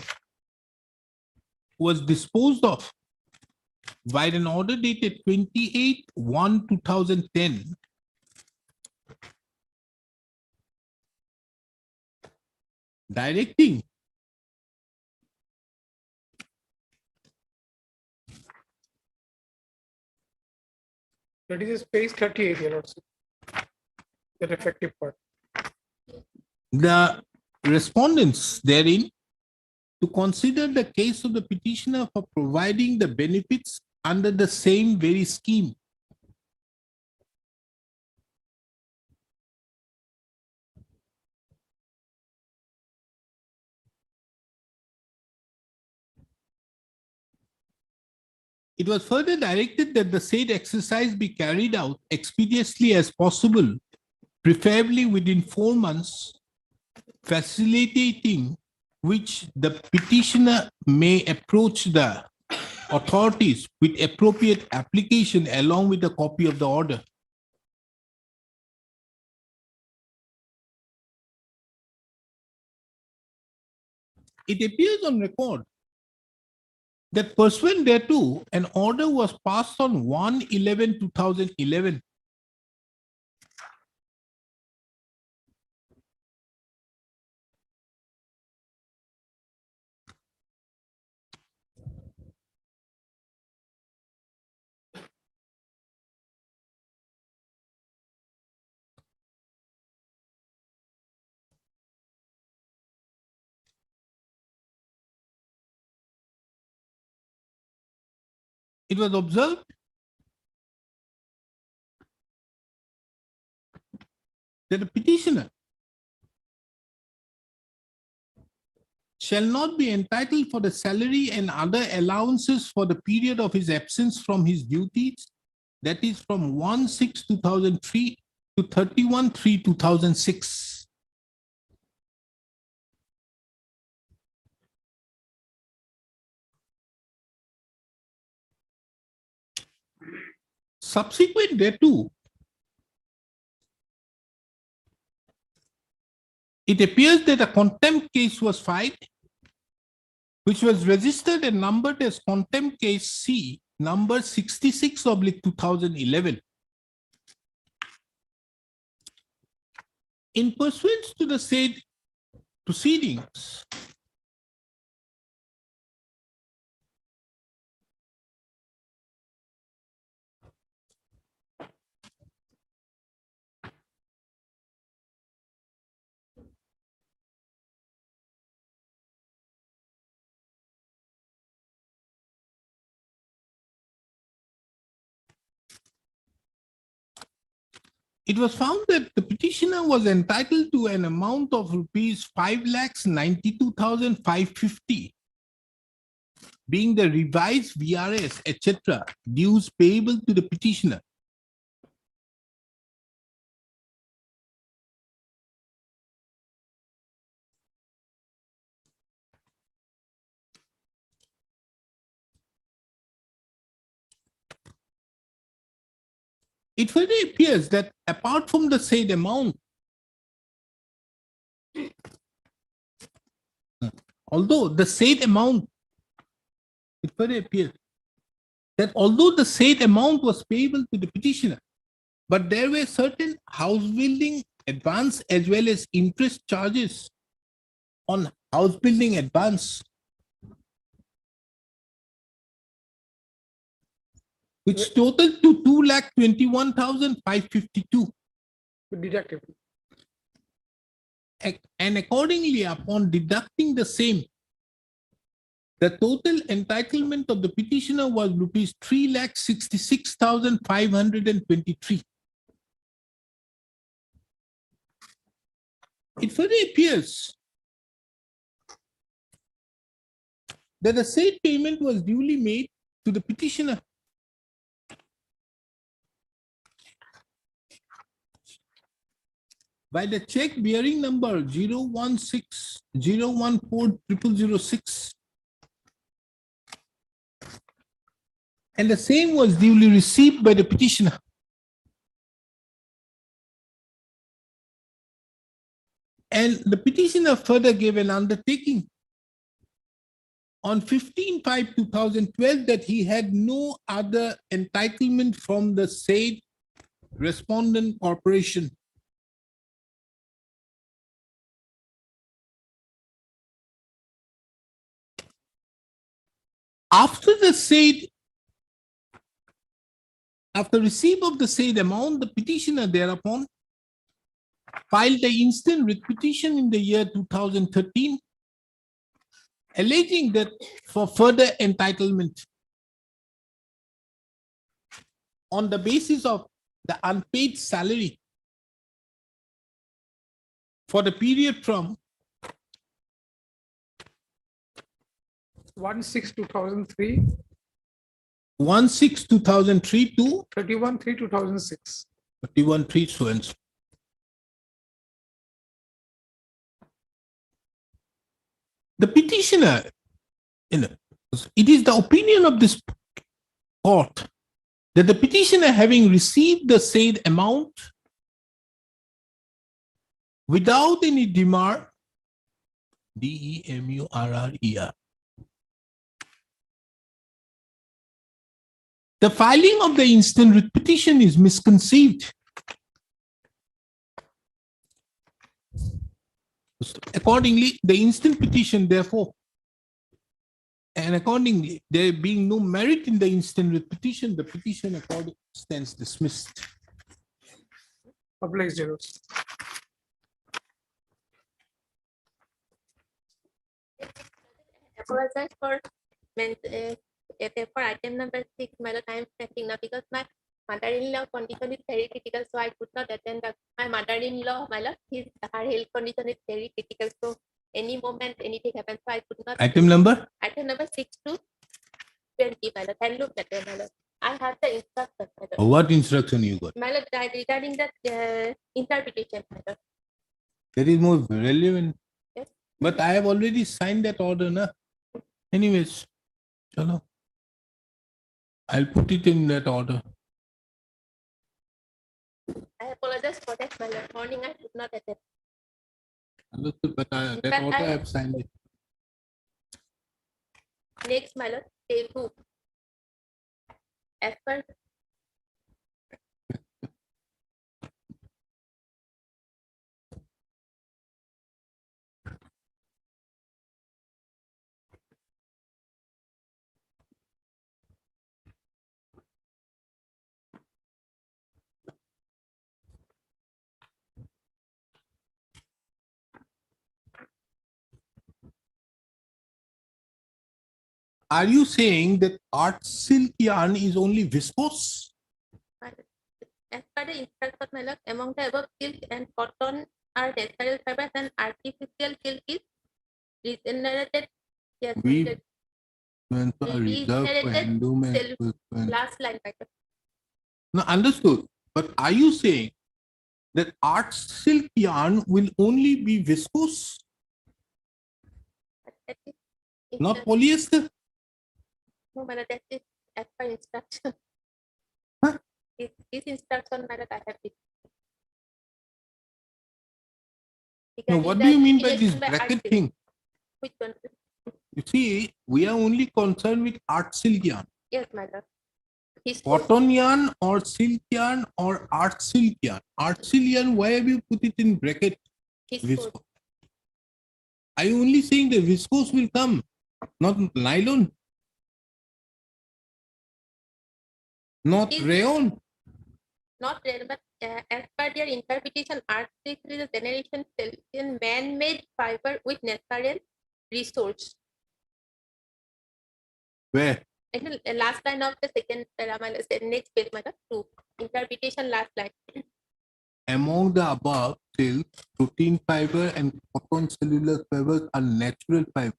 was disposed of by an order dated 28/1/2010, directing That is page 38, your lordship. The effective part. The respondents therein to consider the case of the petitioner for providing the benefits under the same very scheme. It was further directed that the said exercise be carried out expeditiously as possible, preferably within 4 months, facilitating which the petitioner may approach the authorities with appropriate application along with a copy of the order. It appears on record that pursuant thereto, an order was passed on 1/11/2011. It was observed that the petitioner shall not be entitled for the salary and other allowances for the period of his absence from his duties, that is from 1/6/2003 to 31/3/2006. Subsequent thereto, it appears that a contempt case was filed, which was registered and numbered as contempt case C number 66/2011. In pursuance to the said proceedings, it was found that the petitioner was entitled to an amount of rupees 5,92,550, being the revised VRS, etc., dues payable to the petitioner. It further appears that apart from the said amount, although the said amount, it further appears that although the said amount was payable to the petitioner, but there were certain house building advance as well as interest charges on house building advance, which totaled to 2,21,552. Deductible. And accordingly, upon deducting the same, the total entitlement of the petitioner was rupees 3,66,523. It further appears that the said payment was duly made to the petitioner by the check bearing number 016-014-0006, and the same was duly received by the petitioner. And the petitioner further gave an undertaking on 15/5/2012 that he had no other entitlement from the said respondent corporation. After the said After receipt of the said amount, the petitioner thereupon filed the instant writ petition in the year 2013, alleging that for further entitlement on the basis of the unpaid salary for the period from 1/6/2003, 1/6/2003 to 31/3/2006. 31/3 so and so. The petitioner, it is the opinion of this court that the petitioner, having received the said amount without any demur, DEMURRER, the filing of the instant writ petition is misconceived. Accordingly, the instant petition, therefore, and accordingly, there being no merit in the instant writ petition, the petition accordingly stands dismissed. Public zeros. Apologize for for item number 6, my lord, I am checking now because my mother-in-law condition is very critical, so I could not attend my mother-in-law, my lord, her health condition is very critical, so any moment, anything happens, so I could not. Item number? Item number 6 to 20, my lord, and look at it, my lord. I have the instruction, my lord. What instruction you got? My lord, regarding the interpretation, my lord. That is more relevant. Yes. But I have already signed that order, na? Anyways, chalo. I'll put it in that order. I apologize for that, my lord. Morning, I could not attend. Understood, but that fact, order I I- have signed it. Next, my lord, Telugu. As per Are you saying that art silk yarn is only viscose? as per the instruction, my lord, among the above silk and cotton are natural fibers and artificial silk is regenerated. Yes, my We lord. went for a reserve for Regenerated endowment. cell- last line, my lord. No, understood. But are you saying that art silk yarn will only be viscose, That is not instru- polyester? No, my lord, that is as per instruction. This instruction, my lord, I have it. No, Regarding what the do you mean by definition this bracket article. thing? Which one? You see, we are only concerned with art silk yarn. Yes, my lord. His Cotton yarn or silk yarn or art silk yarn. Art silk yarn, why have you put it in bracket? Viscose. Are you only saying the viscose will come, not nylon? Not rayon? not rare, but as per their interpretation, art silk is a generation in man-made fiber with natural resource. Where? And the last line of the second paragraph, next page, my lord, 2. Interpretation last line. Among the above, silk, protein fiber, and cotton cellulose fibers are natural fiber.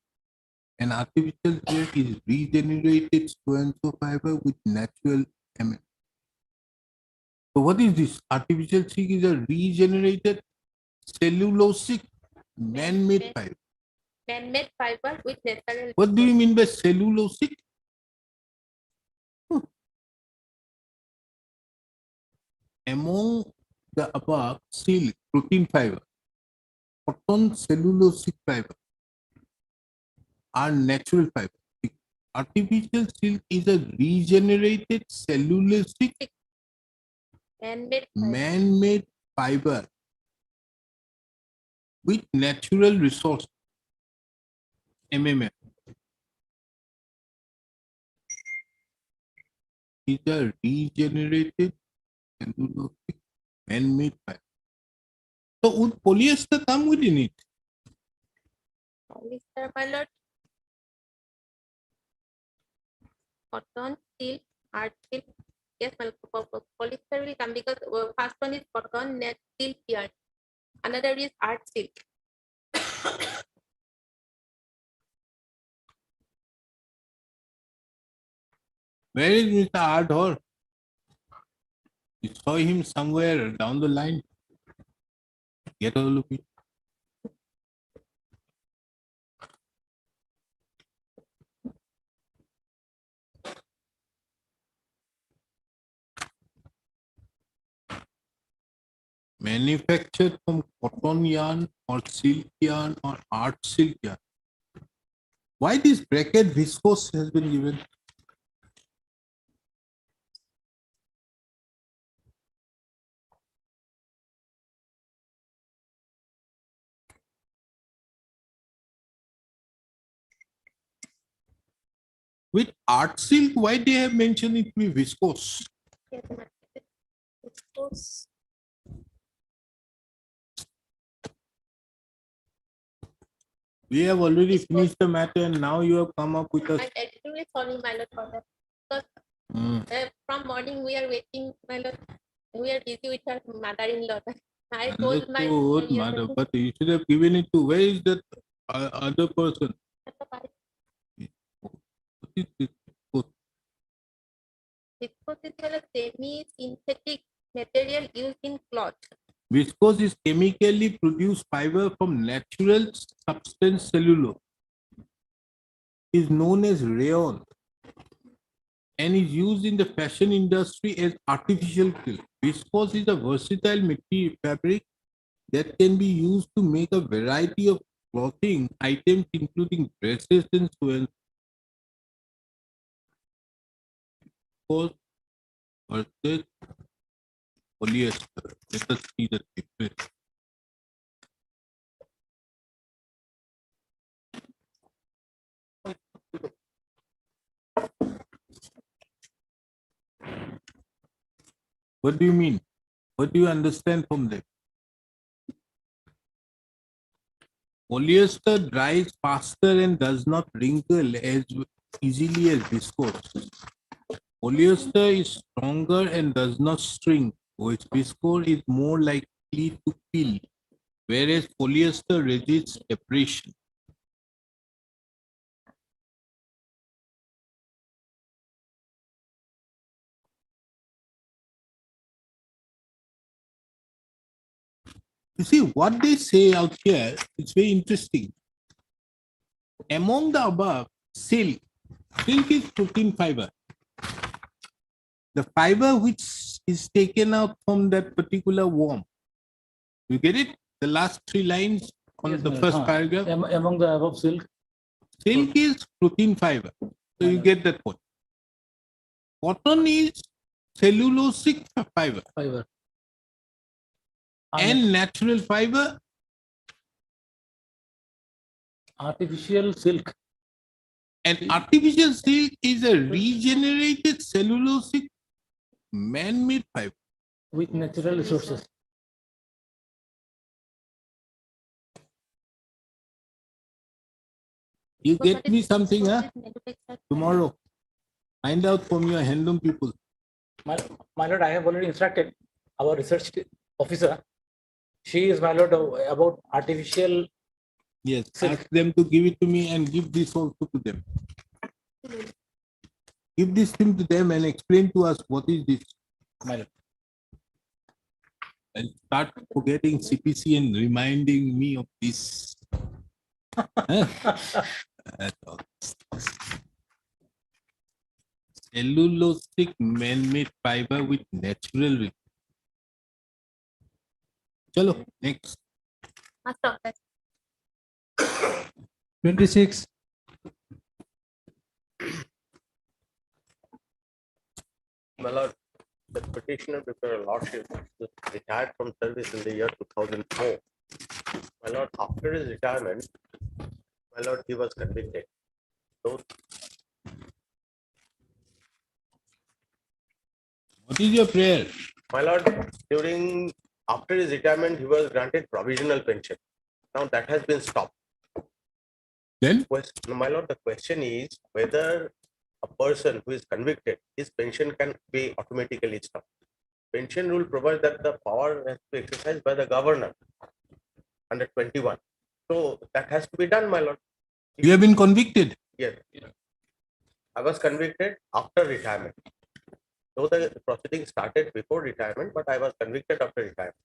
An artificial thread is regenerated so-and-so fiber with natural element. So what is this? Artificial silk is a regenerated cellulosic man-made fiber. Man-made fiber with natural. What do you mean by cellulosic? Among the above, silk, protein fiber, cotton cellulosic fiber are natural fiber. Artificial silk is a regenerated cellulosic man-made fiber with natural resource. MMF. is a regenerated cellulosic man-made fiber. So would polyester come within it? Polyester, my lord. Cotton, silk, art silk. Yes, my lord, polyester will come because first one is cotton, net, silk, yarn. Another is art silk. Where is Mr. Ardhor? You saw him somewhere down the line. Get a look at it. Manufactured from cotton yarn or silk yarn or art silk yarn. Why this bracket viscose has been given? With art silk, why they have mentioned it to be viscose? Yes, my lord. Viscose. We have already finished the matter and now you have come up with a. I'm extremely sorry, my lord, for that. Because Hmm. from morning we are waiting, my lord. We are busy with our mother-in-law. I told my Understood, madam, but you should have given it to, where is that other person? What is this? Viscose is a semi-synthetic material used in cloth. Viscose is chemically produced fiber from natural substance cellulose. Is known as rayon and is used in the fashion industry as artificial silk. Viscose is a versatile material fabric that can be used to make a variety of clothing items, including dresses and swells. Viscose versus polyester. Let us see the difference. What do you mean? What do you understand from that? Polyester dries faster and does not wrinkle as easily as viscose. Polyester is stronger and does not shrink, while viscose is more likely to peel, whereas polyester resists abrasion. You see, what they say out here, it's very interesting. Among the above, silk is protein fiber. The fiber which is taken out from that particular worm. You get it? The last three lines on Yes, the madam. first paragraph. Among the above silk. Silk is protein fiber. So you get that point. Cotton is cellulosic fiber. And natural fiber. Artificial silk. And artificial silk is a regenerated cellulosic man-made fiber. With natural resources. You get me something, huh? Tomorrow. Find out from your Handloom people. My lord, I have already instructed our research officer. She is, my lord, about artificial. Yes, ask them to give it to me and give this also to them. Give this thing to them and explain to us what is this. My lord. And start forgetting CPC and reminding me of this. That's all. Cellulosic man-made fiber with natural. Chalo, next. Master, 26. My lord, the petitioner before your lordship retired from service in the year 2004. My lord, after his retirement, my lord, he was convicted. So What is your prayer? My lord, during, after his retirement, he was granted provisional pension. Now that has been stopped. Then? My lord, the question is whether a person who is convicted, his pension can be automatically stopped. Pension rule provides that the power has to be exercised by the governor under 21. So that has to be done, my lord. You have been convicted. Yes. I was convicted after retirement. Though the proceeding started before retirement, but I was convicted after retirement.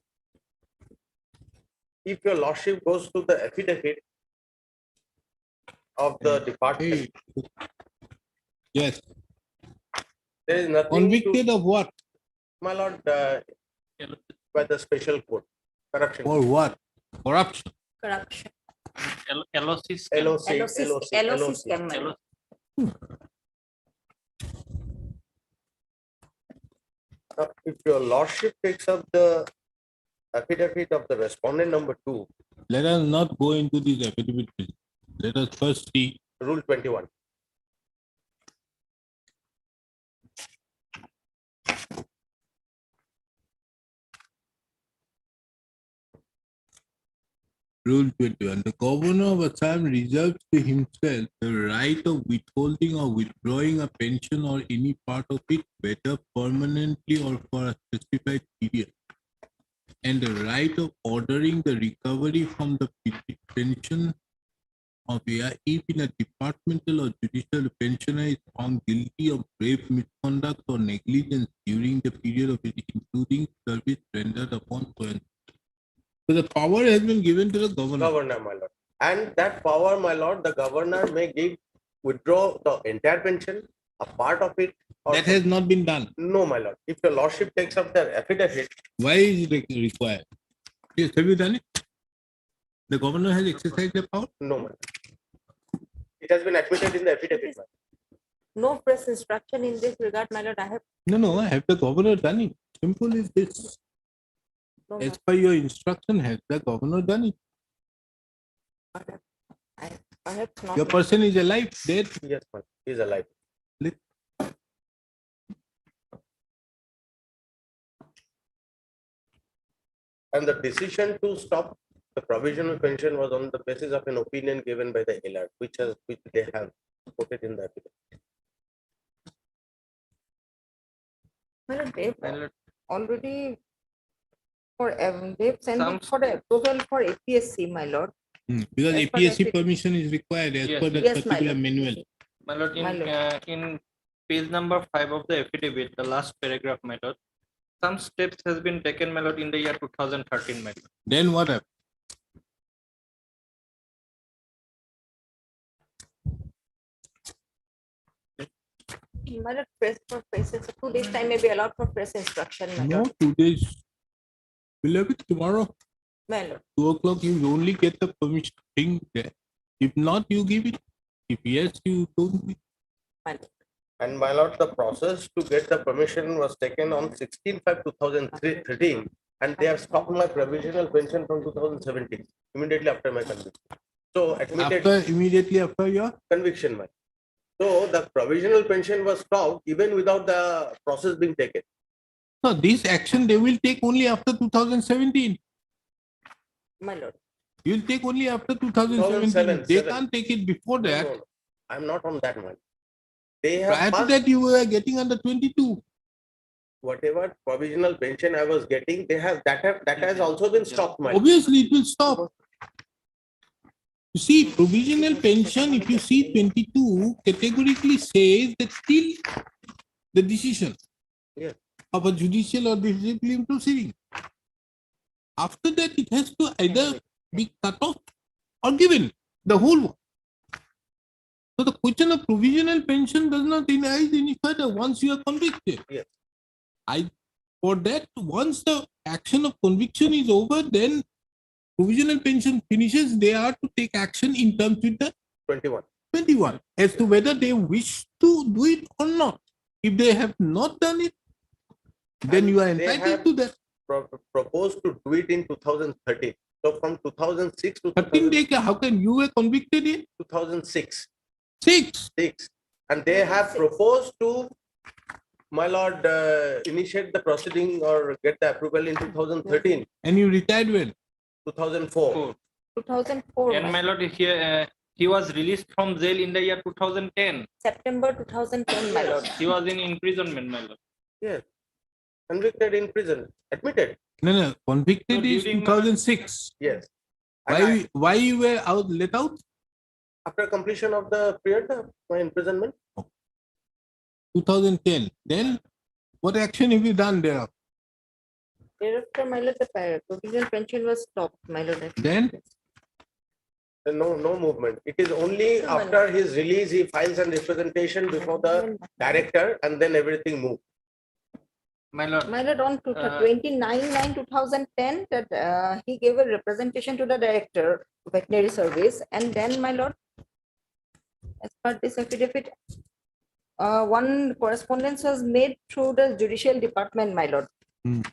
If your lordship goes to the affidavit of the department, Yes. there is nothing Convicted to, of what? my lord, by the special court, corruption. For what? Corruption. Corruption. LOC LOC scam, my lord. If your lordship takes up the affidavit of the respondent number 2, Let us not go into this affidavit. Let us first see. Rule 21. Rule 21. The governor of Assam reserves to himself the right of withholding or withdrawing a pension or any part of it, whether permanently or for a specified period, and the right of ordering the recovery from the pension of if in a departmental or judicial pensioner is found guilty of grave misconduct or negligence during the period of it, including service rendered upon so and so the power has been given to the governor. Governor, my lord. And that power, my lord, the governor may withdraw the entire pension, a part of it. That has not been done. No, my lord. If your lordship takes up the affidavit. Why is it required? Yes, have you done it? The governor has exercised the power? No, my lord. It has been admitted in the affidavit. No press instruction in this regard, my lord. I have No, have the governor done it? Simple is this. no, As per your instruction, has the governor done it? I have not. Your person is alive, dead? Yes, ma'am. He is alive. And the decision to stop the provisional pension was on the basis of an opinion given by the LR, which they have quoted in the affidavit. My lord, they've already they've sent it for the approval for APSC, my lord. Because As per APSC the- permission is required as Yes, per that yes, my particular lord. manual. My lord, My lord. in page number 5 of the affidavit, the last paragraph, my lord, some steps has been taken, my lord, in the year 2013, my lord. Then what happened? My lord, press for press, 2 days time may be allowed for press instruction, my No, lord. 2 days. We'll have it tomorrow. My lord. 2 o'clock, you only get the permission thing there. If not, you give it. If yes, you don't give it. My lord. And my lord, the process to get the permission was taken on 16/5/2013, and they have stopped my provisional pension from 2017, immediately after my conviction. So admitted Immediately after your conviction, my. So the provisional pension was stopped even without the process being taken. No, this action they will take only after 2017. My lord. You will take only after 2017. They can't take it before that. No, I'm not on that one. They have Prior to passed that, you were getting under 22. whatever provisional pension I was getting, that has also been stopped, my. Obviously, it will stop. You see, provisional pension, if you see 22, categorically says that till the decision Yes. of a judicial or disciplinary proceeding. After that, it has to either be cut off or given, the whole one. So the question of provisional pension does not arise any further once you are convicted. Yes. For that, once the action of conviction is over, then provisional pension finishes, they are to take action in terms with the 21 as to whether they wish to do it or not. If they have not done it, then you are They entitled have to that. proposed to do it in 2013. So from 2006 to 13 days, how can you were convicted in 2006. 6? And they have proposed to my lord, initiate the proceeding or get the approval in 2013, And you retired when? 2004. 2004, And my lord, he was released from jail in the year 2010. September 2010, my lord. He was in imprisonment, my lord. Yes. Convicted in prison, admitted. No, convicted So is during 2006. Yes. And Why you were out, let out? after completion of the period of my imprisonment, 2010. Then what action have you done there? Thereafter, my lord, the provisional pension was stopped, my lord. Then no movement. It is only No, my after his release, he files an representation before the director and then everything moved. My lord. My lord, on 29/9/2010, that he gave a representation to the director of veterinary service, and then, my lord, as per this affidavit, one correspondence was made through the judicial department, my lord. In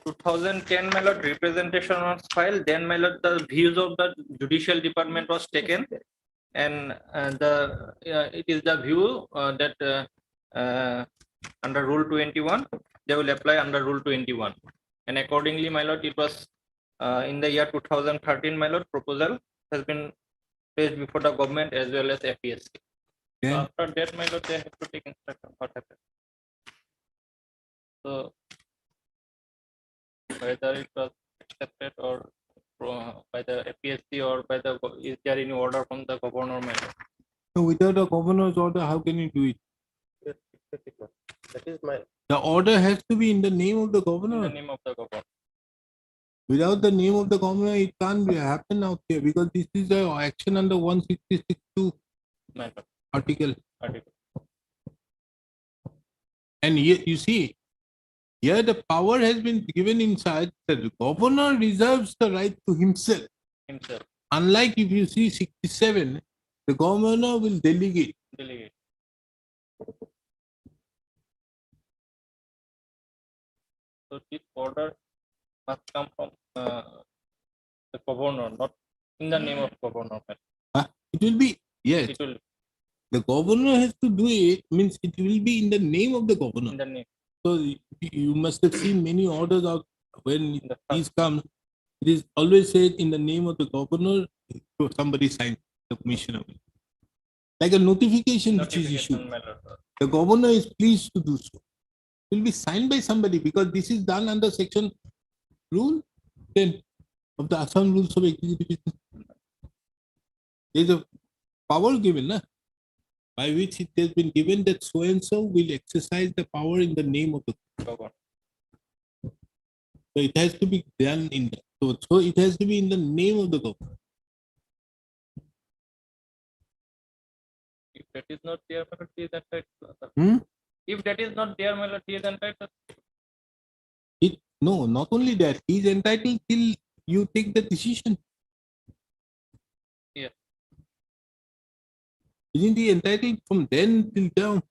2010, my lord, representation was filed. Then, my lord, the views of the judicial department was taken, and it is the view that under Rule 21, they will apply under Rule 21, and accordingly, my lord, it was in the year 2013, my lord, proposal has been placed before the government as well as FESC. So after that, my lord, they have to take instruction. What happened? So whether it was accepted or by the FPSC or by the, is there any order from the governor? so without a governor's order, how can you do it? Yes, that is my. The order has to be in the name of the In governor. the name of the governor. Without the name of the governor, it can't happen out here because this is the action under 166(2) article. And here you see, here the power has been given inside. The governor reserves the right to himself. Unlike if you see 67, the governor will delegate. So this order must come from the governor, not in the name of governor. It will be, yes. It will. The governor has to do it, means it will be in the name of the governor. In the name. So you must have seen many orders out when these come. It is always said in the name of the governor, so somebody signs, the commissioner. Like a notification which is issued. The governor is pleased to do so. It will be signed by somebody because this is done under section rule 10 of the Assam Rules of Executive. There is a power given, by which it has been given that so and so will exercise the power in the name of the governor. So it has to be done in that. So it has to be in the name of the governor. If that is not there, my lord, he is entitled. Hmm? If that is not there, my lord, he is entitled. No, not only that, he is entitled till you take the decision. Yeah. Isn't he entitled from then till down?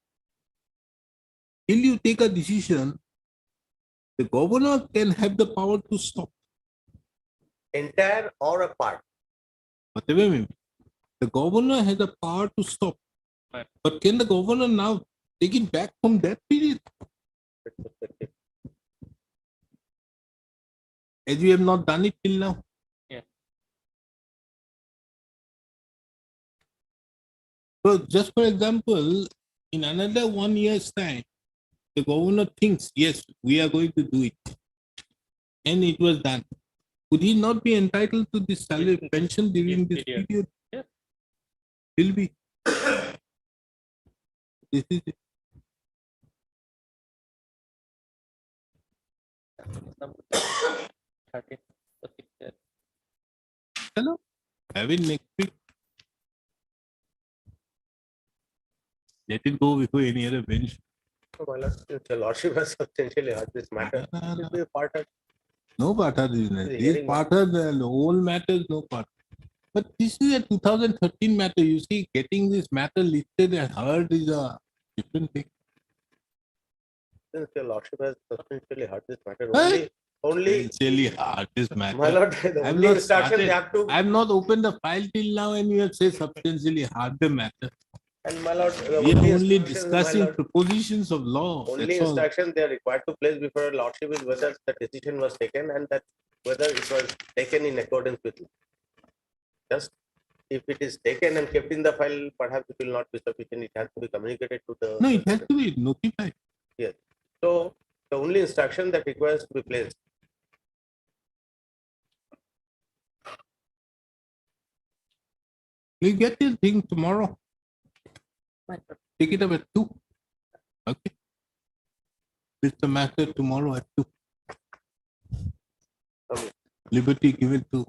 Till you take a decision, the governor can have the power to stop. Entire or a part. Whatever may be. The governor has the power to stop. Right. But can the governor now take it back from that period? As we have not done it till now. Yeah. So just for example, in another 1 year's time, the governor thinks, yes, we are going to do it. And it was done. Could he not be entitled to this salary pension during this period? Yeah. Will be. This is it. Hello. Have it next week. Let it go before any other bench. Oh, my lord, the lordship has substantially heard this matter. This is a part of No Pathar business. The These hearing Pathar, the whole matters, no Pathar. But this is a 2013 matter. You see, getting this matter listed and heard is a different thing. since your lordship has substantially heard this matter. Huh? Only It's really hard, this matter. my lord, the I've only not instruction started- they have to. I've not opened the file till now and you have said substantially hard the matter. And my lord, We are only instructions, my discussing lord, propositions of law. only That's all. instruction they are required to place before a lordship is whether the decision was taken and that whether it was taken in accordance with law. Just if it is taken and kept in the file, perhaps it will not be sufficient. It has to be communicated to the. No, it has to be notified. Yes. So the only instruction that requires to be placed. You get this thing tomorrow. Take it up at 2. Okay. It's the matter tomorrow at 2. Okay. Liberty given to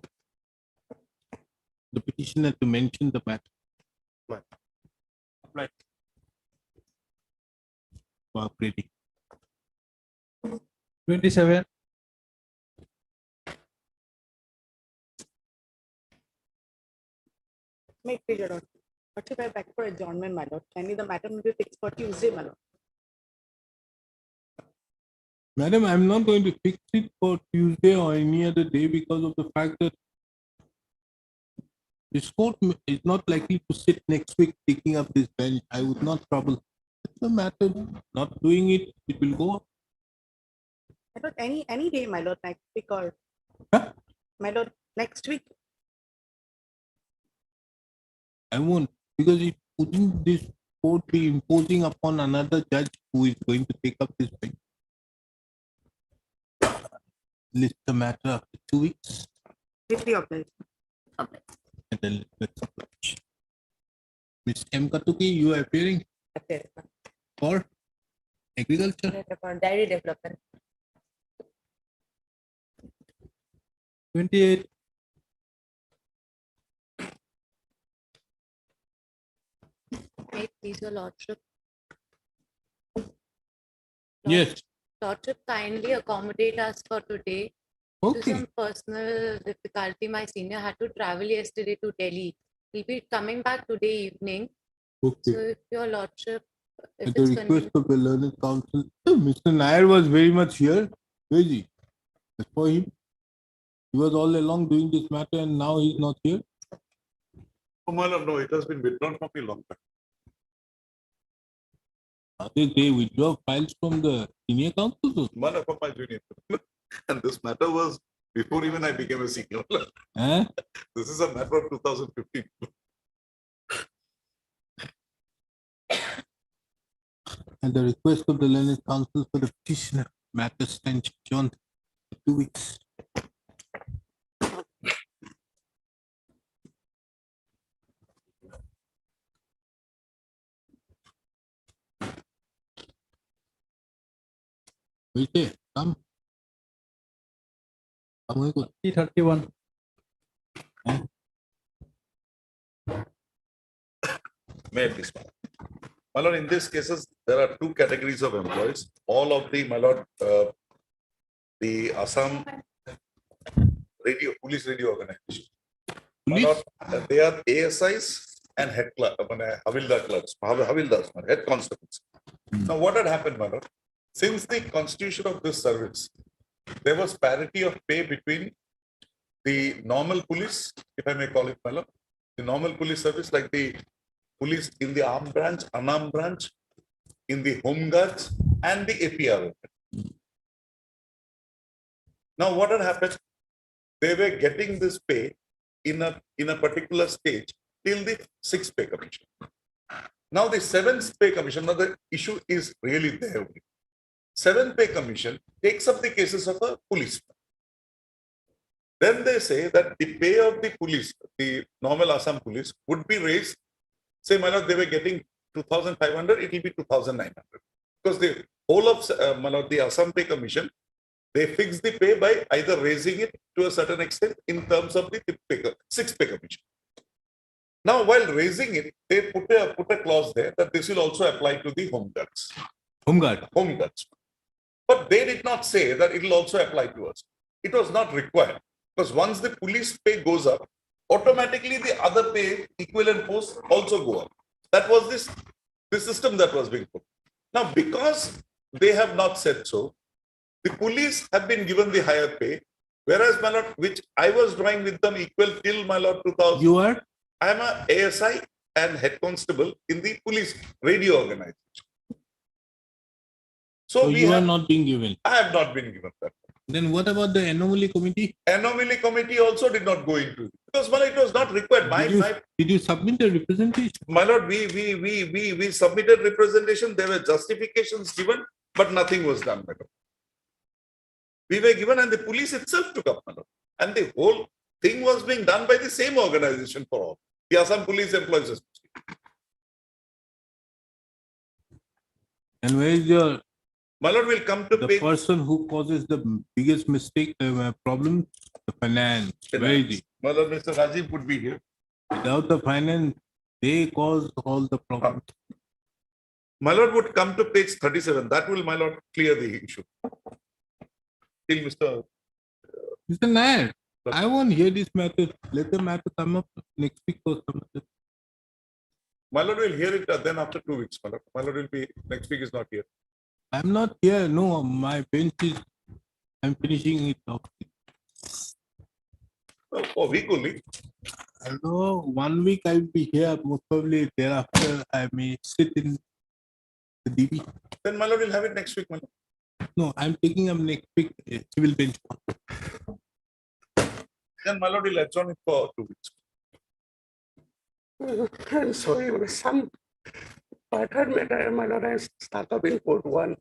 the petitioner to mention the matter. Right. Cooperating. 27. Make figure out. What if I back for adjournment, my lord? Kindly the matter will be fixed for Tuesday, my lord. Madam, I'm not going to fix it for Tuesday or any other day because of the fact that this court is not likely to sit next week taking up this bench. I would not trouble. It's a matter, not doing it, it will go up. My lord, any day, my lord, next week or my lord, next week. I won't, because it wouldn't this court be imposing upon another judge who is going to take up this bench. List the matter after 2 weeks. Deeply obliged. And then let's approach. Ms. M. Katuki, you are appearing for agriculture. Dairy development. 28. May it please your lordship. Yes. Lordship, kindly accommodate us for today. Due to Okay. some personal difficulty, my senior had to travel yesterday to Delhi. He'll be coming back today evening. Okay. So if your lordship, if At the it's request convenient. of the learned counsel, Mr. Nair was very much here. Where is he? As for him, he was all along doing this matter and now he's not here. Oh, my lord, no, it has been withdrawn from me long time. They withdraw files from the senior counsel. One of my junior. And this matter was before even I became a senior. Huh? This is a matter of 2015. At the request of the learned counsel for the petitioner, matter stands adjourned for 2 weeks. Wait there, come. Come here. 31. May I please? My lord, in these cases, there are two categories of employees. All of the, my lord, the Assam police radio organization. My lord, they are ASIs and head clerk, Havildar clerks, Havildars, head constables. Now, what had happened, my lord? Since the constitution of this service, there was parity of pay between the normal police, if I may call it, my lord, the normal police service, like the police in the armed branch, unarmed branch, in the home guards, and the APR. Now, what had happened? They were getting this pay in a particular stage till the 6th pay commission. Now, the 7th pay commission, now the issue is really there. 7th pay commission takes up the cases of a policeman. Then they say that the pay of the police, the normal Assam police, would be raised. Say, my lord, they were getting 2,500, it will be 2,900. Because the whole of my lord, the Assam Pay Commission, they fix the pay by either raising it to a certain extent in terms of the 6th pay commission. Now, while raising it, they put a clause there that this will also apply to the home guards. Home guard. Home guards. But they did not say that it will also apply to us. It was not required. Because once the police pay goes up, automatically the other pay equivalent posts also go up. That was the system that was being put. Now, because they have not said so, the police have been given the higher pay, whereas, my lord, which I was drawing with them equal till, my lord, 2000. You are? I am a ASI and head constable in the police radio organization. So So we you are have, not being given. I have not been given that. Then what about the anomaly committee? Anomaly committee also did not go into it because well, it was not required. Did you submit the representation? My lord, we submitted representation. There were justifications given, but nothing was done, madam. We were given, and the police itself took up, madam. And the whole thing was being done by the same organization for all. The Assam Police Employees Association. And where is your My lord will come to the page. person who causes the biggest mistake, problem? The finance. Where is he? My lord, Mr. Rajiv would be here. Without the finance, they cause all the problems. My lord would come to page 37. That will, my lord, clear the issue. Till Mr. Mr. Nair, I won't hear this matter. Let the matter come up next week or something. My lord will hear it then after 2 weeks. My lord. My lord will be next week is not here. I'm not here. No, my bench is. I'm finishing it off. Oh, week only. Although 1 week I'll be here, most probably thereafter I may sit in the DB. Then my lord will have it next week, my lord. No, I'm taking up next week civil bench. Then my lord will adjourn it for 2 weeks. I'm sorry, some pattern matter, my lord, I start up in court 1.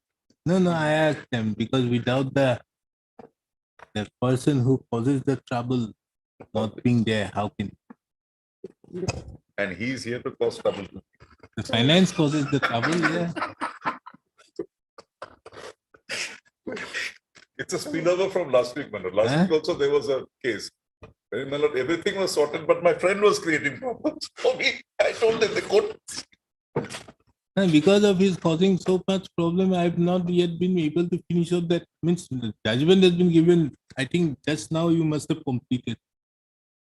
No, I asked them because without the person who causes the trouble not being there, how can And he is here to cause trouble. the finance causes the trouble? Yeah. It's a spillover from last week, my lord. Last week also there was a case. My lord, everything was sorted, but my friend was creating problems for me. I told them the court. And because of his causing so much problem, I have not yet been able to finish up that. Means the judgment has been given. I think just now you must have completed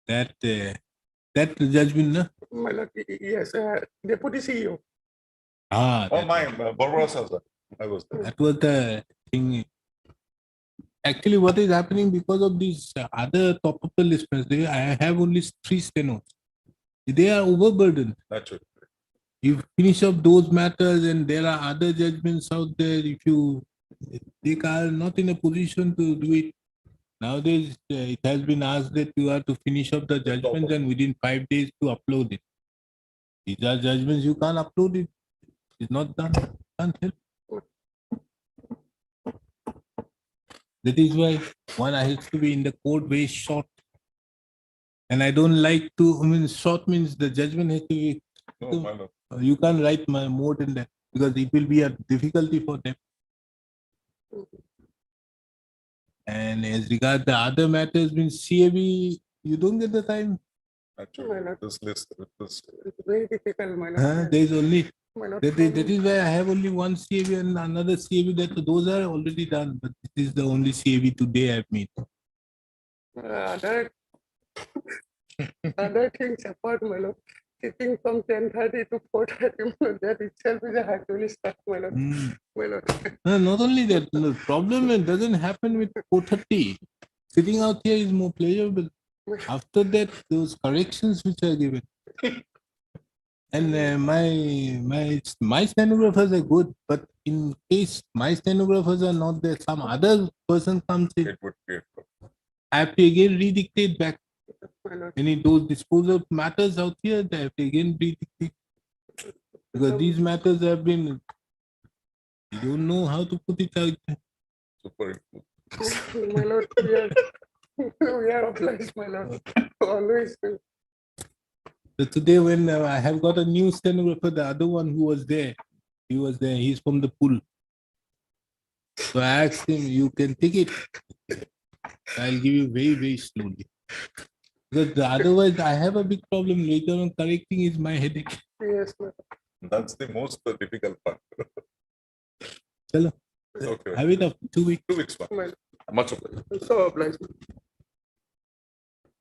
that that judgment, no? My lord, yes, Deputy CEO. Ah, Oh, my, Barbarossa, sir. I was there. that was the thing. Actually, what is happening because of these other top of the list, I have only 3 stenos. They are overburdened. That's it. You finish up those matters, and there are other judgments out there. If they are not in a position to do it. Nowadays, it has been asked that you have to finish up the judgments and within 5 days to upload it. These are judgments you can't upload it. It's not done. Can't help. That is why one has to be in the court very short. And I don't like to, short means the judgment has to be. No, my lord. You can't write more than that because it will be a difficulty for them. And as regard the other matters, means CAB, you don't get the time. Actually, this list, this. It's very difficult, my lord. There is only, My lord, that is why I have only one CAB and another CAB that those are already done. But this is the only CAB today I've made. Other things apart, my lord. Sitting from 10:30 to 4:30, my lord, that itself is a Hercules stuff, my lord. My lord. No, not only that, the problem doesn't happen with 4:30. Sitting out here is more pleasurable. After that, those corrections which are given. And my stenographers are good, but in case my stenographers are not there, some other person comes in. It would be. I have to again redictate back. Any those disposal matters out here, they have to again redictate. Because these matters have been, you don't know how to put it out there. Super. My lord, we are obliged, my lord. Always. So today when I have got a new stenographer, the other one who was there, he's from the pool. So I asked him, you can take it. I'll give you very, very slowly. Because otherwise I have a big problem later on correcting is my headache. Yes, my lord. That's the most difficult part. Chalo. Okay. Have it after 2 weeks. 2 weeks, man. Much of it. So obliged.